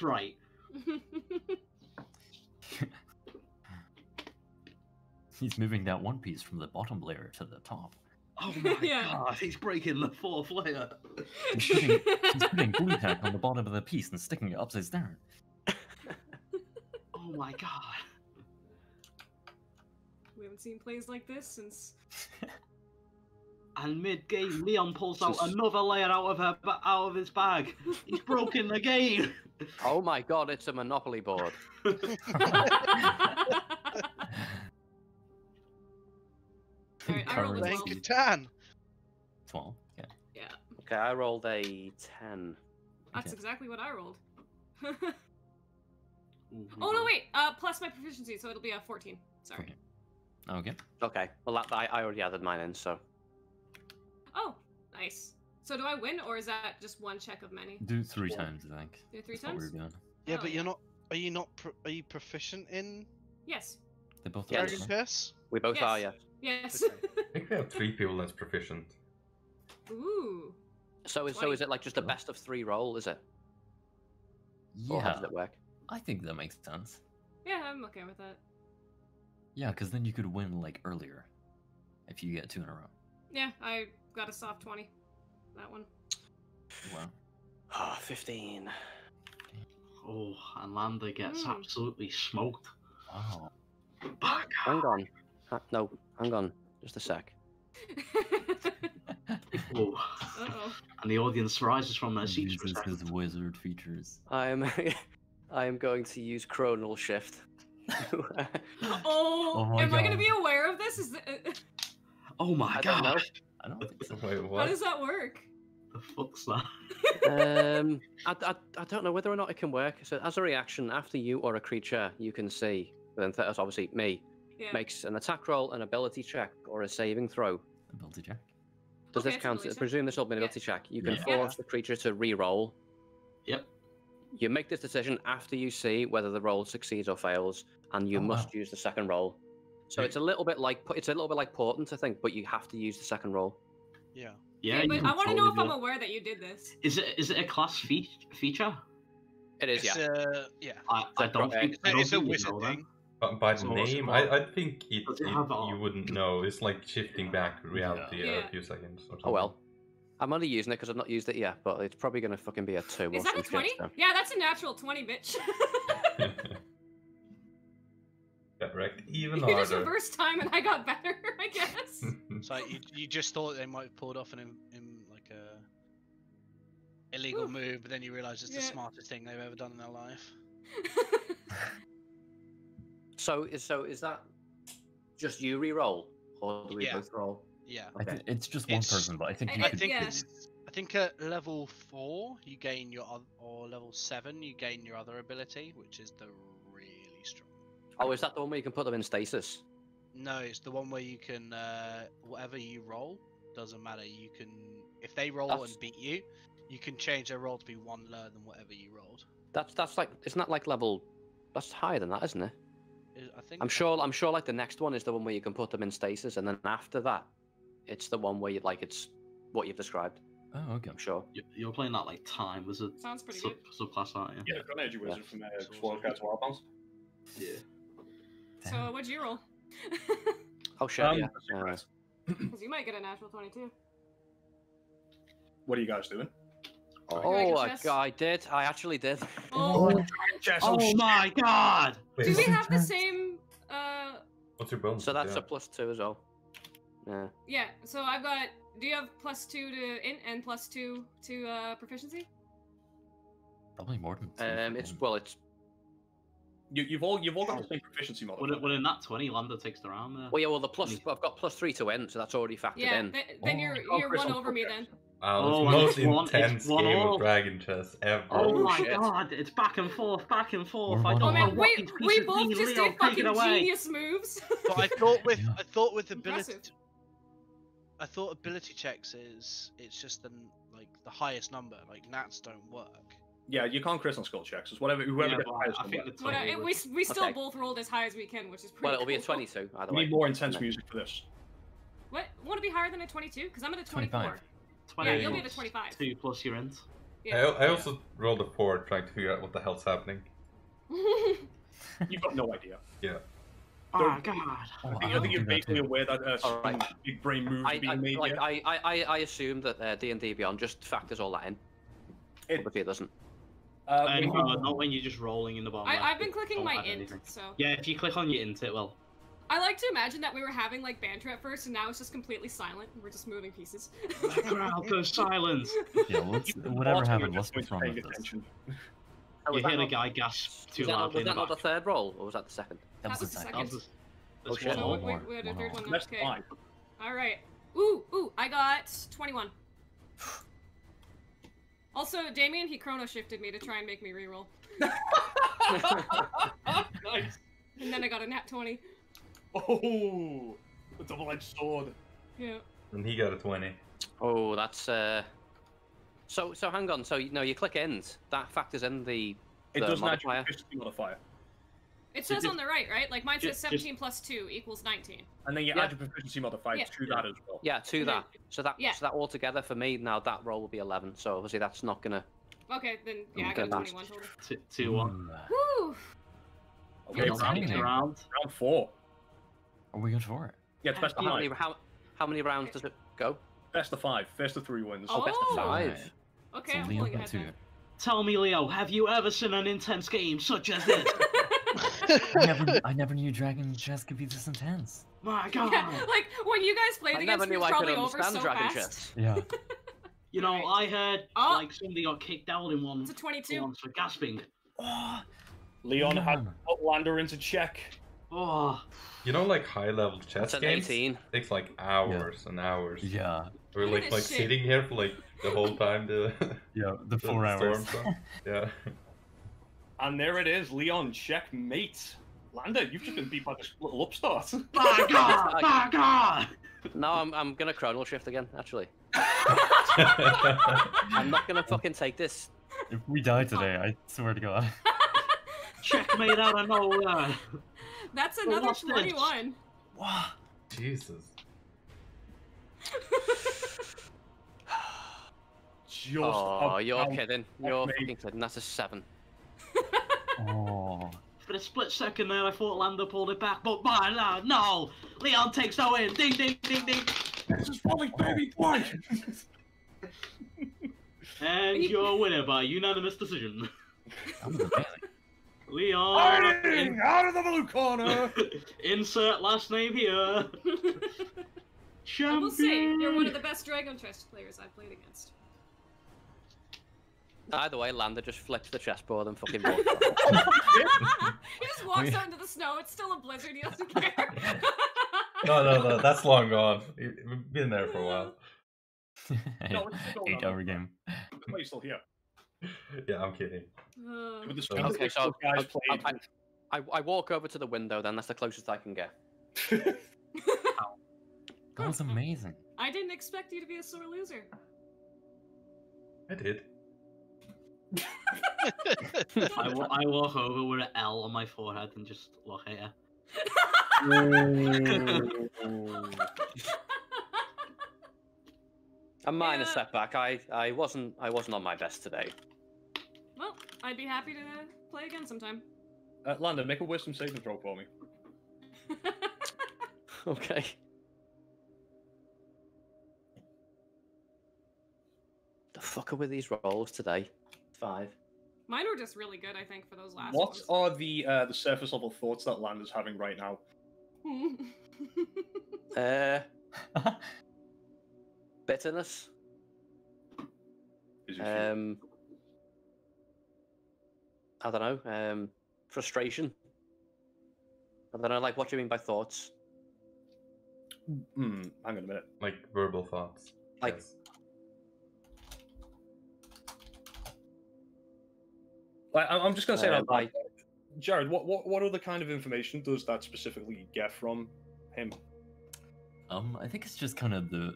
right. He's moving that one piece from the bottom layer to the top. Oh my Yeah. god, he's breaking the 4th layer. He's putting glue tack on the bottom of the piece and sticking it upside down. Oh my god. We haven't seen plays like this since. And mid-game, Leon pulls out Just- another layer out of his bag. He's broken the game. Oh my god, it's a Monopoly board. Alright, I rolled a Current 12. Playing Catan. 12, yeah. Yeah, Okay, I rolled a 10. that's Okay. exactly what I rolled. Ooh, Oh no, wait. Plus my proficiency, so it'll be a 14. Sorry. Okay. Okay, well I already added mine in, so Oh, nice. So do I win, or is that just one check of many? Do 3 times, I think. Do it 3 That's what times? we're doing. Yeah, Oh, but yeah. you're not. Are you not? Are you proficient in Yes. They both Yes. are. Dragon right? Chess? we both Yes. are, yeah. Yes. Okay. I think we have 3 people that's proficient. Ooh. So is it like just a best of 3 roll, is it? Or how Yeah, does it work? I think that makes sense. Yeah, I'm okay with that. Yeah, because then you could win like earlier if you get 2 in a row. Yeah, I got a soft 20. That one. Wow. Oh, 15. Oh, and Lander gets Mm. absolutely smoked. Wow. Back. Hang on. No, hang on. Just a sec. Oh. Uh-oh. And the audience rises from their He seats for a uses second. his wizard features. I am going to use Chronal Shift. Oh, Oh my am I gonna God. be aware of this? Is the, Oh my I don't know. god! I don't think so. Wait, How what? does that work? The fuck's that? I don't know whether or not it can work. So as a reaction, after you or a creature you can see, then that's obviously me, Yeah. makes an attack roll, an ability check, or a saving throw. Ability check. Does Okay, this it's count? ability check. Presume this will be an ability check. You can Yeah. force the creature to re-roll. Yep. You make this decision after you see whether the roll succeeds or fails, and you Oh, must wow. use the second roll. So it's a little bit like portent, I think, but you have to use the second roll. Yeah. Yeah, Okay, you but can I want to know totally if do I'm that. aware that you did this. Is it a class feature? It is, It's, yeah. yeah. I don't think I don't It's a think you wizard know that. thing. But by the So what's it name, called? I think Does it have you wouldn't know. It's like shifting back reality Yeah. a few seconds or something. Oh well. I'm only using it because I've not used it yet, but it's probably going to fucking be a 2 or Is that some a shit, 20? so. Yeah, that's a natural 20, bitch. Correct. Even You just harder. reverse time and I got better, I guess. It's like you just thought they might have pulled off an like a illegal Ooh. move, but then you realise it's the Yeah. smartest thing they've ever done in their life. So is that just you re-roll, or do we Yeah. both roll? Yeah. Okay. It's just one It's- person, but I think I- you I could. think Yeah. I think at level 4 you gain your or level 7 you gain your other ability, which is the really strong. Oh, is that the one where you can put them in stasis? No, it's the one where you can whatever you roll doesn't matter. You can if they roll That's- and beat you, you can change their roll to be 1 lower than whatever you rolled. That's like, isn't that like level? That's higher than that, isn't it? I think. I'm sure like the next one is the one where you can put them in stasis, and then after that, it's the one where you like it's what you've described. Oh, okay. I'm sure. You're playing that like time wizard Sounds pretty good. subclass, aren't you? Yeah, got an edgy wizard from Source Sword Guards Wildbounds. Yeah. So what'd you roll? Oh shit, yeah. Because you might get a natural 22. What are you guys doing? Oh, chess? I did. I actually did. Oh, Chess, Oh my god! Wait, do we what- have the same? What's your bonus? So that's Yeah. a +2 as well. Yeah. Yeah. So I've got. Do you have +2 to int and +2 to proficiency? Probably more than two. It's You've all got the same proficiency model. When in that 20, Lander takes the round there. well, yeah. Well, the plus I've got +3 to int, so that's already factored Yeah. in. Then you're Chris, one I'm over me okay. then. Oh, It's the and most it's intense one game all. of Dragon Chess ever. Oh Oh, my shit. god, it's back and forth, back and forth. We're I one don't Oh all. know man, what we these we pieces both mean. just Leo, did take fucking it away. genius moves. But I thought with Yeah. Impressive. ability checks is it's just the the highest number. Like nats don't work. Yeah, you can't crit on skull checks. It's whoever whoever Yeah, gets the but highest I number. think the But 20 we still Okay. both rolled as high as we can, which is pretty. Well, it'll be a cool. 22 either We way. need more intense No. music for this. What? Want to be higher than a 22? Because I'm at a 24. 25. 20 Yeah, you'll be at a plus 25. 2 plus your int. Yeah. I also rolled a 4 trying to figure out what the hell's happening. You've got no idea. Yeah. Oh god. Oh, I think don't you're do that vaguely too. aware that Alright. big brain moves are being made. here. I assume that D&D Beyond just factors all that in. It- Obviously it doesn't. when No, you- not when you're just rolling in the bottom left. I've been It clicking don't my add int, anything. so Yeah, if you click on your int, it will. I like to imagine that we were having like banter at first, and now it's just completely silent. We're just moving pieces. The crowd goes silent. Yeah, let's, the whatever bots are happened, just what's going wrong to with pay this? attention. Oh, You was that hear the not- guy gasp too Was that, loudly was in that the not the back. third roll, or was that the second? That was was the the second. second. Oh, shit. So One we more, had a one third more. one. That's Okay. fine. All right. Ooh, I got 21. Also, Damien, he chrono shifted me to try and make me reroll, Nice. and then I got a nat 20. Oh, the double-edged sword. Yeah. And he got a 20. Oh, that's So hang on. So you click end. That factors in the It the doesn't actually modifier. proficiency modifier. It says on the right, right? Like mine says Just- 17 plus 2 equals 19. And then you Yeah. add your proficiency modifier Yeah. to that as well. Yeah, to that. So that Yeah. so that altogether for me now that roll will be 11. So obviously that's not gonna. Okay, then yeah, I Okay, got a last. 21 total. 2-1. Woo! Okay, You're Round, exciting. exciting. round 4. Are we good for it? Yeah, it's best of How many 5. how many rounds does it go? Best of 5. First of 3 wins. Oh. Best of 5. Alright. Okay, So I'm Leo pulling got ahead 2. then. Tell me, Leo, have you ever seen an intense game such as this? I never knew Dragon Chess could be this intense. My god. Yeah, like when you guys played I against never me, knew it's I could probably over understand so Dragon fast. Chess. Yeah. You know, Right. I heard Oh. like somebody got kicked out in one It's a 22. once for gasping. Leon had Leon. put Lander into check. Oh, You know, like high-level chess That's an games 18. takes like hours and hours. Yeah. We're like Shit. sitting here for like the whole time the Yeah, the the 4 hours. storms on. Yeah. And there it is, Leon, checkmate. Lander, you've just been beat by this little upstart. Baga! Baga! No, I'm gonna chronal shift again, actually. I'm not gonna fucking take this. If we die today, I swear to God. Checkmate out of nowhere. That's another what's this? 21. Wow. Jesus. Just Oh, you're about kidding. You're checkmate. fucking kidding. That's a 7. Oh. For a split second there, I thought Lander pulled it back, but no! Leon takes no win. Ding, ding, ding, ding. This is probably baby boy. And you're a winner by unanimous decision. That was amazing. Leon. Hiding out of the blue corner. Insert last name here. I Champion. will say, you're one of the best Dragon Chest players I've played against. Either way, Lander just flips the chessboard and fucking walks off. He just walks out into the snow. It's still a blizzard. He doesn't care. No, that's long gone. We've been there for a while. No, it's still 8-hour game. Why are you still here? Yeah, I'm kidding. With the Okay, so guys played. I walk over to the window then. That's the closest I can get. That was amazing. I didn't expect you to be a sore loser. I did. I walk over with an L on my forehead and just look at you. A minor Yeah. setback. I wasn't on my best today. Well, I'd be happy to play again sometime. Lander, make a wisdom saving throw for me. Okay. The fuck are with these rolls today? 5. Mine were just really good, I think, for those last What ones. are the surface level thoughts that Lander's having right now? Bitterness. Is he feeling- I don't know. Frustration. I don't know. Like, what do you mean by thoughts? Hang on a minute. Like verbal thoughts. Like- Yes. I'm just gonna say that. like- Jared, what other kind of information does that specifically get from him? I think it's just kind of the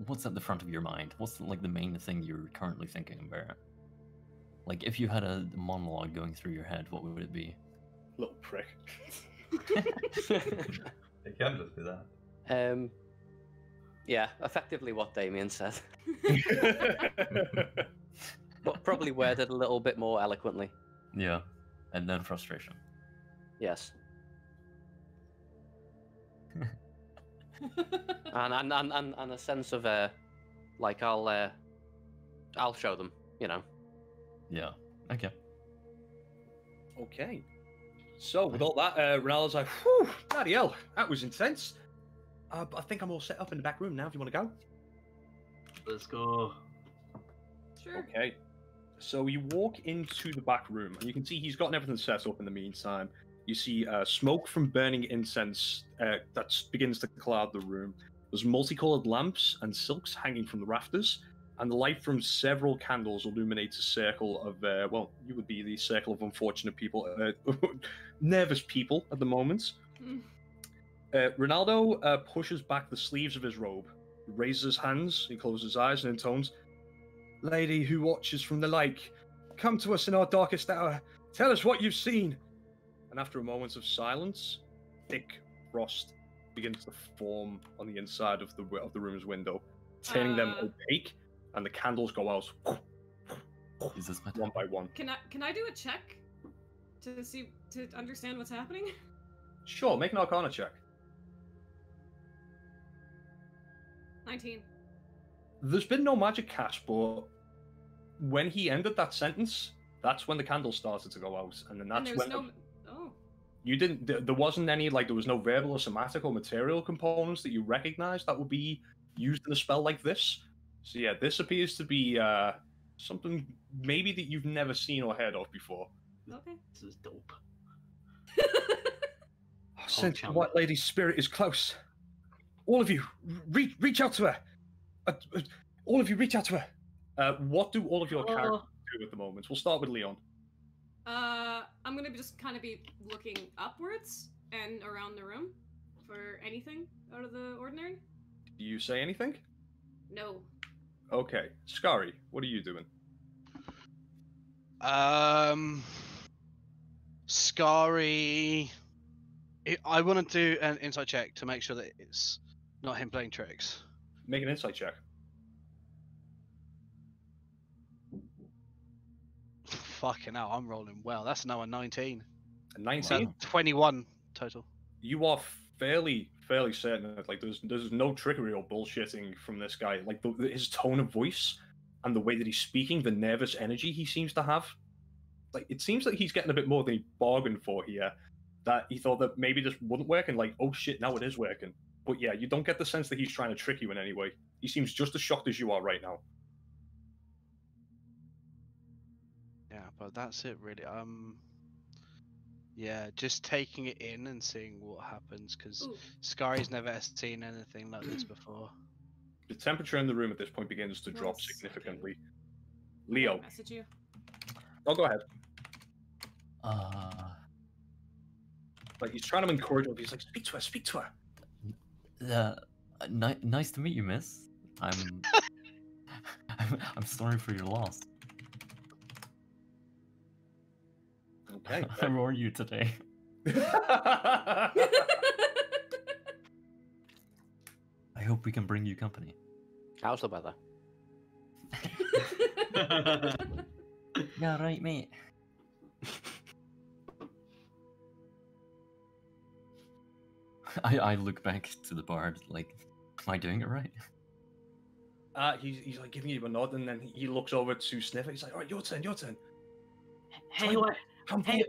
what's at the front of your mind. What's like the main thing you're currently thinking about? Like, if you had a monologue going through your head, what would it be? Little prick. It can just be that. Yeah, effectively what Damien said, but probably worded a little bit more eloquently. Yeah, and then frustration. Yes. and a sense of like I'll show them, you know. Yeah. Okay. Okay. So with all that, Ronaldo's like, whew, bloody hell, that was intense. But I think I'm all set up in the back room now. If you want to go. Let's go. Sure. Okay. So you walk into the back room, and you can see he's gotten everything set up in the meantime. You see smoke from burning incense that begins to cloud the room. There's multicolored lamps and silks hanging from the rafters, and the light from several candles illuminates a circle of, well, you would be the circle of unfortunate people, nervous people at the moment. Mm. Ronaldo pushes back the sleeves of his robe, raises his hands, he closes his eyes, and intones, "Lady who watches from the lake, come to us in our darkest hour. Tell us what you've seen." And after a moment of silence, thick frost begins to form on the inside of the room's window, turning them opaque, and the candles go out Is this my one by one. Can I do a check to understand what's happening? Sure, make an Arcana check. 19. There's been no magic cast, but when he ended that sentence, that's when the candles started to go out, and then And that's there's when no. Oh. you didn't. There wasn't any there was no verbal or somatic or material components that you recognized that would be used in a spell like this. So yeah, this appears to be something maybe that you've never seen or heard of before. Okay. This is dope. Since the White Lady's spirit is close, all of you, reach out to her. All of you, reach out to her. What do all of your characters do at the moment? We'll start with Leon. I'm gonna just kind of be looking upwards and around the room for anything out of the ordinary. Do you say anything? No. Okay. Skari, what are you doing? Skari... I want to do an insight check to make sure that it's not him playing tricks. Make an insight check. Fucking hell, I'm rolling well. That's now a 19. A 19? 21 total. You are fairly certain that like there's no trickery or bullshitting from this guy. Like his tone of voice and the way that he's speaking, the nervous energy he seems to have. Like it seems like he's getting a bit more than he bargained for here. That he thought that maybe this wouldn't work, and like, oh shit, now it is working. But yeah, you don't get the sense that he's trying to trick you in any way. He seems just as shocked as you are right now. Yeah, but that's it really. Yeah, just taking it in and seeing what happens, because Skari's never seen anything like this before. The temperature in the room at this point begins to drop significantly. Leo. Message you. Oh, go ahead. Like he's trying to encourage her. He's like, speak to her. Nice to meet you, miss. I'm sorry for your loss. Okay. How are you today? I hope we can bring you company. How's the weather? Yeah, right, mate. I look back to the bard, like, am I doing it right? He's like giving you a nod, and then he looks over to Sniffer. He's like, all right, your turn. Hey, what? Hey,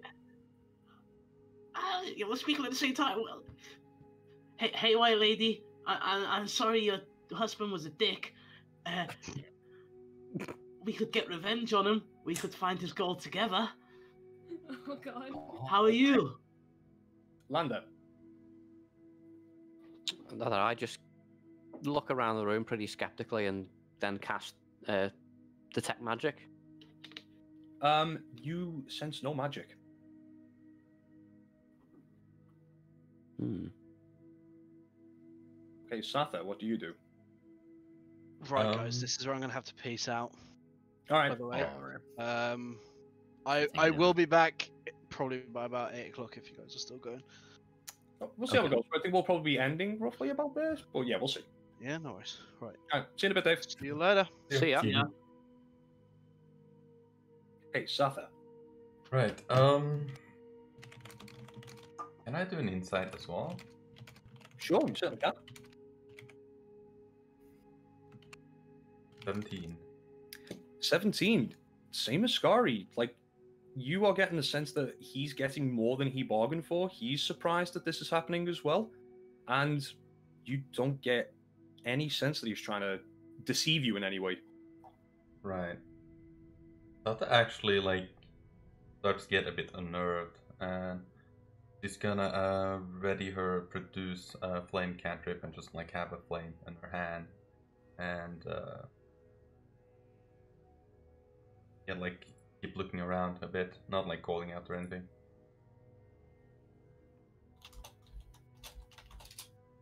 we're speaking at the same time. Well, hey, white lady. I'm sorry your husband was a dick. We could get revenge on him. We could find his gold together. Oh god. How are you? Landa. Another, I just look around the room pretty skeptically and then cast detect magic. You sense no magic. Okay, Satha, what do you do? Right, guys, this is where I'm gonna have to peace out. All right. By the way, I will be back probably by about 8 o'clock if you guys are still going. We'll see how it goes. I think we'll probably be ending roughly about this, but yeah, we'll see. Yeah, no worries. Right. All right, see you in a bit, Dave. See you later. See ya. Yeah. Hey, Satha. Right. Can I do an insight as well? Sure, you certainly can. 17. 17. Same as Skari. Like, you are getting the sense that he's getting more than he bargained for. He's surprised that this is happening as well. And you don't get any sense that he's trying to deceive you in any way. Right. Tata actually, like, starts to get a bit unnerved. And she's gonna ready her produce flame cantrip and just, like, have a flame in her hand. And, yeah, like, keep looking around a bit, not like calling out or anything.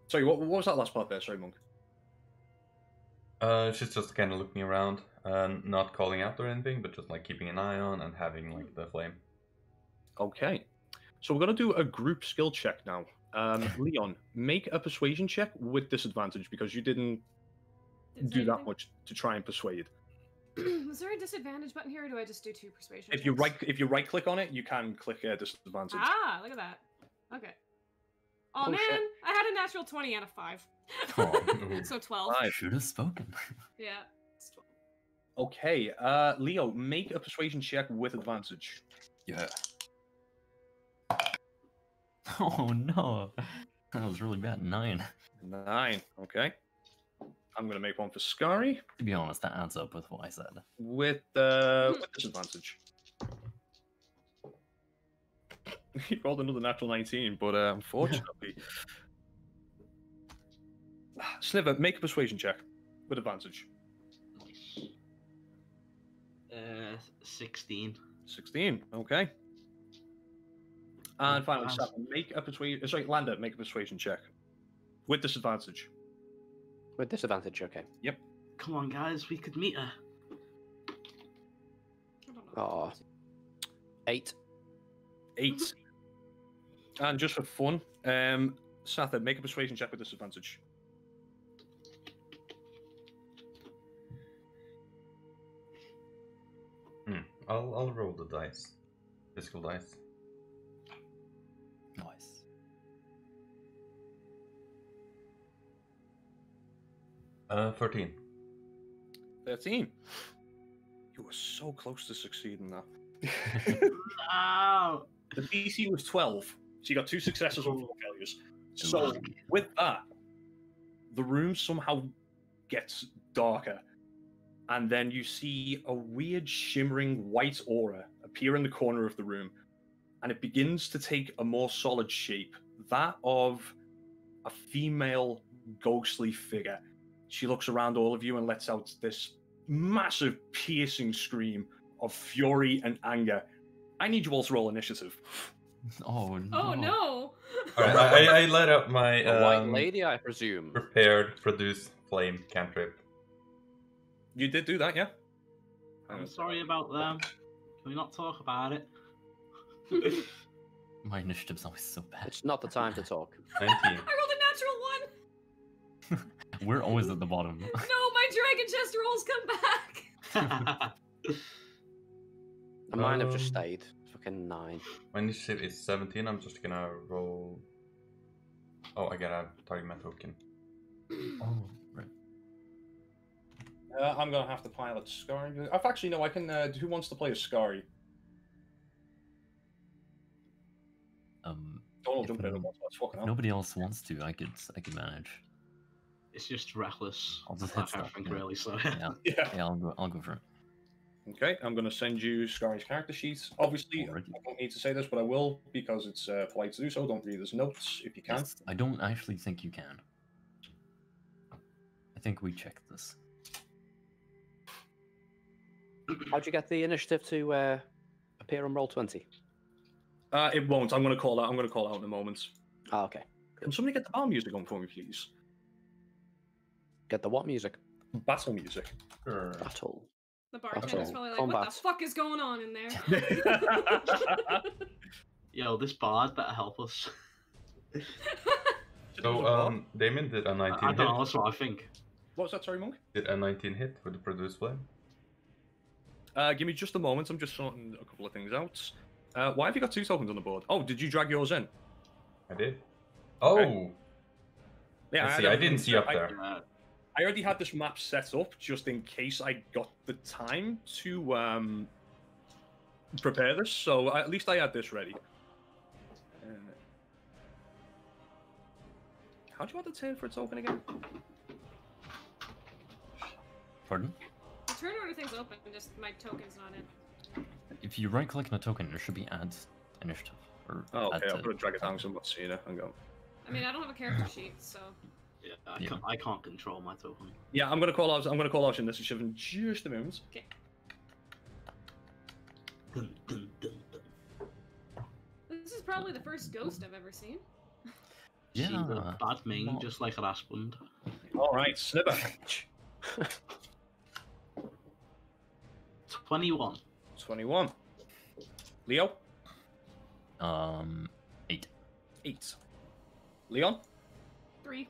Sorry, what was that last part there? Sorry, Monk. She's just kind of looking around, not calling out or anything, but just like keeping an eye on and having like the flame. Okay, so we're gonna do a group skill check now. Leon, make a persuasion check with disadvantage because you didn't do that much to try and persuade. Was there a disadvantage button here, or do I just do 2 persuasion? If you right click on it, you can click disadvantage. Ah, look at that. Okay. Oh man, shit. I had a natural 20 out of 5. Oh, So 12. I should have spoken. Yeah, it's 12. Okay, Leo, make a persuasion check with advantage. Yeah. Oh no, that was really bad. 9. 9. Okay. I'm gonna make one for Skari To be honest, that adds up with what I said. with disadvantage. He rolled another natural 19, but unfortunately... Sliver, make a persuasion check with advantage. Nice. 16. 16, okay. And finally, Saturn, make a persuasion... Sorry, Lander, make a persuasion check. With disadvantage. With disadvantage, okay. Yep. Come on, guys, we could meet her. Oh. 8. 8. And just for fun, Sather, make a persuasion check with disadvantage. I'll roll the dice. Physical dice. Nice. Uh, 13. 13. You were so close to succeeding that. Ow! The DC was 12, so you got 2 successes and 4 failures. So with that, the room somehow gets darker, and then you see a weird shimmering white aura appear in the corner of the room, and it begins to take a more solid shape, that of a female ghostly figure. She looks around all of you and lets out this massive piercing scream of fury and anger. I need you all to roll initiative. Oh no. Oh no! Alright, I let out my A white lady, I presume. prepared produce flame cantrip. You did do that, yeah? I'm sorry about them. Can we not talk about it? My initiative's always so bad. It's not the time to talk. 19. I rolled a natural 1! We're always at the bottom. No, my dragon chest rolls come back! And mine have just stayed. Fucking 9. My initiative is 17. I'm just gonna roll. Oh, I gotta target my token. Oh, right. I'm gonna have to pilot Scary. Actually, no, I can. Who wants to play as Scary? Donald jump in and watch. That's fucking hell. Nobody else wants to. I could manage. It's just reckless. I'll just Like, hit I stuff. think Yeah. really, so. Yeah, I'll go for it. Okay, I'm gonna send you Scary's character sheet. Obviously, Already. I don't need to say this, but I will because it's polite to do so. Don't read his notes if you can. Yes, I don't actually think you can. I think we checked this. How'd you get the initiative to appear on Roll20? It won't. I'm gonna call out. I'm gonna call out in a moment. Ah, okay. Can somebody get the battle music on for me, please? Get the what music? Battle music. Sure. Battle. The bartender's probably like, Combat. what the fuck is going on in there? Yo, this bard better help us. So, Damien did a 19 I hit. don't know, that's what I think. What was that, sorry, Monk? Did a 19 hit with the produce flame. Give me just a moment. I'm just sorting a couple of things out. Why have you got 2 tokens on the board? Oh, did you drag yours in? I did. Oh! Okay. Yeah, I see. I didn't see up there. I already had this map set up just in case I got the time to prepare this, so at least I had this ready. How'd you want to turn for a token again? Pardon? The turn order thing's open, just my token's not in. If you right click on a token, there should be add initiative. Or Oh, okay, add I'll to- put a drag it down so I'm not seeing it. Hang on. I mean, I don't have a character sheet, so. Yeah, I can't control my token. Yeah, I'm gonna call out. I'm gonna call out initiative in just a moment. Okay. Dun, dun, dun, dun. This is probably the first ghost I've ever seen. Yeah. She got a bad mane, Not- just like her husband. All right, Snipper. 21. 21. Leo. 8. 8. Leon. 3.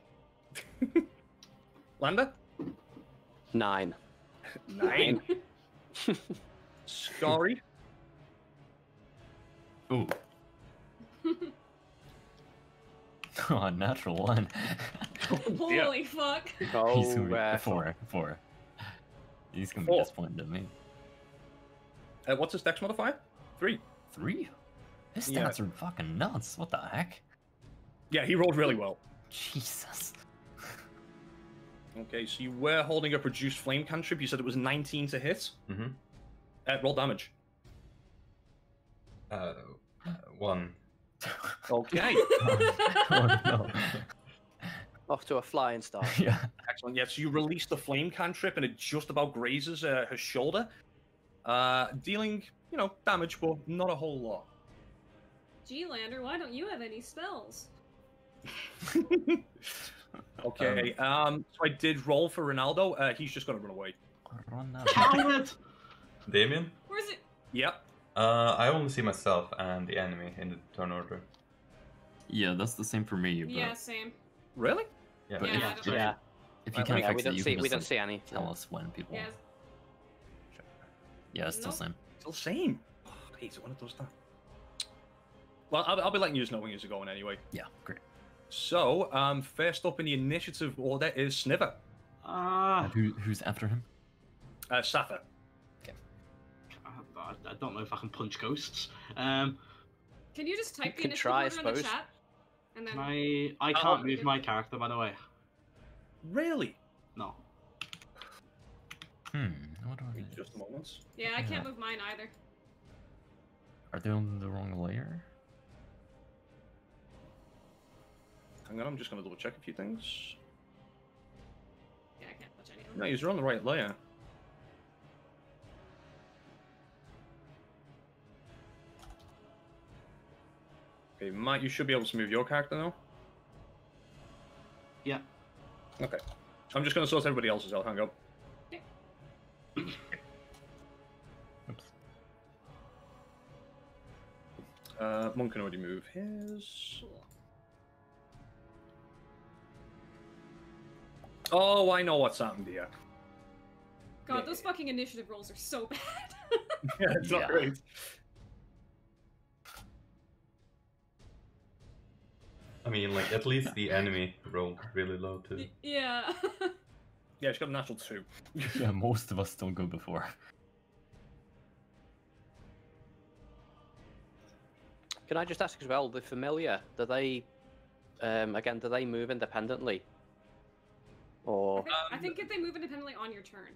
Lander. 9. 9. Scary. Ooh. Oh, natural 1. Holy fuck. He's Oh, gonna be 4. He's gonna be 4. disappointed in me. What's his dex modifier? 3. 3? His Yeah. stats are fucking nuts. What the heck? Yeah, he rolled really well. Jesus. Okay, so you were holding a reduced flame cantrip. You said it was 19 to hit. Mm-hmm. Roll damage. 1. Okay. Oh no. Off to a flying start. Yeah. Excellent. Yeah, so you release the flame cantrip and it just about grazes her shoulder, dealing, damage, but not a whole lot. Gee, Lander, why don't you have any spells? Okay. So I did roll for Ronaldo. He's just gonna run away. Run now. Coward! Damien? Where's it? Yep. I only see myself and the enemy in the turn order. Yeah, that's the same for me. But, Yeah, same. Really? Yeah. but Yeah, I if, don't- Yeah. if you Yeah, can't Yeah, fix we it, don't you see. can We just don't like, see any. tell us when people. Yeah. Yeah, it's still Nope. same. Still same. Oh, hate it when it does that. Well, I'll be letting you know when you're going anyway. Yeah, great. So, first up in the initiative order is Sniver. And who's after him? Safa. I don't know if I can punch ghosts. Can you just type the Could initiative try, I order in the suppose. chat? And then... I can't move my character, by the way. Really? No. What are they? Just a moment. Yeah, I can't Yeah. move mine either. Are they on the wrong layer? Hang on, I'm just going to double check a few things. Yeah, I can't touch any of them. No, you're on the right layer. Okay, Matt, you should be able to move your character now. Yeah. Okay. I'm just going to sort everybody else's out. Hang on. Oops. Monk can already move his. Cool. Oh, I know what's happened here. God, Yeah. those fucking initiative rolls are so bad. Yeah, it's not Yeah. great. I mean, like, at least the enemy rolled really low, too. Yeah. Yeah, she's got a natural 2. Yeah, most of us don't go before. Can I just ask as well, the familiar, do they, again, do they move independently? Or... I think if they move independently on your turn.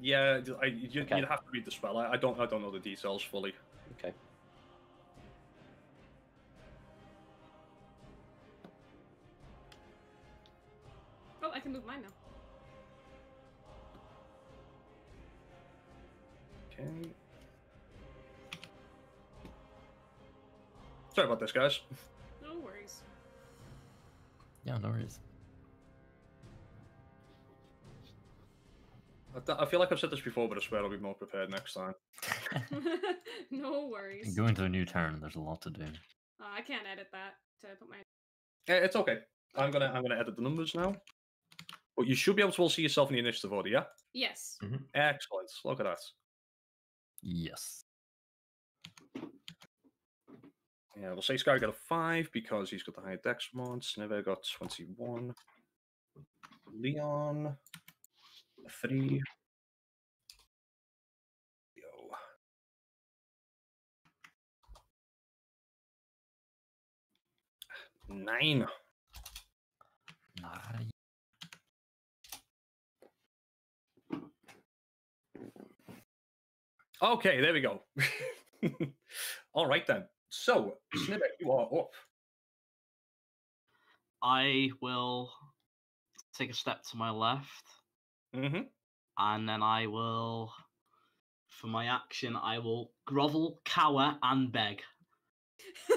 Yeah, you'd Okay. have to read the spell. I don't know the details fully. Okay. Oh, I can move mine now. Okay. Sorry about this, guys. No worries. Yeah, no worries. I feel like I've said this before, but I swear I'll be more prepared next time. No worries. Go into a new turn. There's a lot to do. I can't edit that to put my... It's okay. I'm gonna edit the numbers now. But you should be able to all see yourself in the initiative order, yeah? Yes. Excellent. Look at that. Yes. Yeah, we'll say Sky got a 5 because he's got the higher dex mod. Sniver got 21. Leon, a 3. Yo. Nine. Nice. Okay, there we go. All right then. So, Sniver, you are up. I will take a step to my left, Mm-hmm. and then I will, for my action, I will grovel, cower, and beg.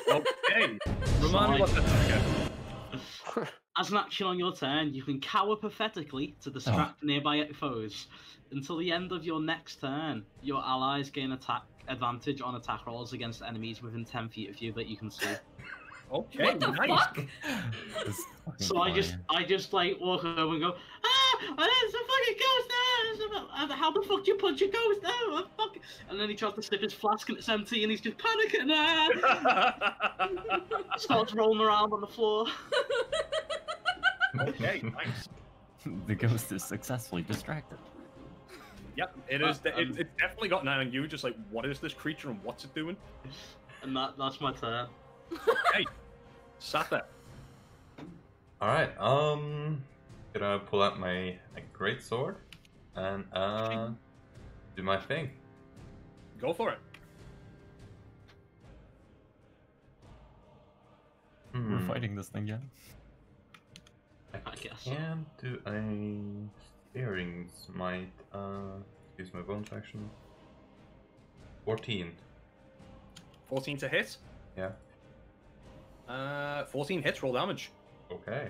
Okay. Remind me what that's again. As an action on your turn, you can cower pathetically to distract nearby foes. Until the end of your next turn, your allies gain attack advantage on attack rolls against enemies within 10 feet of you that you can see. Okay, What the nice. fuck? That's fucking So I fine. just like walk over and go, there's a fucking ghost there! How the fuck do you punch a ghost? Oh, fuck! And then he tries to sip his flask and it's empty and he's just panicking. Starts rolling around on the floor. Okay, nice. The ghost is successfully distracted. Yep, it is. It's definitely got an eye on you. Just like, what is this creature and what's it doing? And that's my turn. Hey, Satha. Alright, gonna pull out my great sword and do my thing. Go for it. We're fighting this thing, yeah? I guess. Can do a steering smite. Use my bonus action. 14. 14 to hit. Yeah. 14 hits. Roll damage. Okay.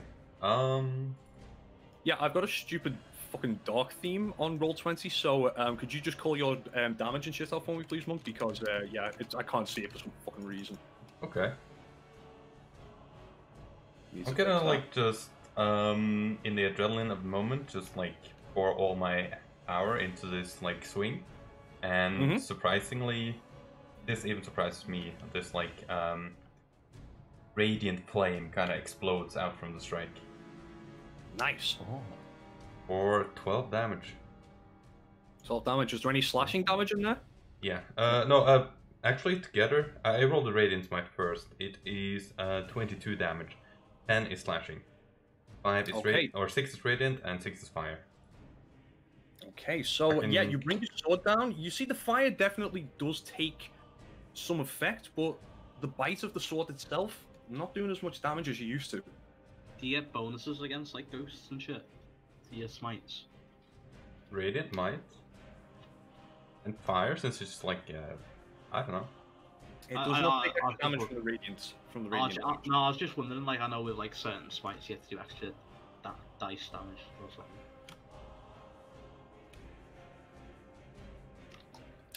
Yeah, I've got a stupid fucking dark theme on Roll20, so could you just call your damage and shit out for me, please, Monk? Because yeah, I can't see it for some fucking reason. Okay. Needs I'm to gonna fix that. like just in the adrenaline of the moment, just like pour all my power into this like swing, and surprisingly, this even surprises me. This like radiant flame kind of explodes out from the strike. Nice. Oh. For 12 damage. 12 damage. Is there any slashing damage in there? Yeah. No. Actually, together, I rolled the radiant smite first. It is 22 damage. 10 is slashing. 5 is Okay. 6 is radiant, and 6 is fire. Okay, so yeah, you bring your sword down. You see the fire definitely does take some effect, but the bite of the sword itself not doing as much damage as you used to. Do you get bonuses against like ghosts and shit? To your smites? Radiant might. And fire, since it's like I don't know. It does not take extra damage from the radiance. No, I was just wondering. Like, I know with like certain smites, you have to do extra dice damage or something.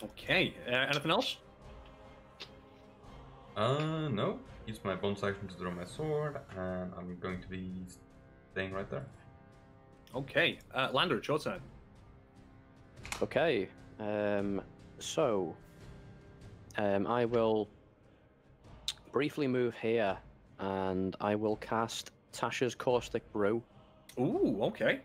Okay. Anything else? No. Use my bonus action to draw my sword, and I'm going to be staying right there. Okay. Lander, it's your turn. Okay. I will briefly move here, and I will cast Tasha's Caustic Brew. Ooh, okay.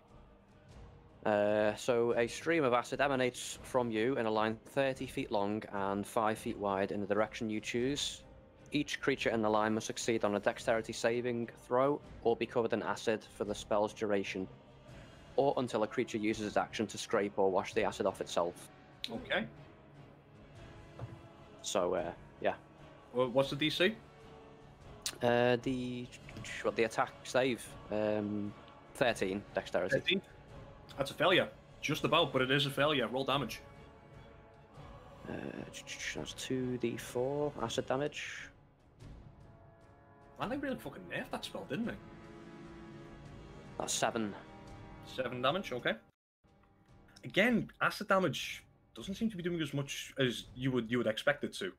So a stream of acid emanates from you in a line 30 feet long and 5 feet wide in the direction you choose. Each creature in the line must succeed on a dexterity saving throw or be covered in acid for the spell's duration, or until a creature uses its action to scrape or wash the acid off itself. Okay. So, yeah. Well, what's the DC? The attack save, 13 dexterity. 13. That's a failure. Just about, but it is a failure. Roll damage. That's 2d4 acid damage. Man, they really fucking nerfed that spell, didn't they? That's 7. 7 damage, okay. Again, acid damage doesn't seem to be doing as much as you would expect it to.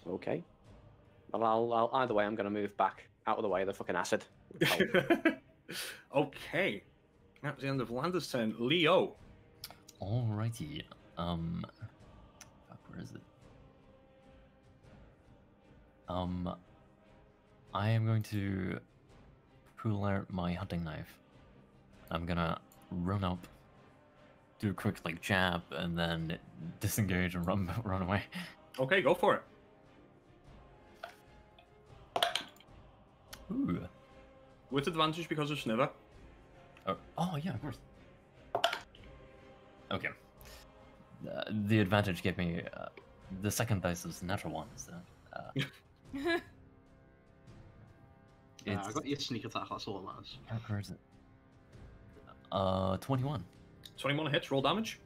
Okay. Well, I'll either way, I'm going to move back out of the way of the fucking acid. Okay. That's the end of Lander's turn. Leo. Alrighty. Fuck, where is it? I am going to pull out my hunting knife. I'm gonna run up, do a quick like jab, and then disengage and run away. Okay, go for it. Ooh. With advantage because of Sniver. Oh yeah, of course. Okay. The advantage gave me the second dice is natural one, so. I got your sneak attack. That's all that matters. Where is it? 21. 21 hits. Roll damage.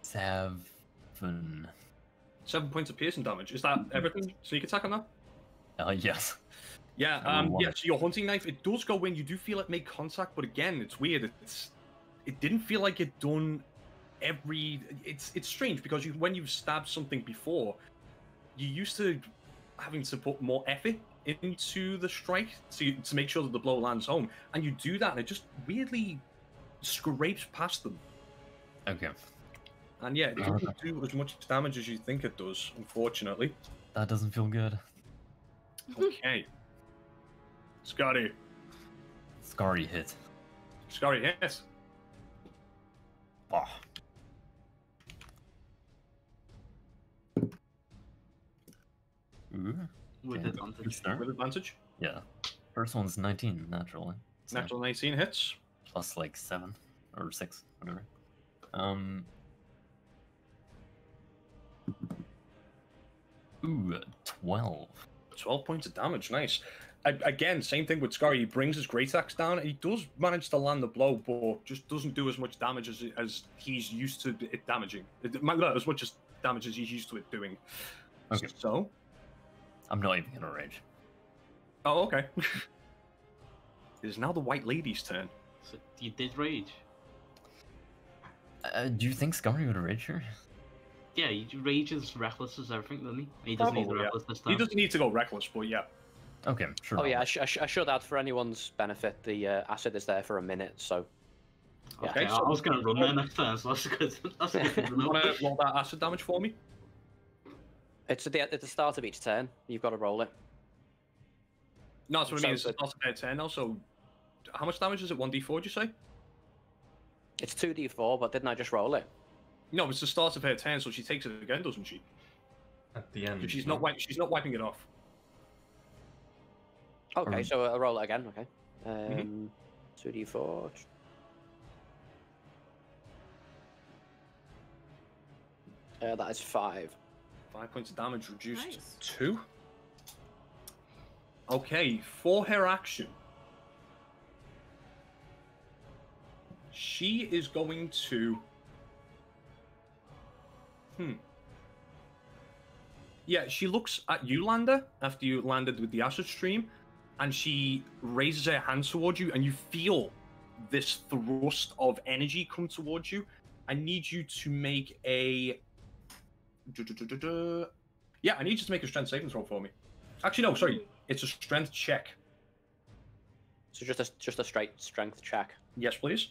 Seven. 7 points of piercing damage. Is that everything? Sneak attack on that? Yes. Yeah, yeah, so your hunting knife, it does go in, you do feel it make contact, but again, it's weird. It didn't feel like it done it's strange because when you've stabbed something before, you used to having to put more effort into the strike to make sure that the blow lands home, and you do that and it just weirdly scrapes past them. Okay. And yeah, it doesn't do as much damage as you think it does, unfortunately. That doesn't feel good. Okay. Scotty. Scary hit. Scotty, yes. Oh. Ooh. With Okay. advantage. Start. With advantage? Yeah. First one's 19, naturally. So Natural 19 hits. plus like 7 or 6, whatever. Ooh, 12. 12 points of damage, nice. Again, same thing with Scary. He brings his great axe down. He does manage to land the blow, but just doesn't do as much damage as he's used to it damaging. Not as much as damage as he's used to it doing. Okay. So? I'm not even gonna rage. Oh, okay. It is now the White Lady's turn. So you did rage. Do you think Scummy would rage here? Yeah, he rages reckless as everything, doesn't he? He doesn't need the Probably, reckless this time. He doesn't need to go reckless, but yeah. Okay, sure. Oh yeah, I should add for anyone's benefit. The acid is there for a minute, so. Yeah. Okay, I was going to run there next turn, so that's good. That's good to You know. want to roll that acid damage for me? It's at the start of each turn. You've got to roll it. No, that's what I mean. It's So- not their turn now, so how much damage is it? 1d4, did you say? It's 2d4, but didn't I just roll it? No, it's the start of her turn, so she takes it again, doesn't she? At the end. She's no? not wiping it off. Okay, so I'll roll it again. Okay. Mhm. 2d4. That is 5. 5 points of damage reduced Nice. 2. Okay, for her action, she is going to. Yeah, she looks at you, Lander, after you landed with the acid stream, and she raises her hand towards you, and you feel this thrust of energy come towards you. I need you to make a. Yeah, I need you to make a strength saving throw for me. Actually, no, sorry. It's a strength check. So just a straight strength check. Yes, please.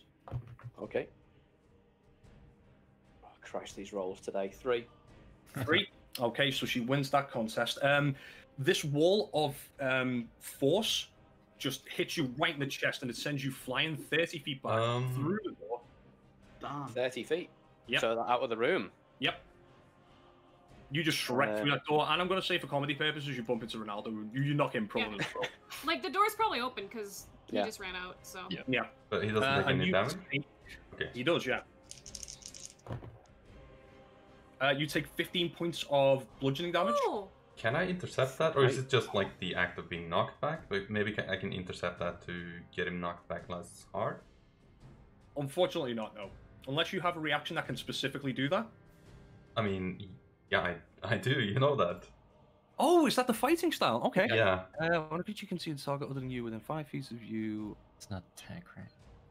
Okay. Oh, Christ, these rolls today. 3. 3. Okay, so she wins that contest. This wall of force just hits you right in the chest, and it sends you flying 30 feet back through the door. Damn. 30 feet. Yep. So out of the room. Yep. You just shrek through that door, and I'm going to say for comedy purposes, you bump into Ronaldo. You knock him prone as well. Like, the door's probably open because he Yeah. just ran out, so. Yeah. Yeah. But he doesn't take and any you damage? take- Okay. He does, yeah. You take 15 points of bludgeoning damage. Oh! Can I intercept that, or is it just like the act of being knocked back? Like maybe I can intercept that to get him knocked back less hard? Unfortunately not, no. Unless you have a reaction that can specifically do that. I mean, yeah, I do, you know that. Oh, is that the fighting style? Okay. Yeah. When a creature can see the target other than you within 5 feet of you. It's not attack, right?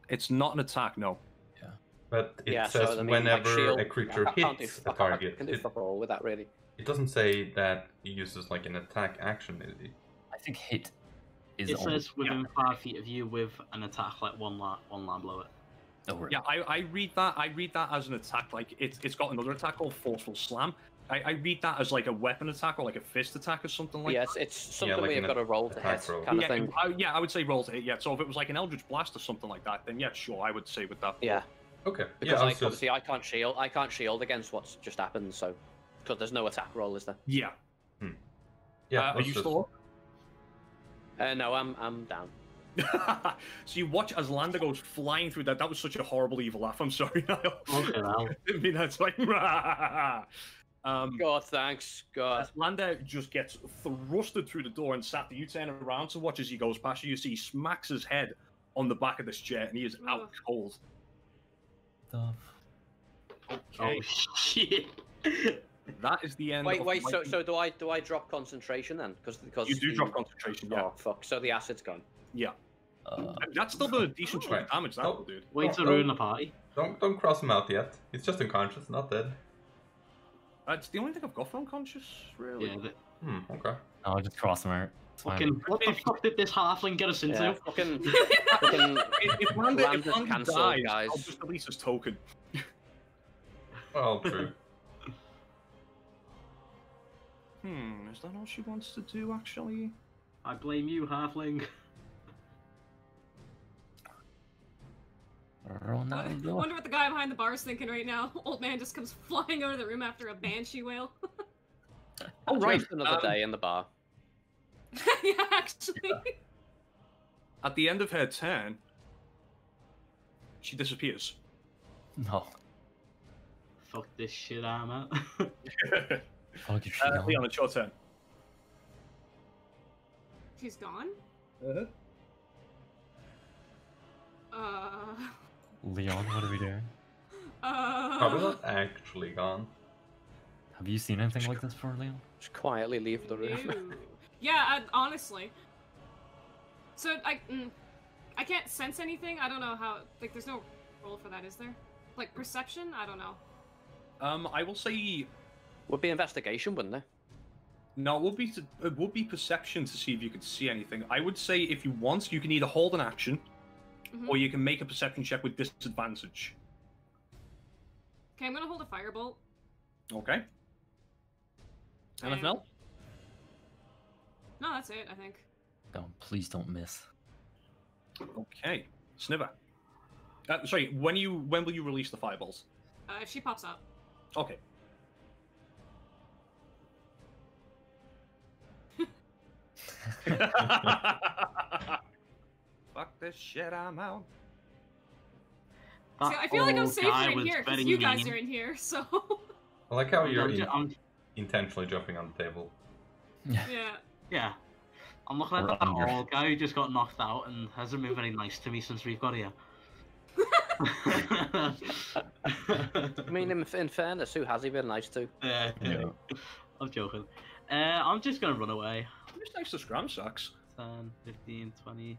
It's not an attack, no. But it Yeah, says so, I mean, whenever like shield, a creature I can't do hits a fuck- target, I can do it, fuck all with that, really. it doesn't say that he uses like an attack action. I think hit is It only... says within 5 feet of you with an attack like one line below it. Oh, right. Yeah, I read that. I read that as an attack. Like it's got another attack called Forceful Slam. I read that as like a weapon attack or like a fist attack or something like Yeah, that. it's something like where you've an got to roll to attack hit, roll. kind Yeah, of thing. I would say roll to hit. Yeah, so if it was like an Eldritch Blast or something like that, then yeah, sure, I would say with that. Yeah, Okay. because yeah, like obviously I can't shield against what's just happened, so because there's no attack roll, is there? Yeah. yeah. Are let's you just- still No, I'm down. up? So you watch as Lander goes flying through that. That was such a horrible evil laugh. I'm sorry, Niall. Okay, now. Didn't mean that. It's like, God, thanks, God. as Lander just gets thrusted through the door, and Sat, you turn around to watch as he goes past you. You see he smacks his head on the back of this chair, and he is out Ugh. cold. Stuff. Okay, Oh, shit. that is the end. Wait, of wait. my- So do I drop concentration then? Because you do drop concentration. Yeah, Oh fuck! So the acid's gone. yeah. Uh, That's still doing a decent chunk of Right. damage, that Oh. will, dude. Way Oh, to no. ruin the party. Don't cross him out yet. He's just unconscious, not dead. It's the only thing I've got for unconscious, really. Yeah, Okay. I'll just cross him out. It's fine. fucking, what the fuck did this halfling get us into? Yeah, fucking If Lander Lander's cancelled, dies, guys. I'll just release his token. Well, true. Is that all she wants to do, actually? I blame you, halfling. I Ronaldo. wonder what the guy behind the bar is thinking right now. Old man just comes flying out of the room after a banshee wail. Oh, right. Just another day in the bar. Yeah, actually. At the end of her turn, she disappears. No. Fuck this shit, I'm out. Fuck is she gone? Leon, it's your turn. She's gone? Uh-huh. Leon, what are we doing? Probably not actually gone. Have you seen anything like this before, Leon? Just quietly leave the room. No. Yeah, honestly. So, I can't sense anything. I don't know how, like, there's no roll for that, is there? Like, perception? I don't know. I will say... Would be investigation, wouldn't it? No, it would be perception to see if you could see anything. I would say if you want, you can either hold an action, or you can make a perception check with disadvantage. Okay, I'm gonna hold a firebolt. Okay. Anything else? No, that's it, I think. Oh, please don't miss. Okay. Sniver. Sorry, when will you release the fireballs? If she pops up. Okay. Fuck this shit, I'm out. See, I feel like I'm safer in here because you guys are in here, so. I like how you're intentionally jumping on the table. Yeah. Yeah. I'm looking at that old guy who just got knocked out and hasn't been very nice to me since we've got here. I mean, in fairness, who has he been nice to? Yeah. I'm joking. I'm just gonna run away. It's nice to scram sacks. 10, 15, 20,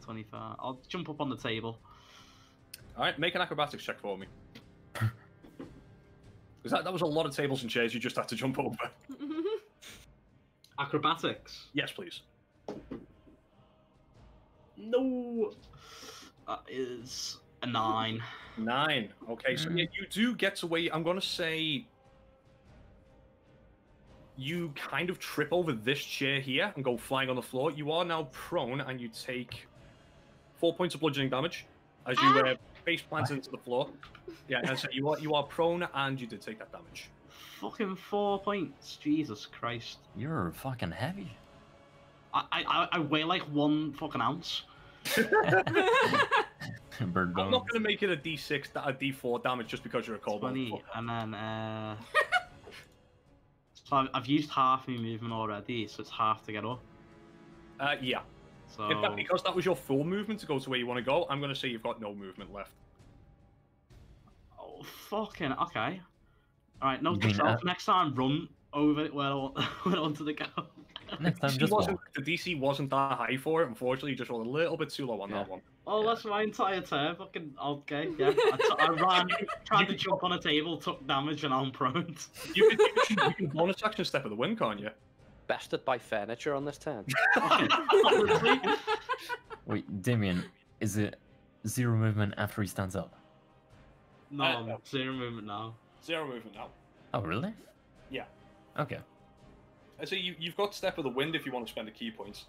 25. I'll jump up on the table. Alright, make an acrobatics check for me. Because that was a lot of tables and chairs you just had to jump over. Acrobatics? Yes, please. No! That is a 9. 9. Okay, so yeah, you do get to where I'm going to say you kind of trip over this chair here and go flying on the floor. You are now prone and you take 4 points of bludgeoning damage as you face plant into the floor. Yeah, and so you are prone and you did take that damage. Fucking 4 points. Jesus Christ. You're fucking heavy. I weigh like 1 fucking ounce. Bird bones. I'm not going to make it a D6, a D4 damage just because you're a kobold. 20, and then so I've used half my movement already, so it's half to get up. Yeah. So In fact, because that was your full movement to go to where you want to go, I'm going to say you've got no movement left. Oh fucking okay. All right, note to self. Next time, run over where I wanted to go. Next time, just walk. The DC wasn't that high for it, unfortunately. You just rolled a little bit too low on that one. Oh, that's my entire turn. Fucking okay, yeah. I ran, tried to jump on a table, took damage, and I'm prone. You can bonus action step of the wind, can't you? Bested by furniture on this turn. Wait, Damien, is it 0 movement after he stands up? No, 0 movement now. 0 movement now. Oh, really? Yeah. Okay. So you've got step of the wind if you want to spend a key points.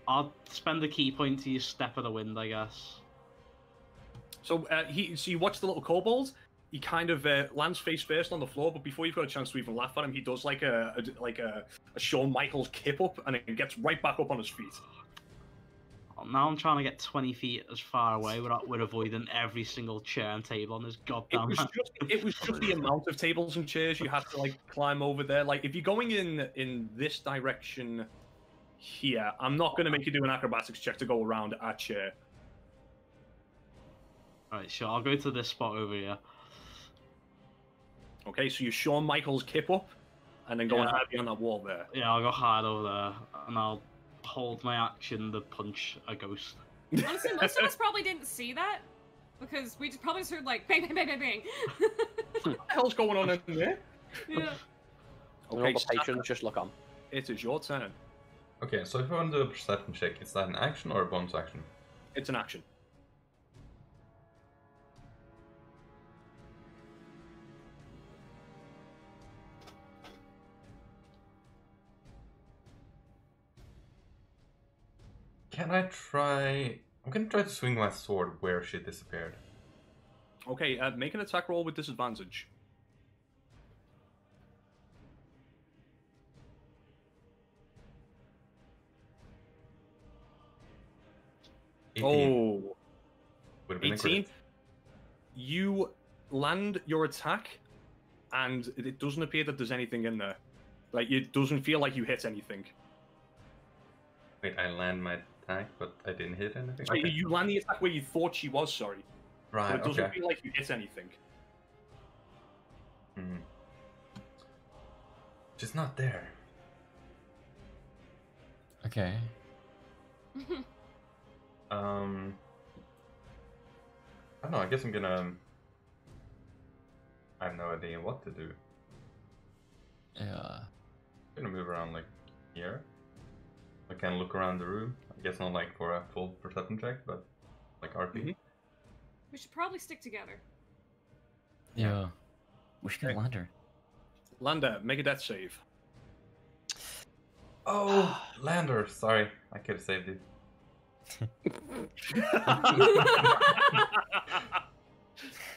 I'll spend a key point to use step of the wind, I guess. So so you watch the little kobold. He kind of lands face first on the floor, but before you've got a chance to even laugh at him, he does like a Shawn Michaels kip up, and then gets right back up on his feet. Well, now I'm trying to get 20 feet as far away without avoiding every single chair and table on this goddamn. It was just the amount of tables and chairs you had to like climb over there. Like if you're going in this direction here, I'm not going to make you do an acrobatics check to go around a chair. Alright, sure. I'll go to this spot over here. Okay, so you Shawn Michaels kip up, and then go and hide behind that wall there. Yeah, I'll go hide over there, and I'll hold my action to punch a ghost. Honestly, most of us probably didn't see that, because we probably just heard like bang, bang, bang, bang, bang. What the hell's going on in there? Yeah. Okay, the patrons just look on. It is your turn. Okay, so if I want to do a perception check, is that an action or a bonus action? It's an action. Can I try... I'm gonna try to swing my sword where she disappeared. Okay, make an attack roll with disadvantage. 18. Oh, Would have been a 18. crit. You land your attack, and it doesn't appear that there's anything in there. Like, it doesn't feel like you hit anything. Wait, I land my attack, but I didn't hit anything? So Okay. you land the attack where you thought she was, sorry. But Right, it doesn't okay. feel like you hit anything. She's not there. Okay. I don't know, I guess I'm gonna... I have no idea what to do. Yeah. I'm gonna move around like here. I can look around the room. I guess not like for a full perception check, but like RP. Mhm. We should probably stick together. Yeah. We should get Okay. Lander. Lander, make a death save. Oh, Lander, sorry. I could have saved you.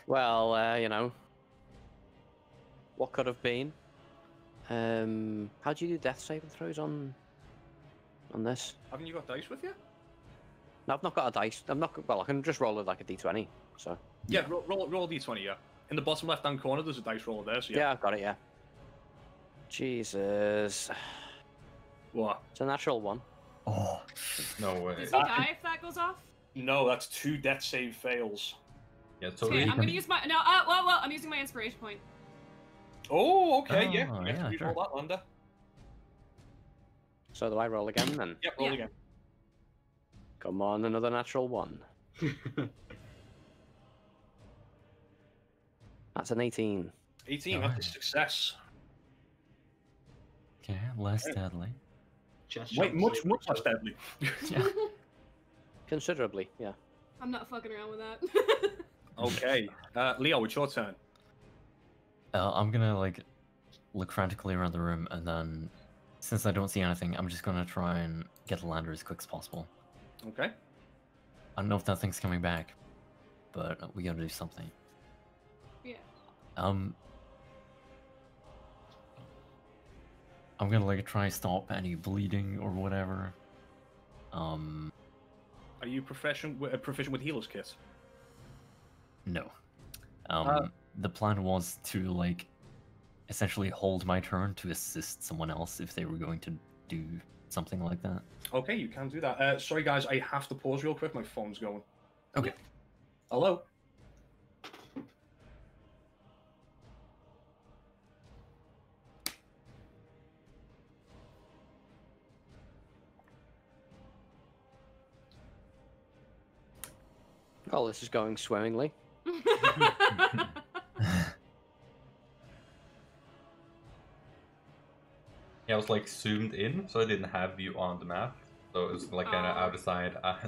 Well, you know, what could have been. How do you do death saving throws on this? Haven't you got dice with you? No, I've not got a dice. I'm not. Well, I can just roll it like a d20. So Yeah, roll d20, yeah. In the bottom left-hand corner, there's a dice roller there, so yeah. yeah, I've got it. Yeah. Jesus, What? it's a natural one. Oh. No way. Does he die if that goes off? No, that's 2 death save fails. Yeah, Okay, totally. I'm gonna use my no. Well, I'm using my inspiration point. Oh, okay, yeah. Oh, You have yeah, to sure. reroll that, Lander. So do I roll again then? Yep, roll Yeah. again. Come on, another natural one. That's an 18. 18, that's a Nice. success. Okay, less Yeah. deadly. Chest Wait, shots, much less deadly. Yeah. Considerably, yeah. I'm not fucking around with that. Okay, Leo, it's your turn. I'm gonna like look frantically around the room, and then since I don't see anything, I'm just gonna try and get Lander as quick as possible. Okay. I don't know if that thing's coming back, but we gotta do something. Yeah. I'm gonna like try and stop any bleeding or whatever. Are you proficient with healer's kit? No. The plan was to like essentially hold my turn to assist someone else if they were going to do something like that. Okay, you can do that. Sorry, guys, I have to pause real quick. My phone's going. Okay. Hello? Oh, this is going swimmingly. Yeah, I was like zoomed in, so I didn't have you on the map. So it was like kind of Oh. out of sight, out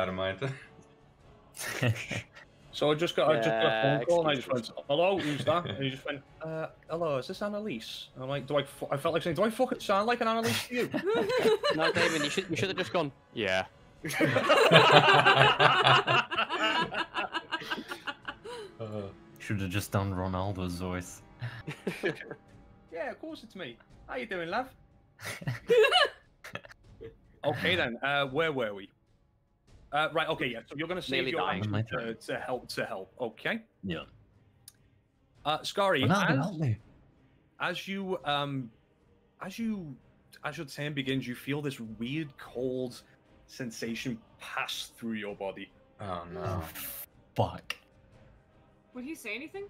Oh. of mind. So I just got a Yeah, phone call and I just excuses. went, hello, who's that? And he just went, hello, is this Annalise? And I'm like, I felt like saying, do I fucking sound like an Annalise to you? No, Damon, you should have just gone. Yeah. Should have just done Ronaldo's voice. Yeah, of course it's me. How you doing, love? Okay then, where were we? Right, okay, yeah, so you're going to save Nearly your dying. action My turn. to help, okay? Yeah. Scary, Ronaldo, help me. as your turn begins, you feel this weird cold sensation pass through your body. Oh no. Fuck. Would he say anything?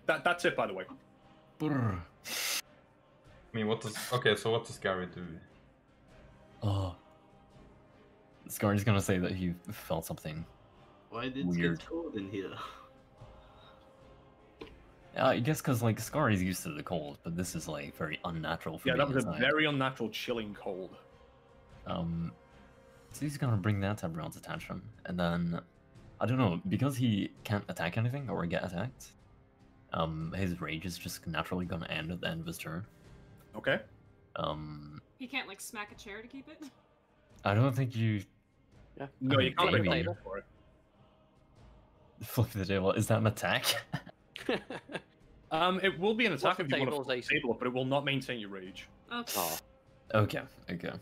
That's it, by the way. Brr. I mean, what does... Okay, so what does Gary do? Oh. Scar's gonna say that he felt something. Why did it Weird. get cold in here? I guess because like Scar is used to the cold, but this is like very unnatural for Yeah, me. that was a inside. very unnatural, chilling cold. So he's gonna bring that to everyone's attention, and then I don't know, because he can't attack anything or get attacked. His rage is just naturally gonna end at the end of his turn. Okay. He can't like smack a chair to keep it. I don't think you Yeah. No, you can't Maybe. make a roll for it. flip the table. Is that an attack? It will be an attack What's if the you want table's to AC? table it, but it will not maintain your rage. Okay. Oh, Okay, okay.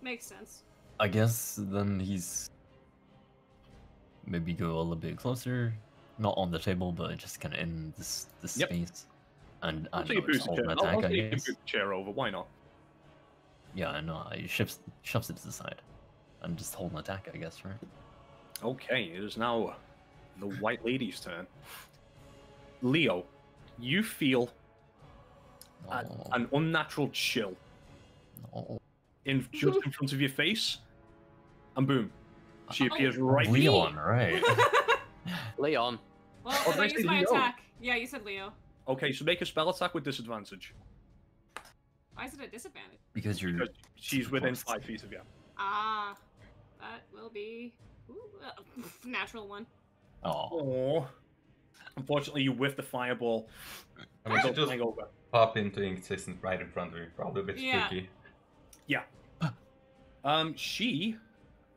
Makes sense. I guess then he's maybe go a little bit closer, not on the table, but just kind of in this Yep. space. And I I'll don't take know, just hold an I'll attack, I take guess. the chair over. Why not? Yeah, I know. He shoves it to the side, and just hold an attack, I guess, right? Okay, it is now the White Lady's turn. Leo, you feel No, an unnatural chill no. just in front of your face, and boom, she Oh. appears right Leon, right? Leon. Well, Oh, if I did I use say my Leo? attack. Yeah, you said Leo. Okay, so make a spell attack with disadvantage Why is it a disadvantage? Because you're because she's super within close. 5 feet of you. Ah, that will be natural one. Oh, Oh, unfortunately, you whiff the fireball. I mean, she Don't just hang over. pop into existence right in front of you. Probably a bit Yeah. spooky. She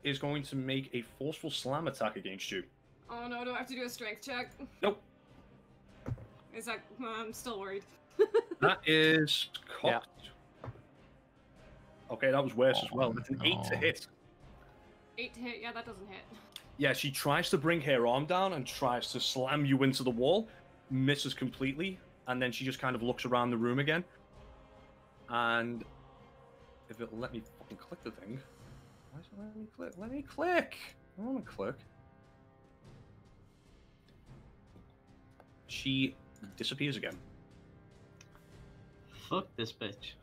is going to make a forceful slam attack against you. Oh no, do I have to do a strength check? Nope. Is that? I'm still worried. That is cocked. Okay, that was worse as well. Oh, It's an 8 to no. hit. 8 to hit. Yeah, that doesn't hit. Yeah, she tries to bring her arm down and tries to slam you into the wall, misses completely, and then she just kind of looks around the room again. And if it'll let me fucking click the thing. Why is it letting me click? Let me click! I want to click. She disappears again. Fuck this bitch.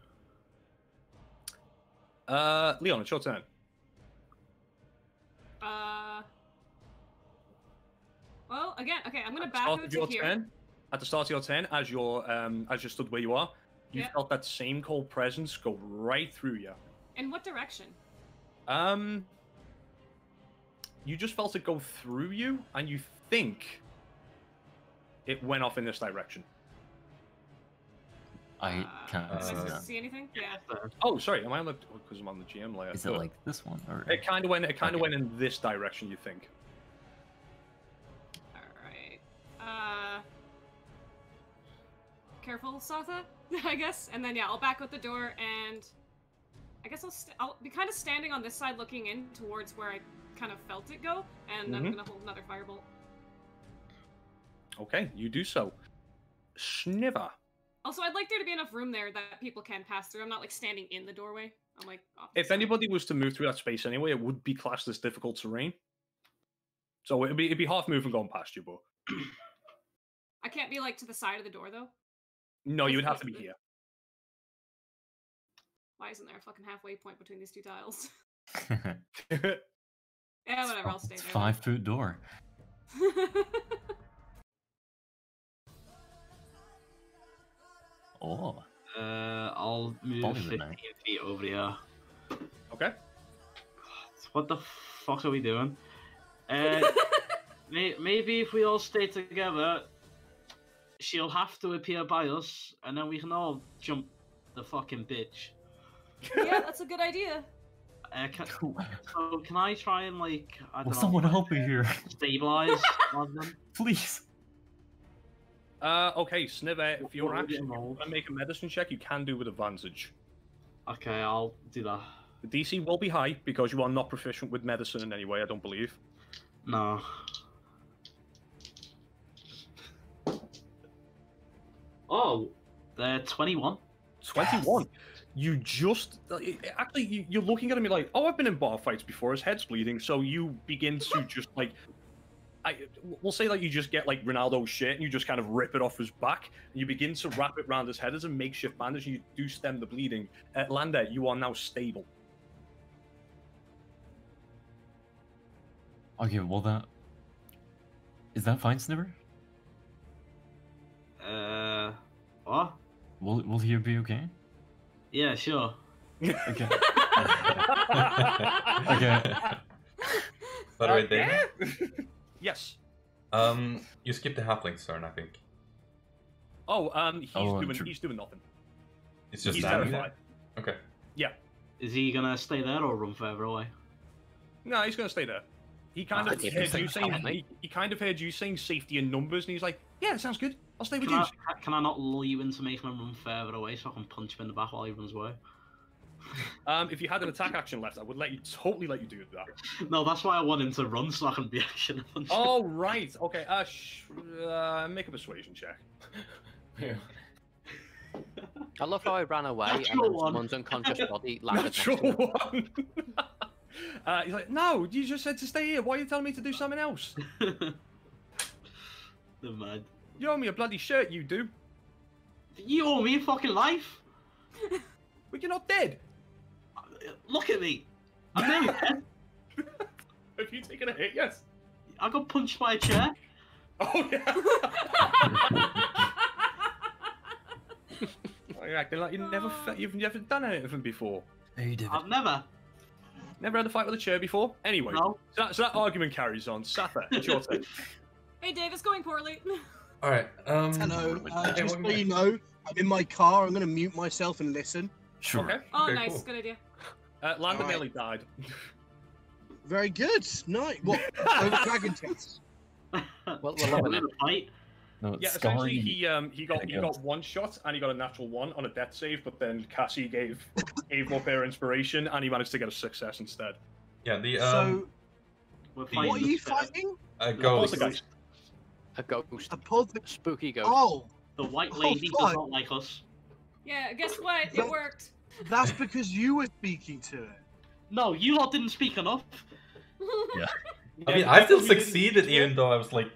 Leon, it's your turn. Well, again, okay, I'm gonna At the back start out of to your here. turn, at the start of your turn, as you stood where you are, you Yeah. felt that same cold presence go right through you. In what direction? You just felt it go through you, and you think it went off in this direction. I can't Can see I that. see anything? Yeah. Oh, sorry, am I on the? Because I'm on the GM layer. Is it like this one or? It kind of went. It kind of Okay. went in this direction. You think? Alright. Careful, Satha, I guess. And then, yeah, I'll back out the door, and I guess I'll be kind of standing on this side looking in towards where I kind of felt it go, and I'm Mhm. gonna hold another firebolt. Okay, you do so. Sniver. Also, I'd like there to be enough room there that people can pass through. I'm not, like, standing in the doorway. I'm, like, off the If side. anybody was to move through that space anyway, it would be classed as difficult terrain. So it'd be half moving going past you, but I can't be, like, to the side of the door, though. no, you would have to be here. Why isn't there a fucking halfway point between these two tiles? It's Yeah, whatever, I'll stay there. 5-foot door. Oh, I'll move Bollywood 15 now. feet over here. Okay. What the fuck are we doing? Maybe if we all stay together, she'll have to appear by us, and then we can all jump the fucking bitch. Yeah, that's a good idea. So can I try and like I Will don't someone know, help me here, stabilize rather than please? Okay, Sniver, if you're What would it actually involve? going to make a medicine check, you can do with advantage. Okay, I'll do that. The DC will be high because you are not proficient with medicine in any way, I don't believe. No. Oh, they're 21. 21. You just actually you're looking at him like, oh, I've been in bar fights before. His head's bleeding, so you begin to just like, we'll say like you just get like Ronaldo's shit and you just kind of rip it off his back and you begin to wrap it around his head as a makeshift bandage. And you do stem the bleeding. Lander, you are now stable. Okay, well that is that fine, Sniver? What? Will he be okay? Yeah, sure. Okay. Okay. By the way, Damon, Yes. you skipped the halfling's turn, I think. Oh, true. he's doing nothing. It's just He's standing terrified. there. Okay. Is he gonna stay there or run further away? No, he's gonna stay there. He kind of keep heard him you safe, saying mate. he kind of heard you saying safety in numbers, and he's like, "Yeah, that sounds good. I'll stay with Can you." I not lull you into making him run further away so I can punch him in the back while he runs away? If you had an attack action left, I would totally let you do that. No, that's why I want him to run so I can be action. Oh, right. Okay. Make a persuasion check. I love how I ran away and Natural then one. someone's unconscious body landed next Natural to me. one. He's like, no, you just said to stay here. Why are you telling me to do something else? Never mind. You owe me a bloody shirt, you do. You owe me a fucking life. But you're not dead. Look at me. I'm nearly dead. Have you taken a hit yet? I got punched by a chair. Oh, yeah. You're acting like you've never done anything before. I've never. Never had a fight with a chair before? Anyway, No. so that argument carries on. Satha, it's your turn. Hey, Dave, it's going poorly. Alright, Hello. Just so you know, I'm in my car. I'm going to mute myself and listen. Sure. Okay. Oh, Okay, nice. cool. Good idea. Lander Alright. nearly died. Very good. Nice. What? Over dragon test. Well, We're we're loving it. in a fight. No, Yeah, essentially, Scully. he got one shot and he got a natural 1 on a death save, but then Cassie gave up her inspiration and he managed to get a success instead. yeah, the So, We're The- fighting what are you this bear. fighting? ghost. Poltergeist. A ghost. A pulp. Spooky ghost. Oh, The white Oh, lady does fuck. not like us. Yeah, guess what? It But- worked. that's because you were speaking to it. No, you lot didn't speak enough. I mean, I still succeeded even though I was like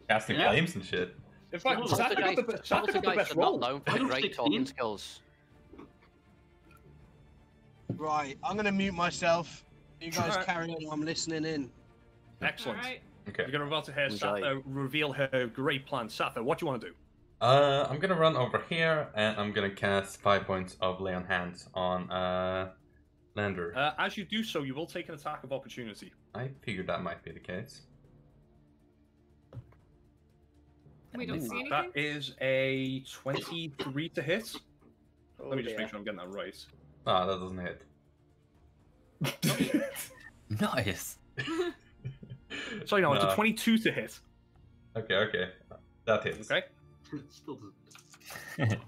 casting Yeah. flames and shit. In fact, Oh, Satha got the Poltergeist best are not roll. known for I got great 16. talking skills. Right. I'm going to mute myself. You guys Alright. carry on. I'm listening in. Excellent. All right. Okay. You're about to hear Enjoy. Satha reveal her great plan. Satha, what do you want to do? I'm gonna run over here and I'm gonna cast 5 points of Lay on Hands on Lander. As you do so, you will take an attack of opportunity. I figured that might be the case. We don't see anything. That is a 23 to hit. Oh, Let me just make sure I'm getting that right. Ah, that doesn't hit. Nice. Sorry, no, it's a No. 22 to hit. Okay. That hits. Okay. Still doesn't.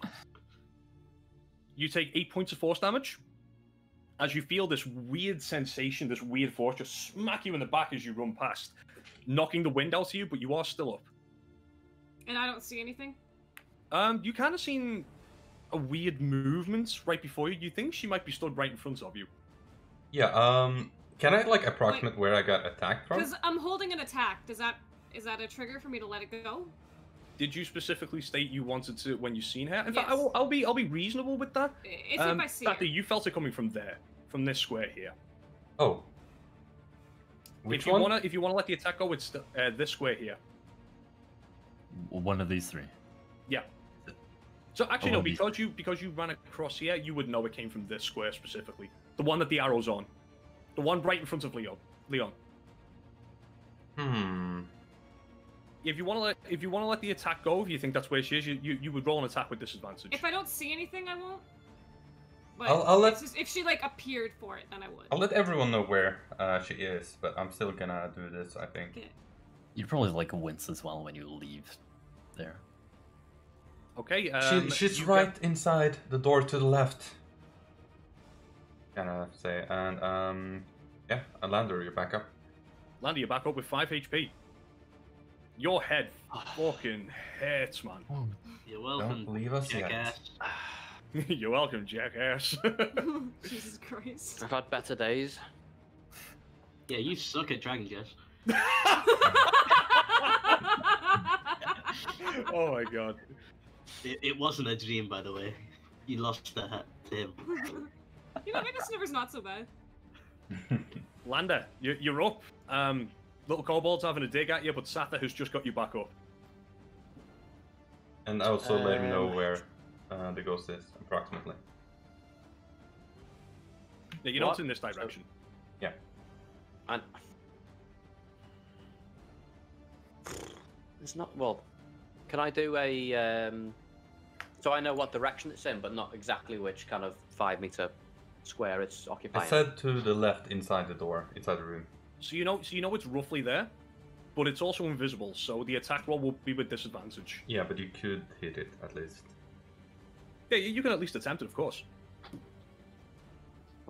You take 8 points of force damage. As you feel this weird sensation, this weird force just smack you in the back as you run past, knocking the wind out of you, but you are still up. And I don't see anything. You kind of seen a weird movement right before you. You think she might be stood right in front of you. Yeah, can I like approximate where I got attacked from? Because I'm holding an attack. Is that a trigger for me to let it go? Did you specifically state you wanted to when you seen her? In fact, Yes. I'll be reasonable with that. If I see Satha, it. you felt it coming from there, from this square here. Oh. Which if you one? wanna let the attack go, it's this square here. One of these 3. Yeah. So actually, no, Oh, these- because you ran across here, you would know it came from this square specifically. The one that the arrow's on. The one right in front of Leon. If you want to let the attack go, if you think that's where she is, you would roll an attack with disadvantage. If I don't see anything, I won't. But I'll let- it's just, if she like appeared for it, then I would. I'll let everyone know where she is, but I'm still gonna do this, I think. Okay. You'd probably like wince as well when you leave there. Okay. She's you right inside the door to the left. Gonna say, and yeah, Lander, you're back up. Lander, you're back up with 5 HP. Your head fucking hurts, man. You're welcome. Don't leave us yet. jackass. You're welcome, jackass. Jesus Christ. I've had better days. Yeah, you suck at Dragon Chess. Oh my god. It wasn't a dream, by the way. You lost that to him. You know, maybe Sniver's not so bad. Lander, you're up. Little kobold's having a dig at you, but Satha has just got you back up. And also let him know where the ghost is, approximately. Yeah, you know What? it's in this direction. Yeah. And it's not well. Can I do a? So I know what direction it's in, but not exactly which kind of 5-meter square it's I occupying. said to the left, inside the door, inside the room. So you know it's roughly there, but it's also invisible, so the attack roll will be with disadvantage. Yeah, but you could hit it at least. Yeah, you can at least attempt it, of course.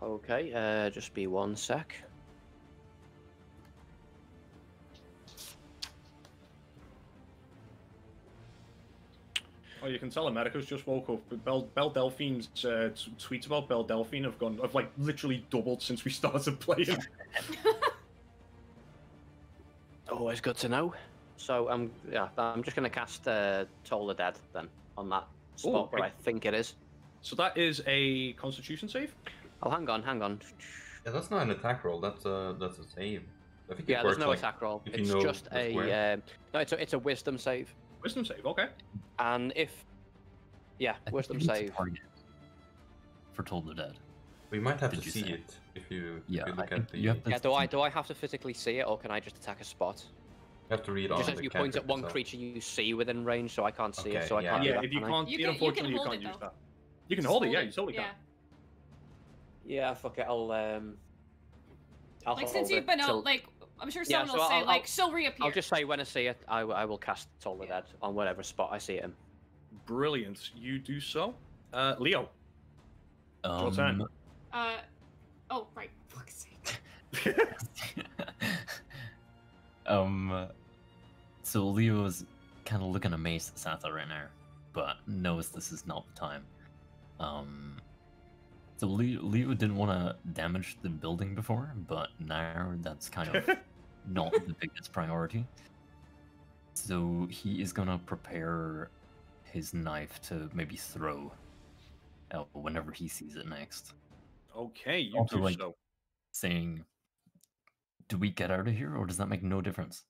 Okay, just be 1 sec. Oh, you can tell America's just woke up. But Belle Delphine's tweets about Belle Delphine have like literally doubled since we started playing. Always good to know. So I'm just gonna cast Toll the Dead then on that spot where I think it is. So that is a Constitution save. Oh, hang on. Yeah, that's not an attack roll. That's a save. I think Yeah, it there's works, no like, attack roll. if you It's know just the square. no, it's a Wisdom save. Wisdom save. Okay. And if Wisdom save. For Toll the Dead. We might have Did to you see say? it if you I look think at the. you have to Yeah, do I have to physically see it, or can I just attack a spot? You have to read on Just the as you point at one itself. creature you see within range, so I can't see Okay, it, so I yeah. can't do Yeah, that, if you can I? can't, You see it, can unfortunately, you hold can't it, use though. that. You can Just hold it. hold Yeah, it, you totally can. Yeah, fuck it. I'll Like, hold since you've it been till- out, like, I'm sure Yeah, someone so will say, I'll- like, she'll reappear. I'll just say when I see it, I will cast Toll the Dead on whatever spot I see it in. Brilliant. You do so. Leo. Your turn. Oh, right. Fuck's sake. So Leo is kind of looking amazed at Satha right now, but knows this is not the time. So Leo didn't want to damage the building before, but now that's kind of not the biggest priority. So he is gonna prepare his knife to maybe throw whenever he sees it next. Okay, you Also, do like, so. saying, do we get out of here, or does that make no difference?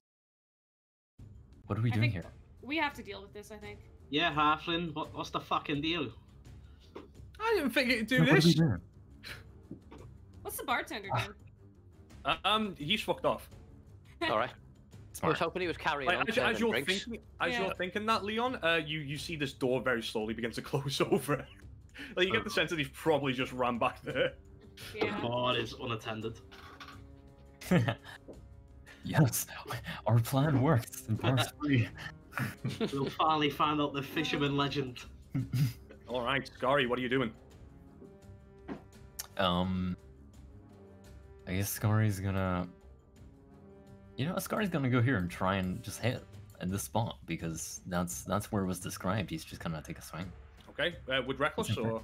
What are we I doing think here? we have to deal with this, I think. Yeah, Halfling, what's the fucking deal? I didn't think it'd do What are we this. doing? What's the bartender doing? He's fucked off. All right. I was Smart. hoping he was carrying Like, on. as serving you're drinks. thinking, Yeah. you're thinking that, Leon, you see this door very slowly begin to close over it. Like, you get the sense that he's probably just ran back there. Yeah. The bar is unattended. Yes, our plan works. In part 3. We'll finally find out the fisherman legend. All right, Scary, what are you doing? I guess Scari's gonna. Scari's gonna go here and try and just hit at this spot because that's where it was described. He's just gonna take a swing. Okay, with Reckless Okay. or?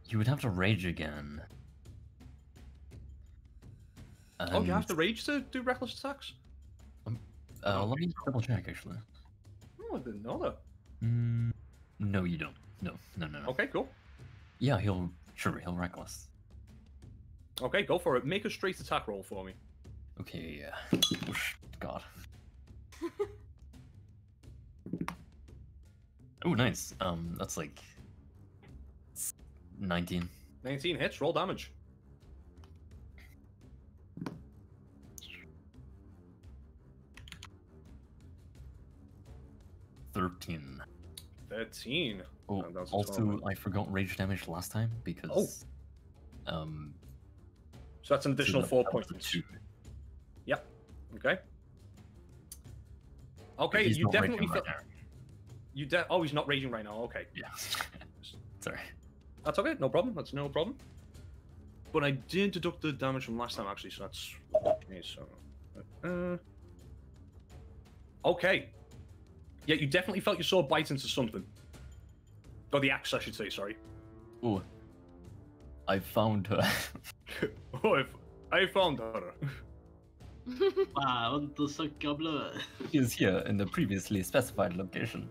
You would have to rage again. Oh, you have And, to rage to do Reckless attacks? let me double check actually. Oh, I didn't know that. No, you don't. No. Okay, cool. Yeah, he'll reckless. Okay, go for it. Make a straight attack roll for me. Okay, yeah. Whoosh, God. Oh, nice. That's like 19. 19 hits, roll damage. $13. 13. Oh, And that's a also 12. I forgot rage damage last time because So that's an additional so 4 that was a points. 2. Yep. Okay. Okay, He's you not definitely raging feel. right now. Oh, he's not raging right now. Okay. Yeah. Sorry. That's okay, no problem. That's no problem. But I did deduct the damage from last time, actually, so that's okay. So, okay. Yeah, you definitely felt your sword bite into something. Or the axe, I should say. Sorry. Oh, I found her. Oh, I found her. Wow, the so gobler. She is here in the previously specified location.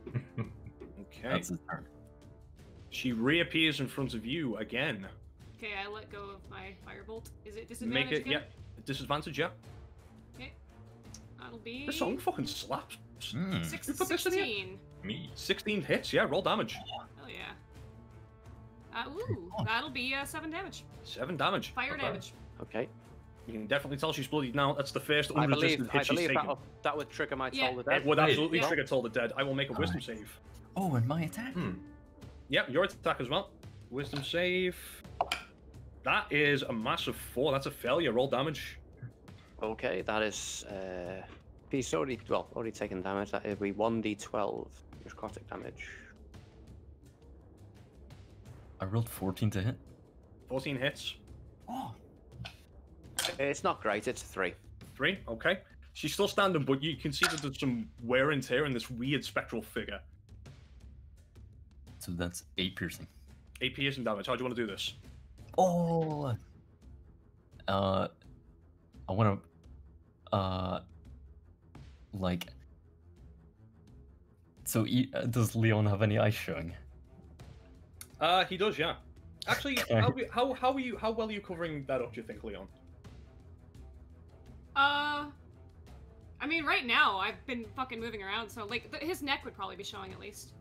Okay. That's his turn. She reappears in front of you again. Okay, I let go of my firebolt. Is it Make disadvantage it, again? yeah, disadvantage, yeah. Okay. That'll be This song fucking slaps. Hmm. You put this in here? 16. Me. 16 hits, yeah, roll damage. Oh yeah. Ooh, that'll be 7 damage. 7 damage. Fire Okay. damage. Okay. You can definitely tell she's bloodied now. That's the first I unresisted hit she's taken. that would trigger my Yeah. Toll the It Dead. would absolutely Yeah. trigger Toll the Dead. I will make a wisdom Alright. save. Oh, and my attack. Yep, your attack as well. Wisdom save. That is a massive 4. That's a failure. Roll damage. Okay, that is. He's already taken damage. That would be 1d12 necrotic damage. I rolled 14 to hit. 14 hits. Oh, It's not great. It's a 3. 3, okay. She's still standing, but you can see that there's some wear and tear in this weird spectral figure. so that's 8 piercing. 8 piercing damage. How do you want to do this? Oh. I want to. Like. So, does Leon have any ice showing? He does, yeah. Actually, Okay. how well are you covering that up, do you think, Leon? I mean, right now I've been fucking moving around, so like his neck would probably be showing at least.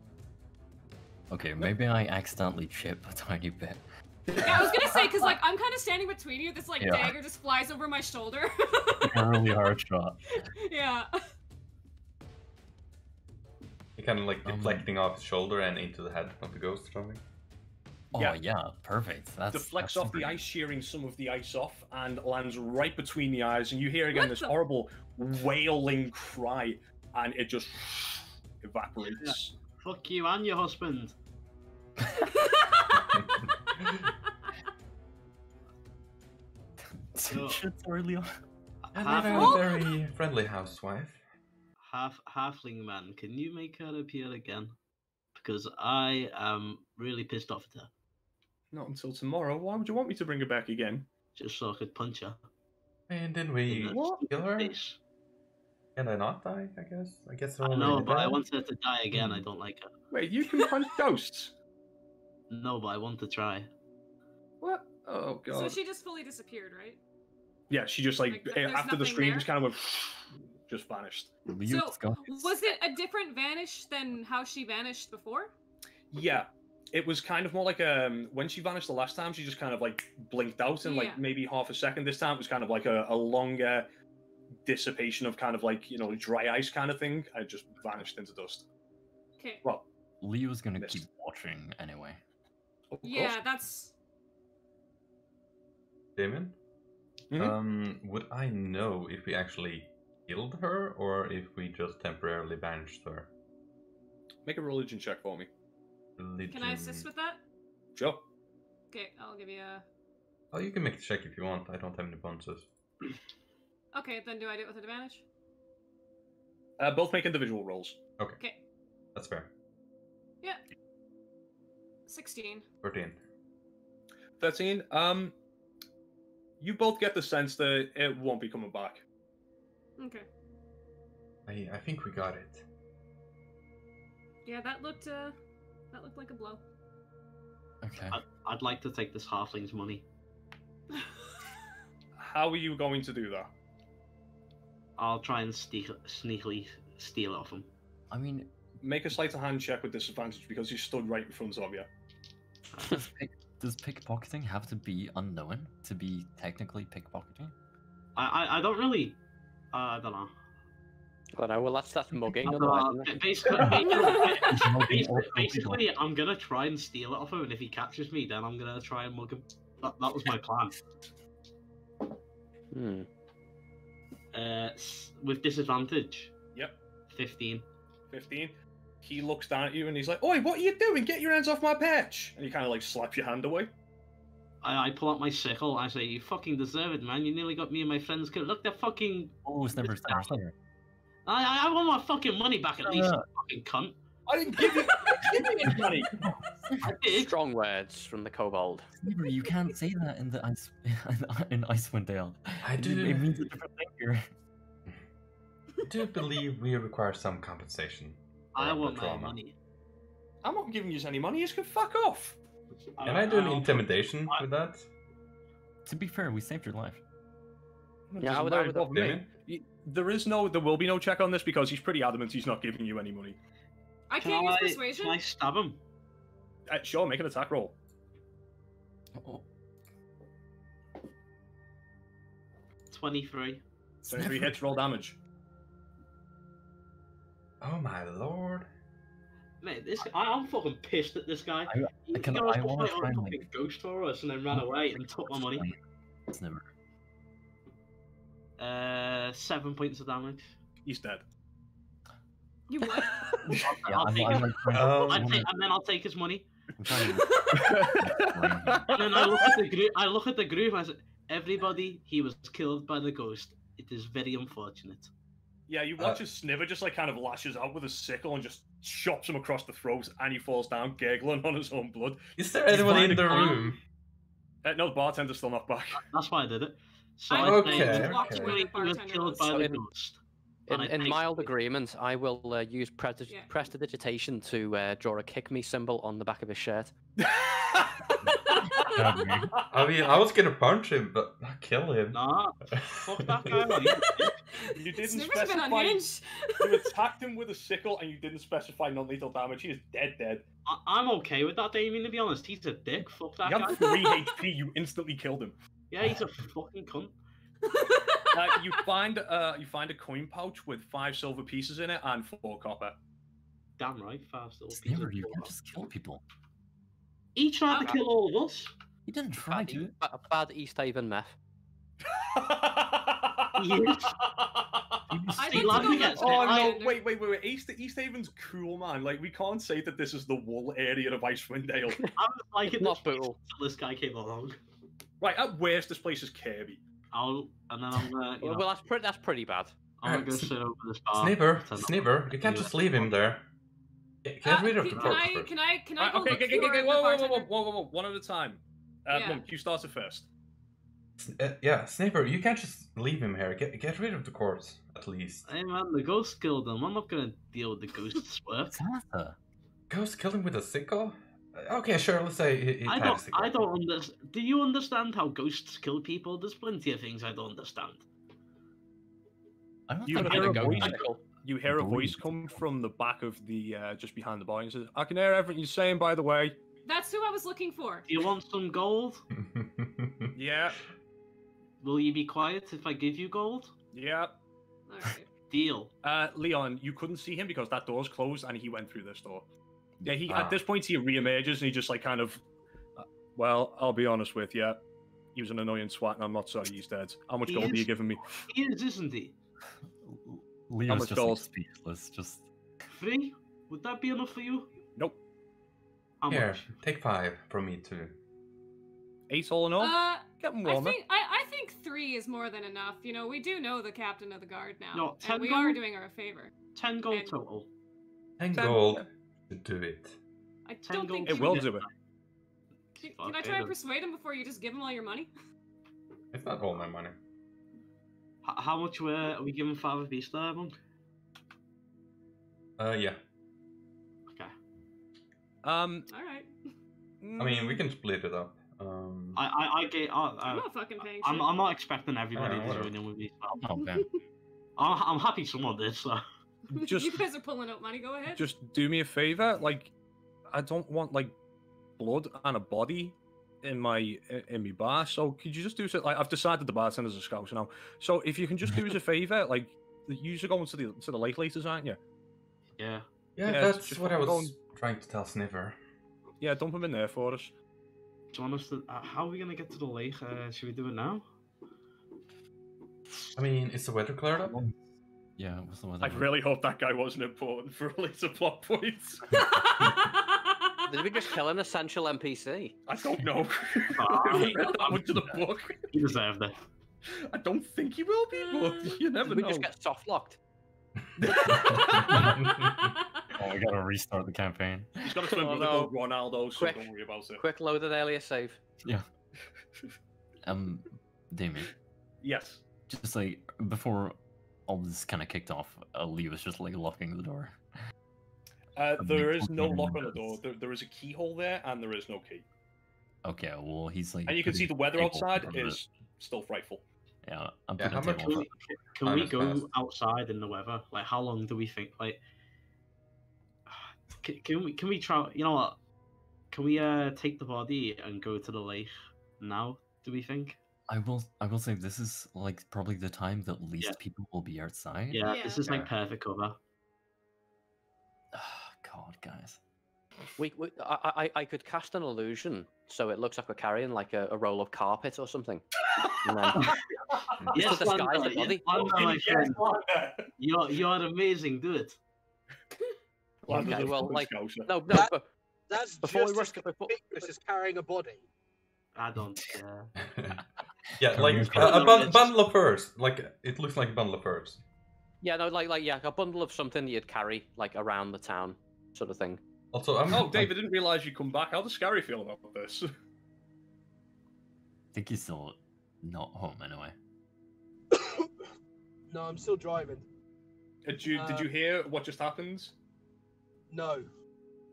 Okay, maybe I accidentally chip a tiny bit. Yeah, I was gonna say, cause like I'm kind of standing between you. This like Yeah. dagger just flies over my shoulder. A really hard shot. Yeah. He kind of like deflecting off his shoulder and into the head of the ghost or something. Oh Yeah. yeah, perfect. That's Deflects that's off the super- ice, shearing some of the ice off, and lands right between the eyes. And you hear again What this the- horrible wailing cry, and it just evaporates. Fuck you and your husband. Shit, sorry, Leon. And Half, then a very friendly housewife. halfling man, can you make her appear again? Because I am really pissed off at her. Not until tomorrow. Why would you want me to bring her back again? Just so I could punch her. And then we in What? the kill her. face. Can I not die, I guess? I guess they're I already know, but I dead. want her to die again. I don't like her. Wait, you can punch ghosts? No, but I want to try. What? Oh god. So she just fully disappeared, right? Yeah, she just like Like, there's after the nothing scream there? just kind of went, just vanished. Leo's got Was it a different vanish than how she vanished before? Yeah, it was kind of more like when she vanished the last time, she just kind of like blinked out in Yeah. like maybe half a second. This time it was kind of like a longer dissipation of kind of like, you know, dry ice kind of thing. I just vanished into dust. Okay. Well, Leo's gonna Missed. keep watching anyway. of Yeah, course. that's. Damien? Mhm. Would I know if we actually killed her or if we just temporarily banished her? Make a religion check for me. Religion. Can I assist with that? Sure. Okay, I'll give you a. Oh, you can make the check if you want. I don't have any bonuses. Okay, then do I do it with advantage? Both make individual rolls. Okay, Okay. that's fair. 16. 13. 13. You both get the sense that it won't be coming back. Okay. I think we got it. Yeah, that looked like a blow. Okay. I'd like to take this halfling's money. How are you going to do that? I'll try and sneakily steal it off him. I mean, Make a sleight of hand check with disadvantage because he stood right in front of you. does pickpocketing have to be unknown to be technically pickpocketing? I don't really. I don't know. I don't know. Well, that's mugging. I don't Otherwise, know. isn't it? Basically, I'm gonna try and steal it off him, and if he catches me, then I'm gonna try and mug him. That was my plan. Hmm. With disadvantage. Yep. 15. 15. He looks down at you and he's like, "Oi, what are you doing? Get your hands off my patch!" And he kind of like slaps your hand away. I pull out my sickle. I say, "You fucking deserve it, man. You nearly got me and my friends killed. Look, they're fucking. Oh, Snipper. I want my fucking money back at least. You fucking cunt. I didn't give you, any money. I did. Strong words from the kobold. Snipper, you can't say that in the ice in Icewind Dale. I It do, means a different thing here. do believe we require some compensation. I for want my trauma. money. I'm not giving you any money. You can fuck off. Can I do an I'll- intimidation with that? To be fair, we saved your life. It Yeah, I doesn't would- matter, bother me. Damien? There will be no check on this because he's pretty adamant he's not giving you any money. I can't use persuasion. Can I stab him? Sure, make an attack roll. Oh, 23. 23 hits, roll damage. Oh my lord. Mate, I'm fucking pissed at this guy. I He can- goes I to wanna fight try on a and, fucking ghost for us and then ran away and took my money. Snipper. 7 points of damage. He's dead. You what? Yeah, I'll take I'm it. like trying to- Um, and then I'll take his money. I'm trying to- And then I look at the group. I said, "Everybody, he was killed by the ghost. It is very unfortunate." Yeah, you watch as Sniver just like kind of lashes out with a sickle and just chops him across the throat, and he falls down, gurgling on his own blood. Is there anyone in the room? No, the bartender's still not back. That's why I did it. So I Okay, walked okay. away, He the was bartender killed was. by So the in- ghost. And I In take- mild agreement, I will use Yeah. prestidigitation to draw a kick me symbol on the back of his shirt. I mean, I was gonna punch him, but not kill him. Nah, fuck that guy. Man. You didn't Sniver's been specify. unhinged. You attacked him with a sickle, and you didn't specify non-lethal damage. He is dead. I'm okay with that, Damien. To be honest, he's a dick. Fuck that You guy. had 3 HP. You instantly killed him. Yeah, he's a fucking cunt. You find a coin pouch with 5 silver pieces in it and 4 copper. Damn right, 5 still. Sniver, you can't just kill people. He tried to kill all of us. He didn't try to. Bad East Haven meth. Yes. I See, think lad, so, we get- that's Oh fine. no! Wait! East Haven's cool, man. Like we can't say that this is the wool area of Icewind Dale. I was like, Not brutal. this guy came along. Right, at worst, this place is Kirby. And then I'm gonna, you know, Well, that's pretty bad. I'm gonna go sit over this bar. Sniver, you can't just leave him there. Get rid of the corpse first. Can I Right, go okay, look okay, for okay, the whoa, bartender? one at a time. Yeah. Monk, you started first. Yeah, Sniver, you can't just leave him here. Get rid of the corpse, at least. Hey man, the ghost killed him. I'm not gonna deal with the ghost's work. Santa. Ghost killed him with a sickle? Okay, sure, let's say he I had a sickle. don't understand. Do you understand how ghosts kill people? There's plenty of things I don't understand. I don't You think hear I a go voice. in- You hear a voice come from the back of the just behind the bar and says, "I can hear everything you're saying, by the way." That's who I was looking for. Do you want some gold? Yeah, Will you be quiet if I give you gold? yeah. Alright. Deal. Leon, you couldn't see him because that door's closed, and he went through this door. Yeah, he Ah. at this point he reemerges and he just like kind of. Well, I'll be honest with you. He was an annoying swat, and I'm not sorry he's dead. How much He gold are you is. giving me? He is, isn't he? Leo's much just like, gold? speechless. Just 3? Would that be enough for you? Nope. How Here, much? take 5 from me too. 8 all in all. Get him I warmer. think 3 is more than enough. You know, we do know the captain of the guard now, No, 10 and we gold? are doing her a favor. 10 gold And- total. 10 10 gold to do it. I 10 don't gold. think It he will would- do it. Can I try and persuade him before you just give him all your money? It's not all my money. How much are we giving Father Beast there, Monk? Yeah. Okay. All right. I mean, we can split it up. I get. I'm not fucking paying. I'm shit. not expecting everybody to whatever. join in with me. oh man. I'm happy someone did. So Just- You guys are pulling out money. Go ahead. Just do me a favor. Like, I don't want like blood and a body in my bar. So could you just do so? Like, I've decided the bartender's a scout now. So if you can just do us a favor, like, you are going to the lake laters, aren't you? yeah. Yeah, Yeah, that's just what I was go and- trying to tell Sniver. Yeah, dump him in there for us. Do you want us to? How are we gonna get to the lake? Should we do it now? I mean, is the weather cleared up? Yeah, what's the I weather? really hope that guy wasn't important for a later plot points. Did we just kill an essential NPC? I don't know. Ah, If he read that much of the book. He deserved it. I don't think he will be, but you never Did we know. just get soft locked? Oh, we gotta restart the campaign. He's got to swim with no. Ronaldo, so Quick. don't worry about it. Quick loaded alias save. Yeah. Damien, Yes. just like before all this kind of kicked off, Lee was just like locking the door. There is no Something lock on the door. windows. There is a keyhole there, and there is no key. Okay, well he's like. And you can see putting the weather table outside in front of is still frightful. it. Yeah, I'm Yeah, putting how a much table. was Can Time we has go passed. outside in the weather? Like, how long do we think? Like, can we try? You know what? Can we take the body and go to the lake now? Do we think? I will say this is like probably the time that least Yeah. people will be outside. Yeah, this is like Yeah. perfect cover. God, guys. I could cast an illusion so it looks like we're carrying like a roll of carpet or something. And then Yes, to disguise the Wanda, body. yes, Wanda, my Yes, friend. Wanda. You're amazing. Do it. Wanda's Okay, a well, fucking like, scouser. no, That- but That's Before we just rush as to- before- conspicuous as carrying a body. I don't care. Yeah, Can like we a try to- bundle of furs. Like it looks like a bundle of furs. Yeah, no, yeah, a bundle of something that you'd carry like around the town, sort of thing. Also, I'm. Oh, Dave, I didn't realise you'd come back. How does Scary feel about this? I think he's still not home anyway. No, I'm still driving. Did you hear what just happened? No.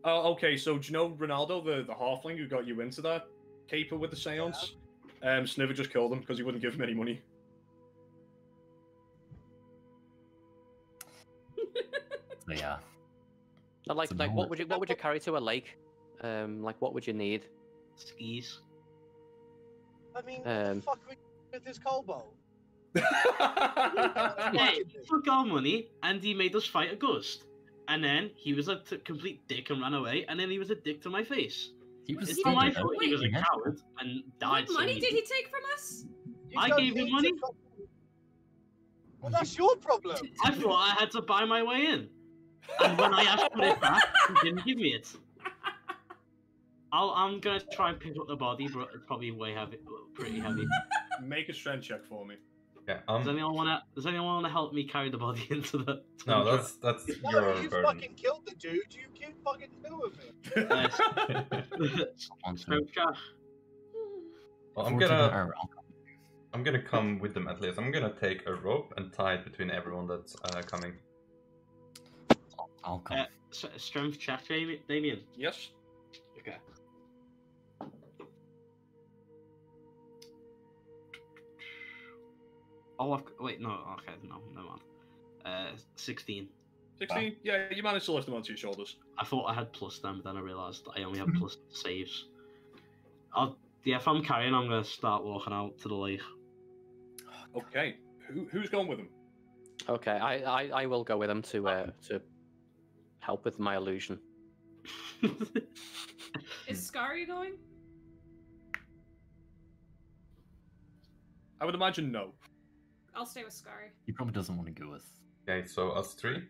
Oh, okay. So do you know Ronaldo, the halfling who got you into that caper with the seance? Sniver just killed him because he wouldn't give him any money. So yeah. Now, like, So like no what would you carry to a lake? Like, what would you need? Skis. I mean, what the fuck are we doing with this kobold? Hey, he took our money and he made us fight a ghost. And then he was a complete dick and ran away. And then he was a dick to my face. He was It's not my stupid, fault he was a yeah. coward and died. What money so did he take from us? You I don't gave him need money. to- Well, that's your problem. I thought I had to buy my way in. And when I asked for it back, he didn't give me it. I'm gonna try and pick up the body, but it's probably pretty heavy. Make a strength check for me. Yeah, Does anyone wanna help me carry the body into the? No, that's No, your you burden. fucking killed the dude. You killed fucking two of him. Strength check. Well, I'm gonna come with them at least. I'm gonna take a rope and tie it between everyone that's coming. I'll come. Strength check, Damien. Yes. Okay. Oh, wait, no, okay, no, never mind. 16. 16? Yeah, you managed to lift them onto your shoulders. I thought I had plus them, but then I realised I only have plus saves. If I'm carrying, I'm going to start walking out to the lake. Okay. Who's going with them? Okay, I will go with him to help with my illusion. Is Scary going? I would imagine no. I'll stay with Scary. He probably doesn't want to go with. Okay, so us three.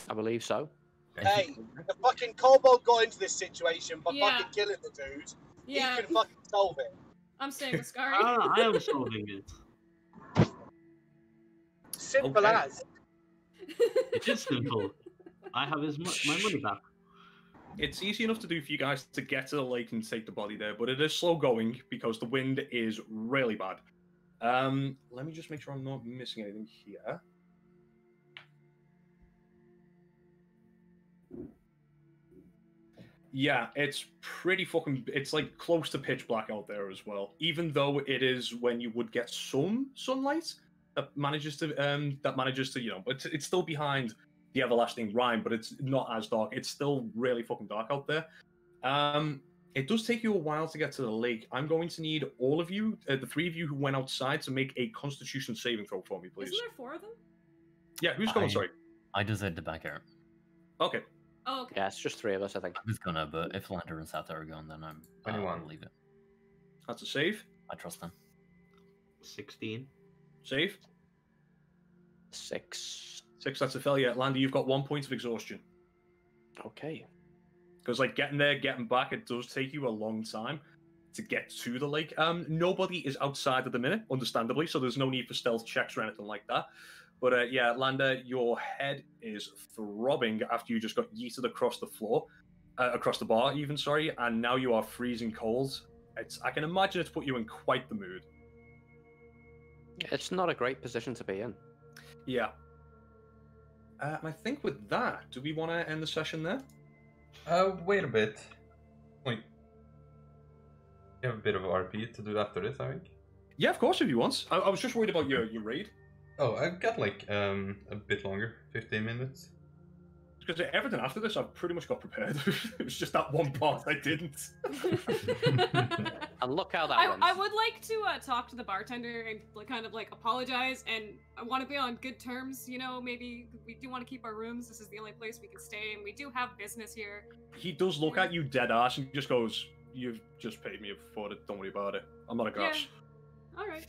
I believe so. Hey, the fucking kobold got into this situation by Yeah. fucking killing the dude. Yeah, He can fucking solve it. I'm staying with Scary. I am solving it. Simple Okay. as. It is simple. I have my money back. It's easy enough to do for you guys to get to the lake and take the body there, but it is slow going because the wind is really bad. Let me just make sure I'm not missing anything here. Yeah, it's pretty fucking. It's like close to pitch black out there as well. Even though it is when you would get some sunlight that manages to but it's still behind the everlasting Rime, but it's not as dark. It's still really fucking dark out there. It does take you a while to get to the lake. I'm going to need all of you, the three of you who went outside, to make a Constitution saving throw for me, please. Isn't there 4 of them? Yeah, who's going? Sorry. I decided to back out. Okay. Oh, okay. Yeah, it's just 3 of us, I think. I was gonna, but if Lander and Sata are going, then I'm. Anyone. I'll leave it. That's a save. I trust them. 16. Save. 6. 6. That's a failure. Lander, you've got 1 point of exhaustion. Okay. Because like getting there, getting back, it does take you a long time to get to the lake. Nobody is outside at the minute, understandably, so there's no need for stealth checks or anything like that. But yeah, Lander, your head is throbbing after you just got yeeted across the floor, across the bar even, sorry, and now you are freezing cold. I can imagine it's put you in quite the mood. It's not a great position to be in. Yeah. I think with that, do we want to end the session there? Wait a bit. Wait. You have a bit of RP to do after this, I think. Yeah, of course, if you want. I was just worried about your raid. Oh, I've got like a bit longer, 15 minutes. Because everything after this, I've pretty much got prepared. It was just that one part I didn't. And look how that went. I would like to talk to the bartender and kind of like apologize, and I want to be on good terms. You know, maybe we do want to keep our rooms. This is the only place we can stay, and we do have business here. He does look at you dead ass and just goes, "You've just paid me for it. Don't worry about it. I'm not a gosh." All right.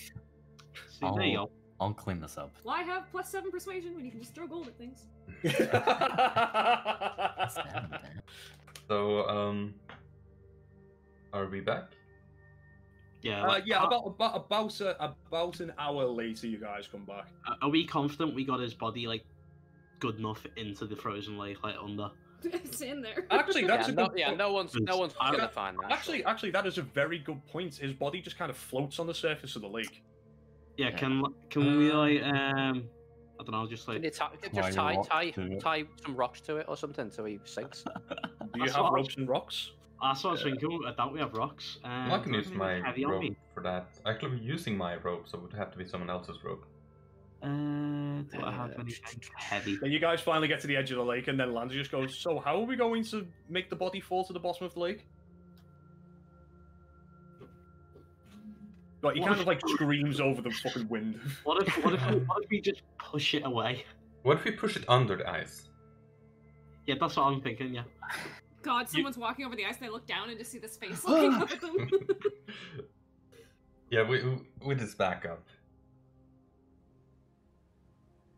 See, there you go. I'll clean this up. Why have +7 persuasion when you can just throw gold at things? So, are we back? Yeah. Yeah, about an hour later, you guys come back. Are we confident we got his body like good enough into the frozen lake, like under? It's in there. Actually, that's a good. no one's gonna find that. Actually, that is a very good point. His body just kind of floats on the surface of the lake. Yeah. Can we like I don't know, just like Just tie some rocks to it or something so he sinks. Do you have ropes and rocks? That's what I was thinking. I doubt we have rocks. I can use my heavy on rope me. for that. Actually, we're using my rope, so it would have to be someone else's rope. Do I have anything heavy? Then you guys finally get to the edge of the lake, and then Lander just goes, "So how are we going to make the body fall to the bottom of the lake?" Like, he kind of like screams over the fucking wind. What if we just push it away? What if we push it under the ice? Yeah, that's what I'm thinking. Yeah. God, someone's walking over the ice and they look down and just see this face looking up at them. Yeah, we just back up.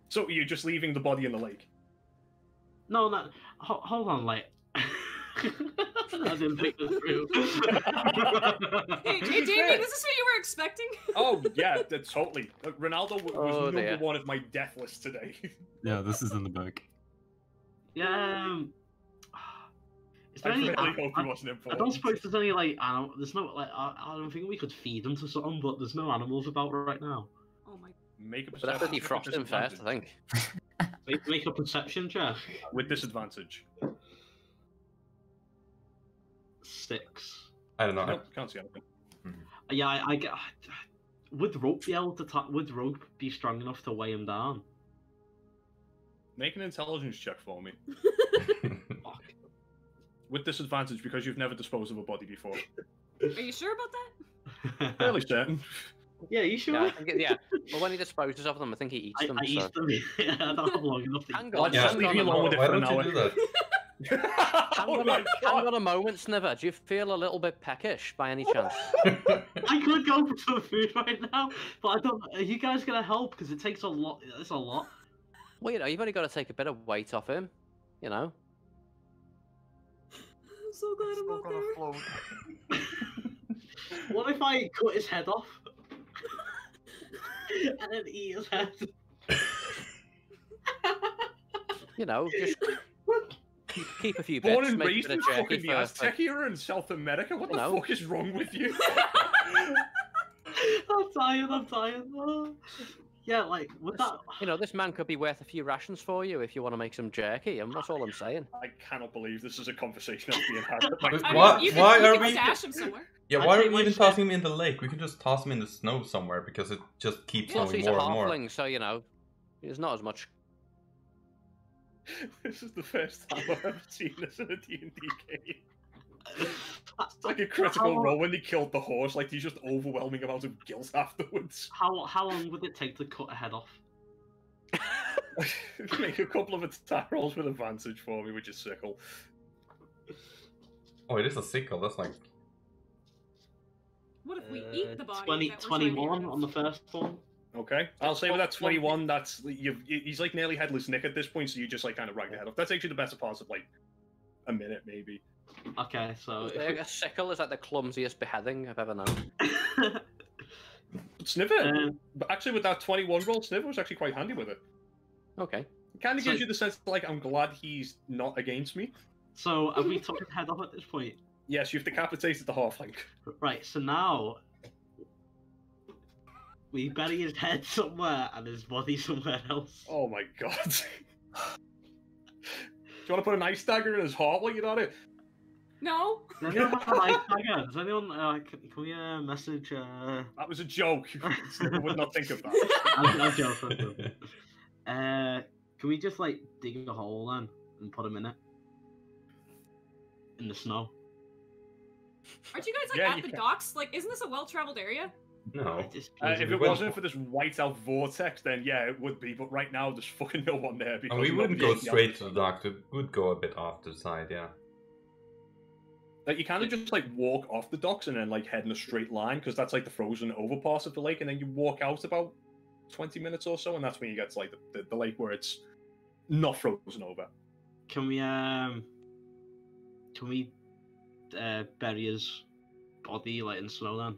So you're just leaving the body in the lake? No. Hold on, like. I didn't think this through. Hey, Damien, is this what you were expecting? Oh yeah, totally. Ronaldo was number one of my death list today. Yeah, this is in the book. Yeah. Is there I any? really hope he wasn't I important. don't suppose there's any like animal. There's no like. I don't think we could feed them to something, but there's no animals about right now. Oh my. Make a But have to defrost him first, I think. Make a perception check. With disadvantage. 6. I don't know. Nope, can't see anything. Yeah, I get. Would rope be able to? Would rope be strong enough to weigh him down? Make an intelligence check for me. With disadvantage because you've never disposed of a body before. Are you sure about that? Fairly certain. Yeah, you sure? Yeah, I think but when he disposes of them, I think he eats them. I eat them. Yeah, I don't have long enough to Hang eat on, them. Just leave me alone with it Why for an don't you hour. do that? Hang on a moment, Sniver. Do you feel a little bit peckish by any chance? I could go for some food right now, but I don't. Are you guys gonna help? Because it takes a lot. It's a lot. Well, you've only got to take a bit of weight off him. You know. I'm so glad I'm not there. What if I cut his head off and then eat his head? You know, just keep a few Born bits. and Make a raised bit in of jerky fucking the for- Aztec era in South America? What the fuck is wrong with you? I'm tired. Oh. Yeah, like, would that... You know, this man could be worth a few rations for you if you want to make some jerky, and that's all I'm saying. I cannot believe this is a conversation that's being had. Why are we... stash him somewhere. Yeah, I'd why say are we my even shit- tossing him in the lake? We can just toss him in the snow somewhere because it just keeps Plus, going he's a more and more. halfling, so, you know, there's not as much. This is the first time I've ever seen this in a D&D game. It's like a critical roll when they killed the horse, like he's just overwhelming amount of guilt afterwards. How long would it take to cut a head off? Make a couple of attack rolls with advantage for me, which is sickle. Oh, it is a sickle, that's like... What if we eat the body? 20, that we're trying to get 21 rid of? on the first one. Okay, I'll say with that 21, that's he's like nearly headless Nick at this point, so you just like kind of rag the head off. That's actually the better part of like a minute, maybe. Okay, so... A sickle is like the clumsiest beheading I've ever known. But Sniver, but actually with that 21 roll, Sniver was actually quite handy with it. Okay. It kind of So- gives you the sense that, like, I'm glad he's not against me. So, have we took his head off at this point? Yes, you've decapitated the halfling. Right, so now... we bury his head somewhere and his body somewhere else. Oh my god. Do you want to put an ice dagger in his heart while you're at it? No. Does anyone have an ice dagger? Does anyone... can we message... That was a joke. Sniver would not think of that. I'm joking. Can we just, like, dig a hole then and put him in it? In the snow? Aren't you guys like Yeah, at you the can. docks? Like, isn't this a well-traveled area? No. If it wasn't for this white-out vortex, then yeah, it would be. But right now, there's fucking no one there. Because And we wouldn't nobody go else- straight to the dock, we would go a bit off to the side, yeah. Like, you kind of just like walk off the docks and then like head in a straight line because that's like the frozen over part of the lake, and then you walk out about 20 minutes or so, and that's when you get to like the lake where it's not frozen over. Can we bury his body like in snow then?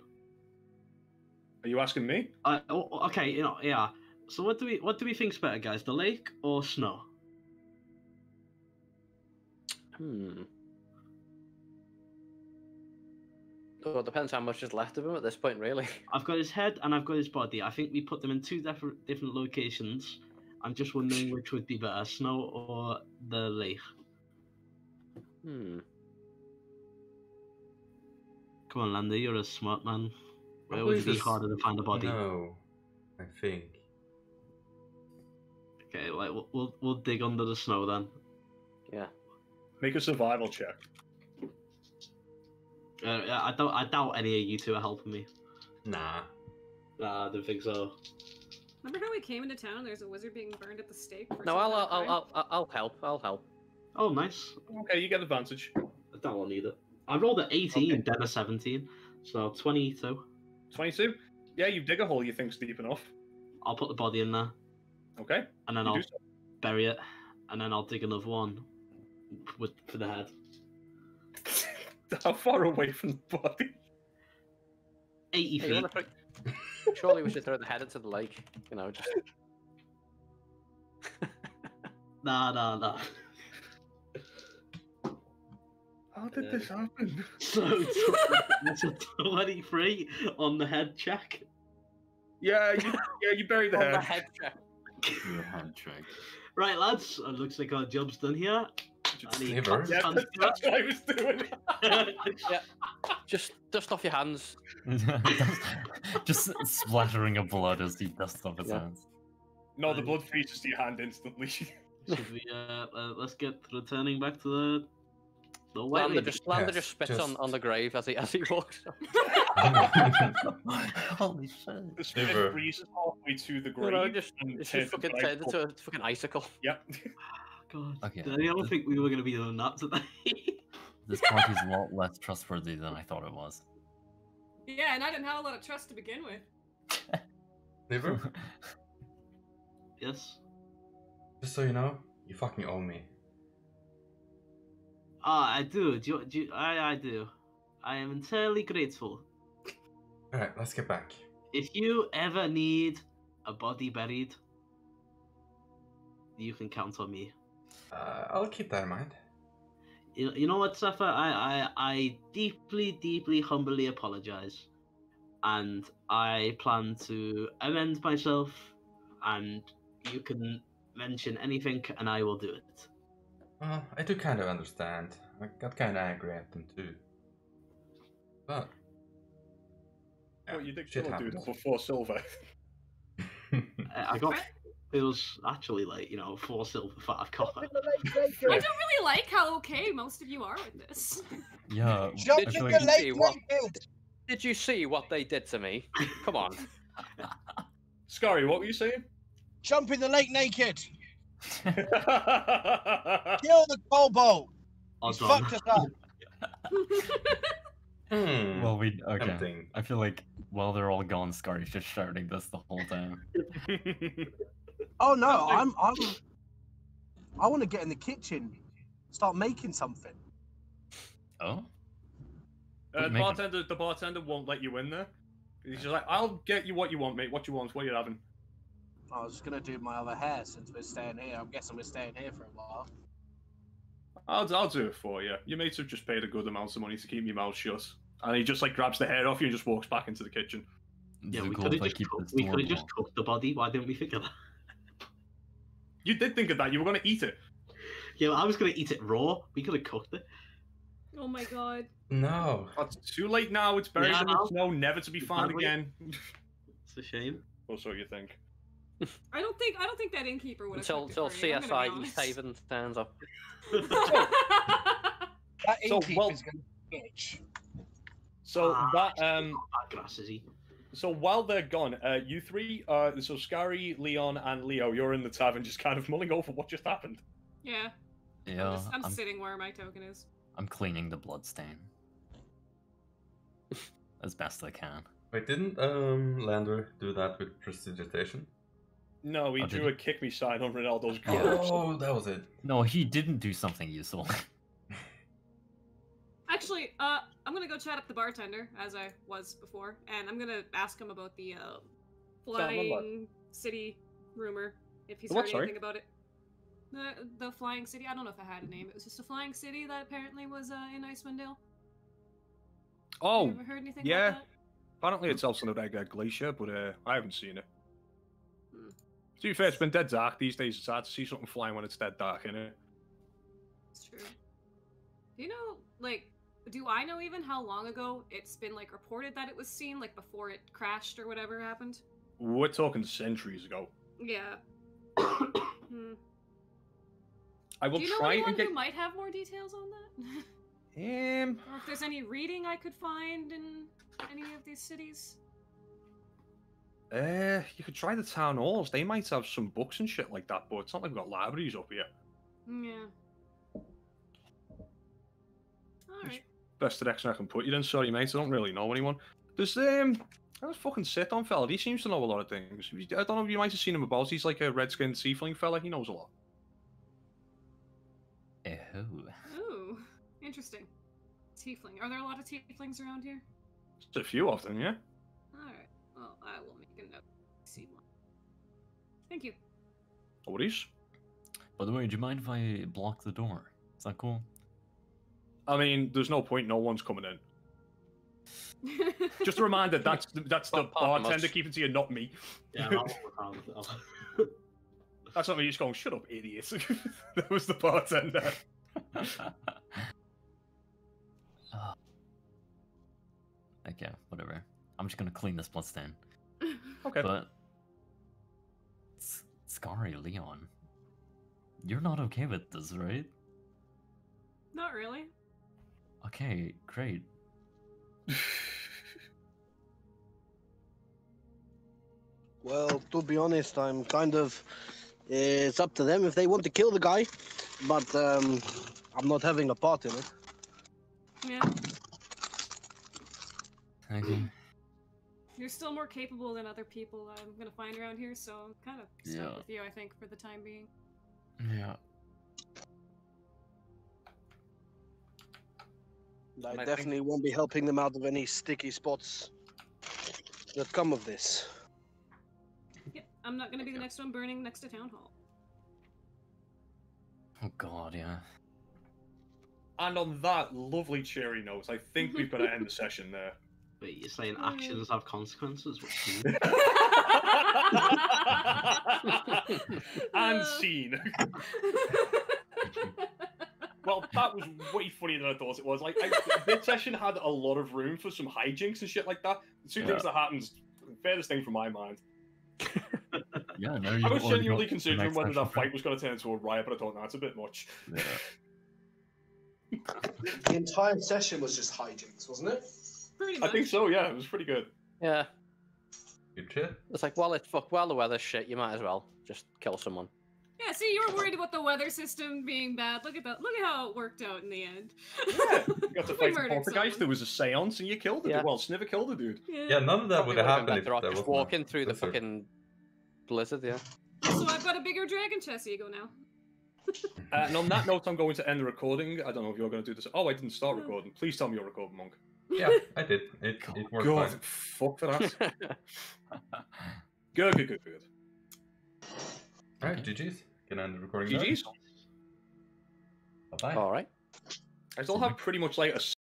Are you asking me? Okay, yeah. So what do we think's better, guys? The lake or snow? Well, it depends how much is left of him at this point, really. I've got his head and I've got his body. I think we put them in two different locations. I'm just wondering which would be better, snow or the lake. Hmm. Come on, Lander, you're a smart man. Where Probably would it be just- harder to find a body? No, I think. Okay, like we'll dig under the snow then. Yeah. Make a survival check. Yeah, I doubt any of you two are helping me. Nah. Nah, I don't think so. Remember how we came into town and there's a wizard being burned at the stake? For No, some kind of crime? I'll help. I'll help. Oh, nice. Okay, you get advantage. I don't need it. I rolled an 18, Okay. then a 17, so 22. 22? Yeah, you dig a hole you think's deep enough. I'll put the body in there, Okay. and then You I'll do so. bury it, and then I'll dig another one for the head. How far away from the body? 80 Hey, you feet. wanna Surely we should throw the head into the lake. You know, just. Nah. How did this happen? So it's a 23 on the head check. Yeah, you bury the On head. the head check. Your hand trick. Right, lads. It looks like our job's done here. I need Sliver. Yeah, that's what I was doing. Yeah. Just dust off your hands. Just splattering of blood as he dusts off his Yeah. hands. No, the blood freezes to your hand instantly. Should we, let's get returning back to the white Lander lady. just Yes, spits just- on the grave as he walks. Holy shit. The spit Sliver. freezes halfway to the You grave. know, just and it's turns just fucking to turned ice. into a fucking icicle. Yep. God, Okay. did anyone think we were going to be doing that today? This party's a lot less trustworthy than I thought it was. Yeah, and I didn't have a lot of trust to begin with. Sliver, Yes. just so you know, you fucking owe me. Ah, I do. I do. I am entirely grateful. Alright, let's get back. If you ever need a body buried, you can count on me. I'll keep that in mind. You know what, Safa? I deeply, humbly apologize. And I plan to amend myself, and you can mention anything, and I will do it. Well, I do kind of understand. I got kind of angry at them too. But... What you think shit you'll do happens. for 4 silver? I got... It was actually like, 4 silver, 5 copper. I don't really like how okay most of you are with this. Yeah. Jump I in feel the like- lake what- naked! Did you see what they did to me? Come on. Scary, what were you saying? Jump in the lake naked! Hmm. Kill the kobold! Oh, He's done. fucked us up! Well, okay. Tempting. I feel like while they're all gone, Scary's just shouting this the whole time. Oh no, I want to get in the kitchen, start making something. Oh? The bartender won't let you in there. He's just like, I'll get you what you want, mate. What you want? What are you having? I was gonna do my other hair since we're staying here. I'm guessing we're staying here for a while. I'll do it for you. Your mates have just paid a good amount of money to keep your mouth shut. And he just like grabs the hair off you and just walks back into the kitchen. Yeah, Is it we cool could if have I just, keep cooked- this we door could have just blocked? cooked the body. Why didn't we think of that? You did think of that. You were going to eat it. Yeah, I was going to eat it raw. We could have cooked it. Oh my god. No. It's too late now. It's buried Yeah, in the snow, never to be found Exactly. again. It's a shame. Or so you think. I don't think that innkeeper would have Until CSI East Haven turns up. That So, innkeeper's well- gonna bitch. So that Bad grass, is he? So while they're gone, you three, so Scary, Leon, and Leo, you're in the tavern, just kind of mulling over what just happened. Yeah. Yeah, I'm sitting where my token is. I'm cleaning the bloodstain. As best I can. Wait, didn't Lander do that with prestidigitation? No, he Oh, did drew he? a kick me sign on Ronaldo's Yeah. goal. Oh, that was it. No, he didn't do something useful. Actually, I'm gonna go chat up the bartender as I was before, and I'm gonna ask him about the flying city rumor. If he's The what, heard sorry? anything about it. The flying city. I don't know if I had a name. It was just a flying city that apparently was in Icewind Dale. Oh, You ever heard anything yeah. about that? Apparently it's also a glacier, but I haven't seen it. Hmm. To be fair, it's been dead dark these days. It's hard to see something flying when it's dead dark, innit? It's true. Do you know, like, do I know even how long ago it's been, like, reported that it was seen, like, before it crashed or whatever happened? We're talking centuries ago. Yeah. Hmm. I will Do you know try anyone and get. who might have more details on that? Or if there's any reading I could find in any of these cities? You could try the town halls. They might have some books and shit like that, but it's not like we've got libraries up here. Yeah. Alright. Best direction I can put you in. Sorry, mate. I don't really know anyone. There's How's fucking sit on fella? He seems to know a lot of things. I don't know if you might have seen him about. He's like a red-skinned tiefling fella. He knows a lot. Ew. Ooh. Interesting. Tiefling. Are there a lot of tieflings around here? Just a few of them, yeah. Alright. Well, I will make a note. See one. Thank you. No worries. By the way, do you mind if I block the door? Is that cool? I mean, there's no point. No one's coming in. Just a reminder, that's the bartender keeping to you, not me. Yeah, that one was That's not me just going, shut up, idiot. That was the bartender. Okay, whatever. I'm just gonna clean this blood stain. Okay. But Scary Leon, you're not okay with this, right? Not really. Okay, great. Well, to be honest, I'm kind of. It's up to them if they want to kill the guy, but I'm not having a part in it. Yeah. Okay. You're still more capable than other people I'm gonna find around here, so I'm kind of stuck Yeah. with you, I think, for the time being. Yeah. I And I definitely won't be helping them out of any sticky spots that come of this. Yep, I'm not gonna be the next one burning next to Town Hall. Oh god, yeah. And on that lovely cheery note, I think we've got to end the session there. Wait, you're saying actions have consequences? What do you mean? And scene. Well, that was way funnier than I thought it was. Like, this session had a lot of room for some hijinks and shit like that. The two things that happened, furthest thing from my mind. Yeah, no, I was genuinely considering whether that fight was going to turn into a riot, but I thought, no, it's a bit much. Yeah. The entire session was just hijinks, wasn't it? Pretty I much. think so, yeah, it was pretty good. Yeah. Good shit. It's like, while the weather's shit, you might as well just kill someone. Yeah, see, you were worried about the weather system being bad. Look at that. Look at how it worked out in the end. Yeah, you got to We fight the murdered poltergeist, someone. there was a seance, and you killed the Yeah. dude. Well, Sniver killed the dude. Yeah, none of that Probably would have would've been happened if better off there just wasn't a walking through the blizzard. fucking blizzard, yeah. So I've got a bigger dragon chest ego now. And on that note, I'm going to end the recording. I don't know if you're going to do this. Oh, I didn't start recording. Please tell me you're recording, Monk. Yeah, I did. It worked God, fine. fuck for that. Good. Alright, GG's. Can I end the recording now? GG's. Bye-bye. Alright. I still have pretty much like a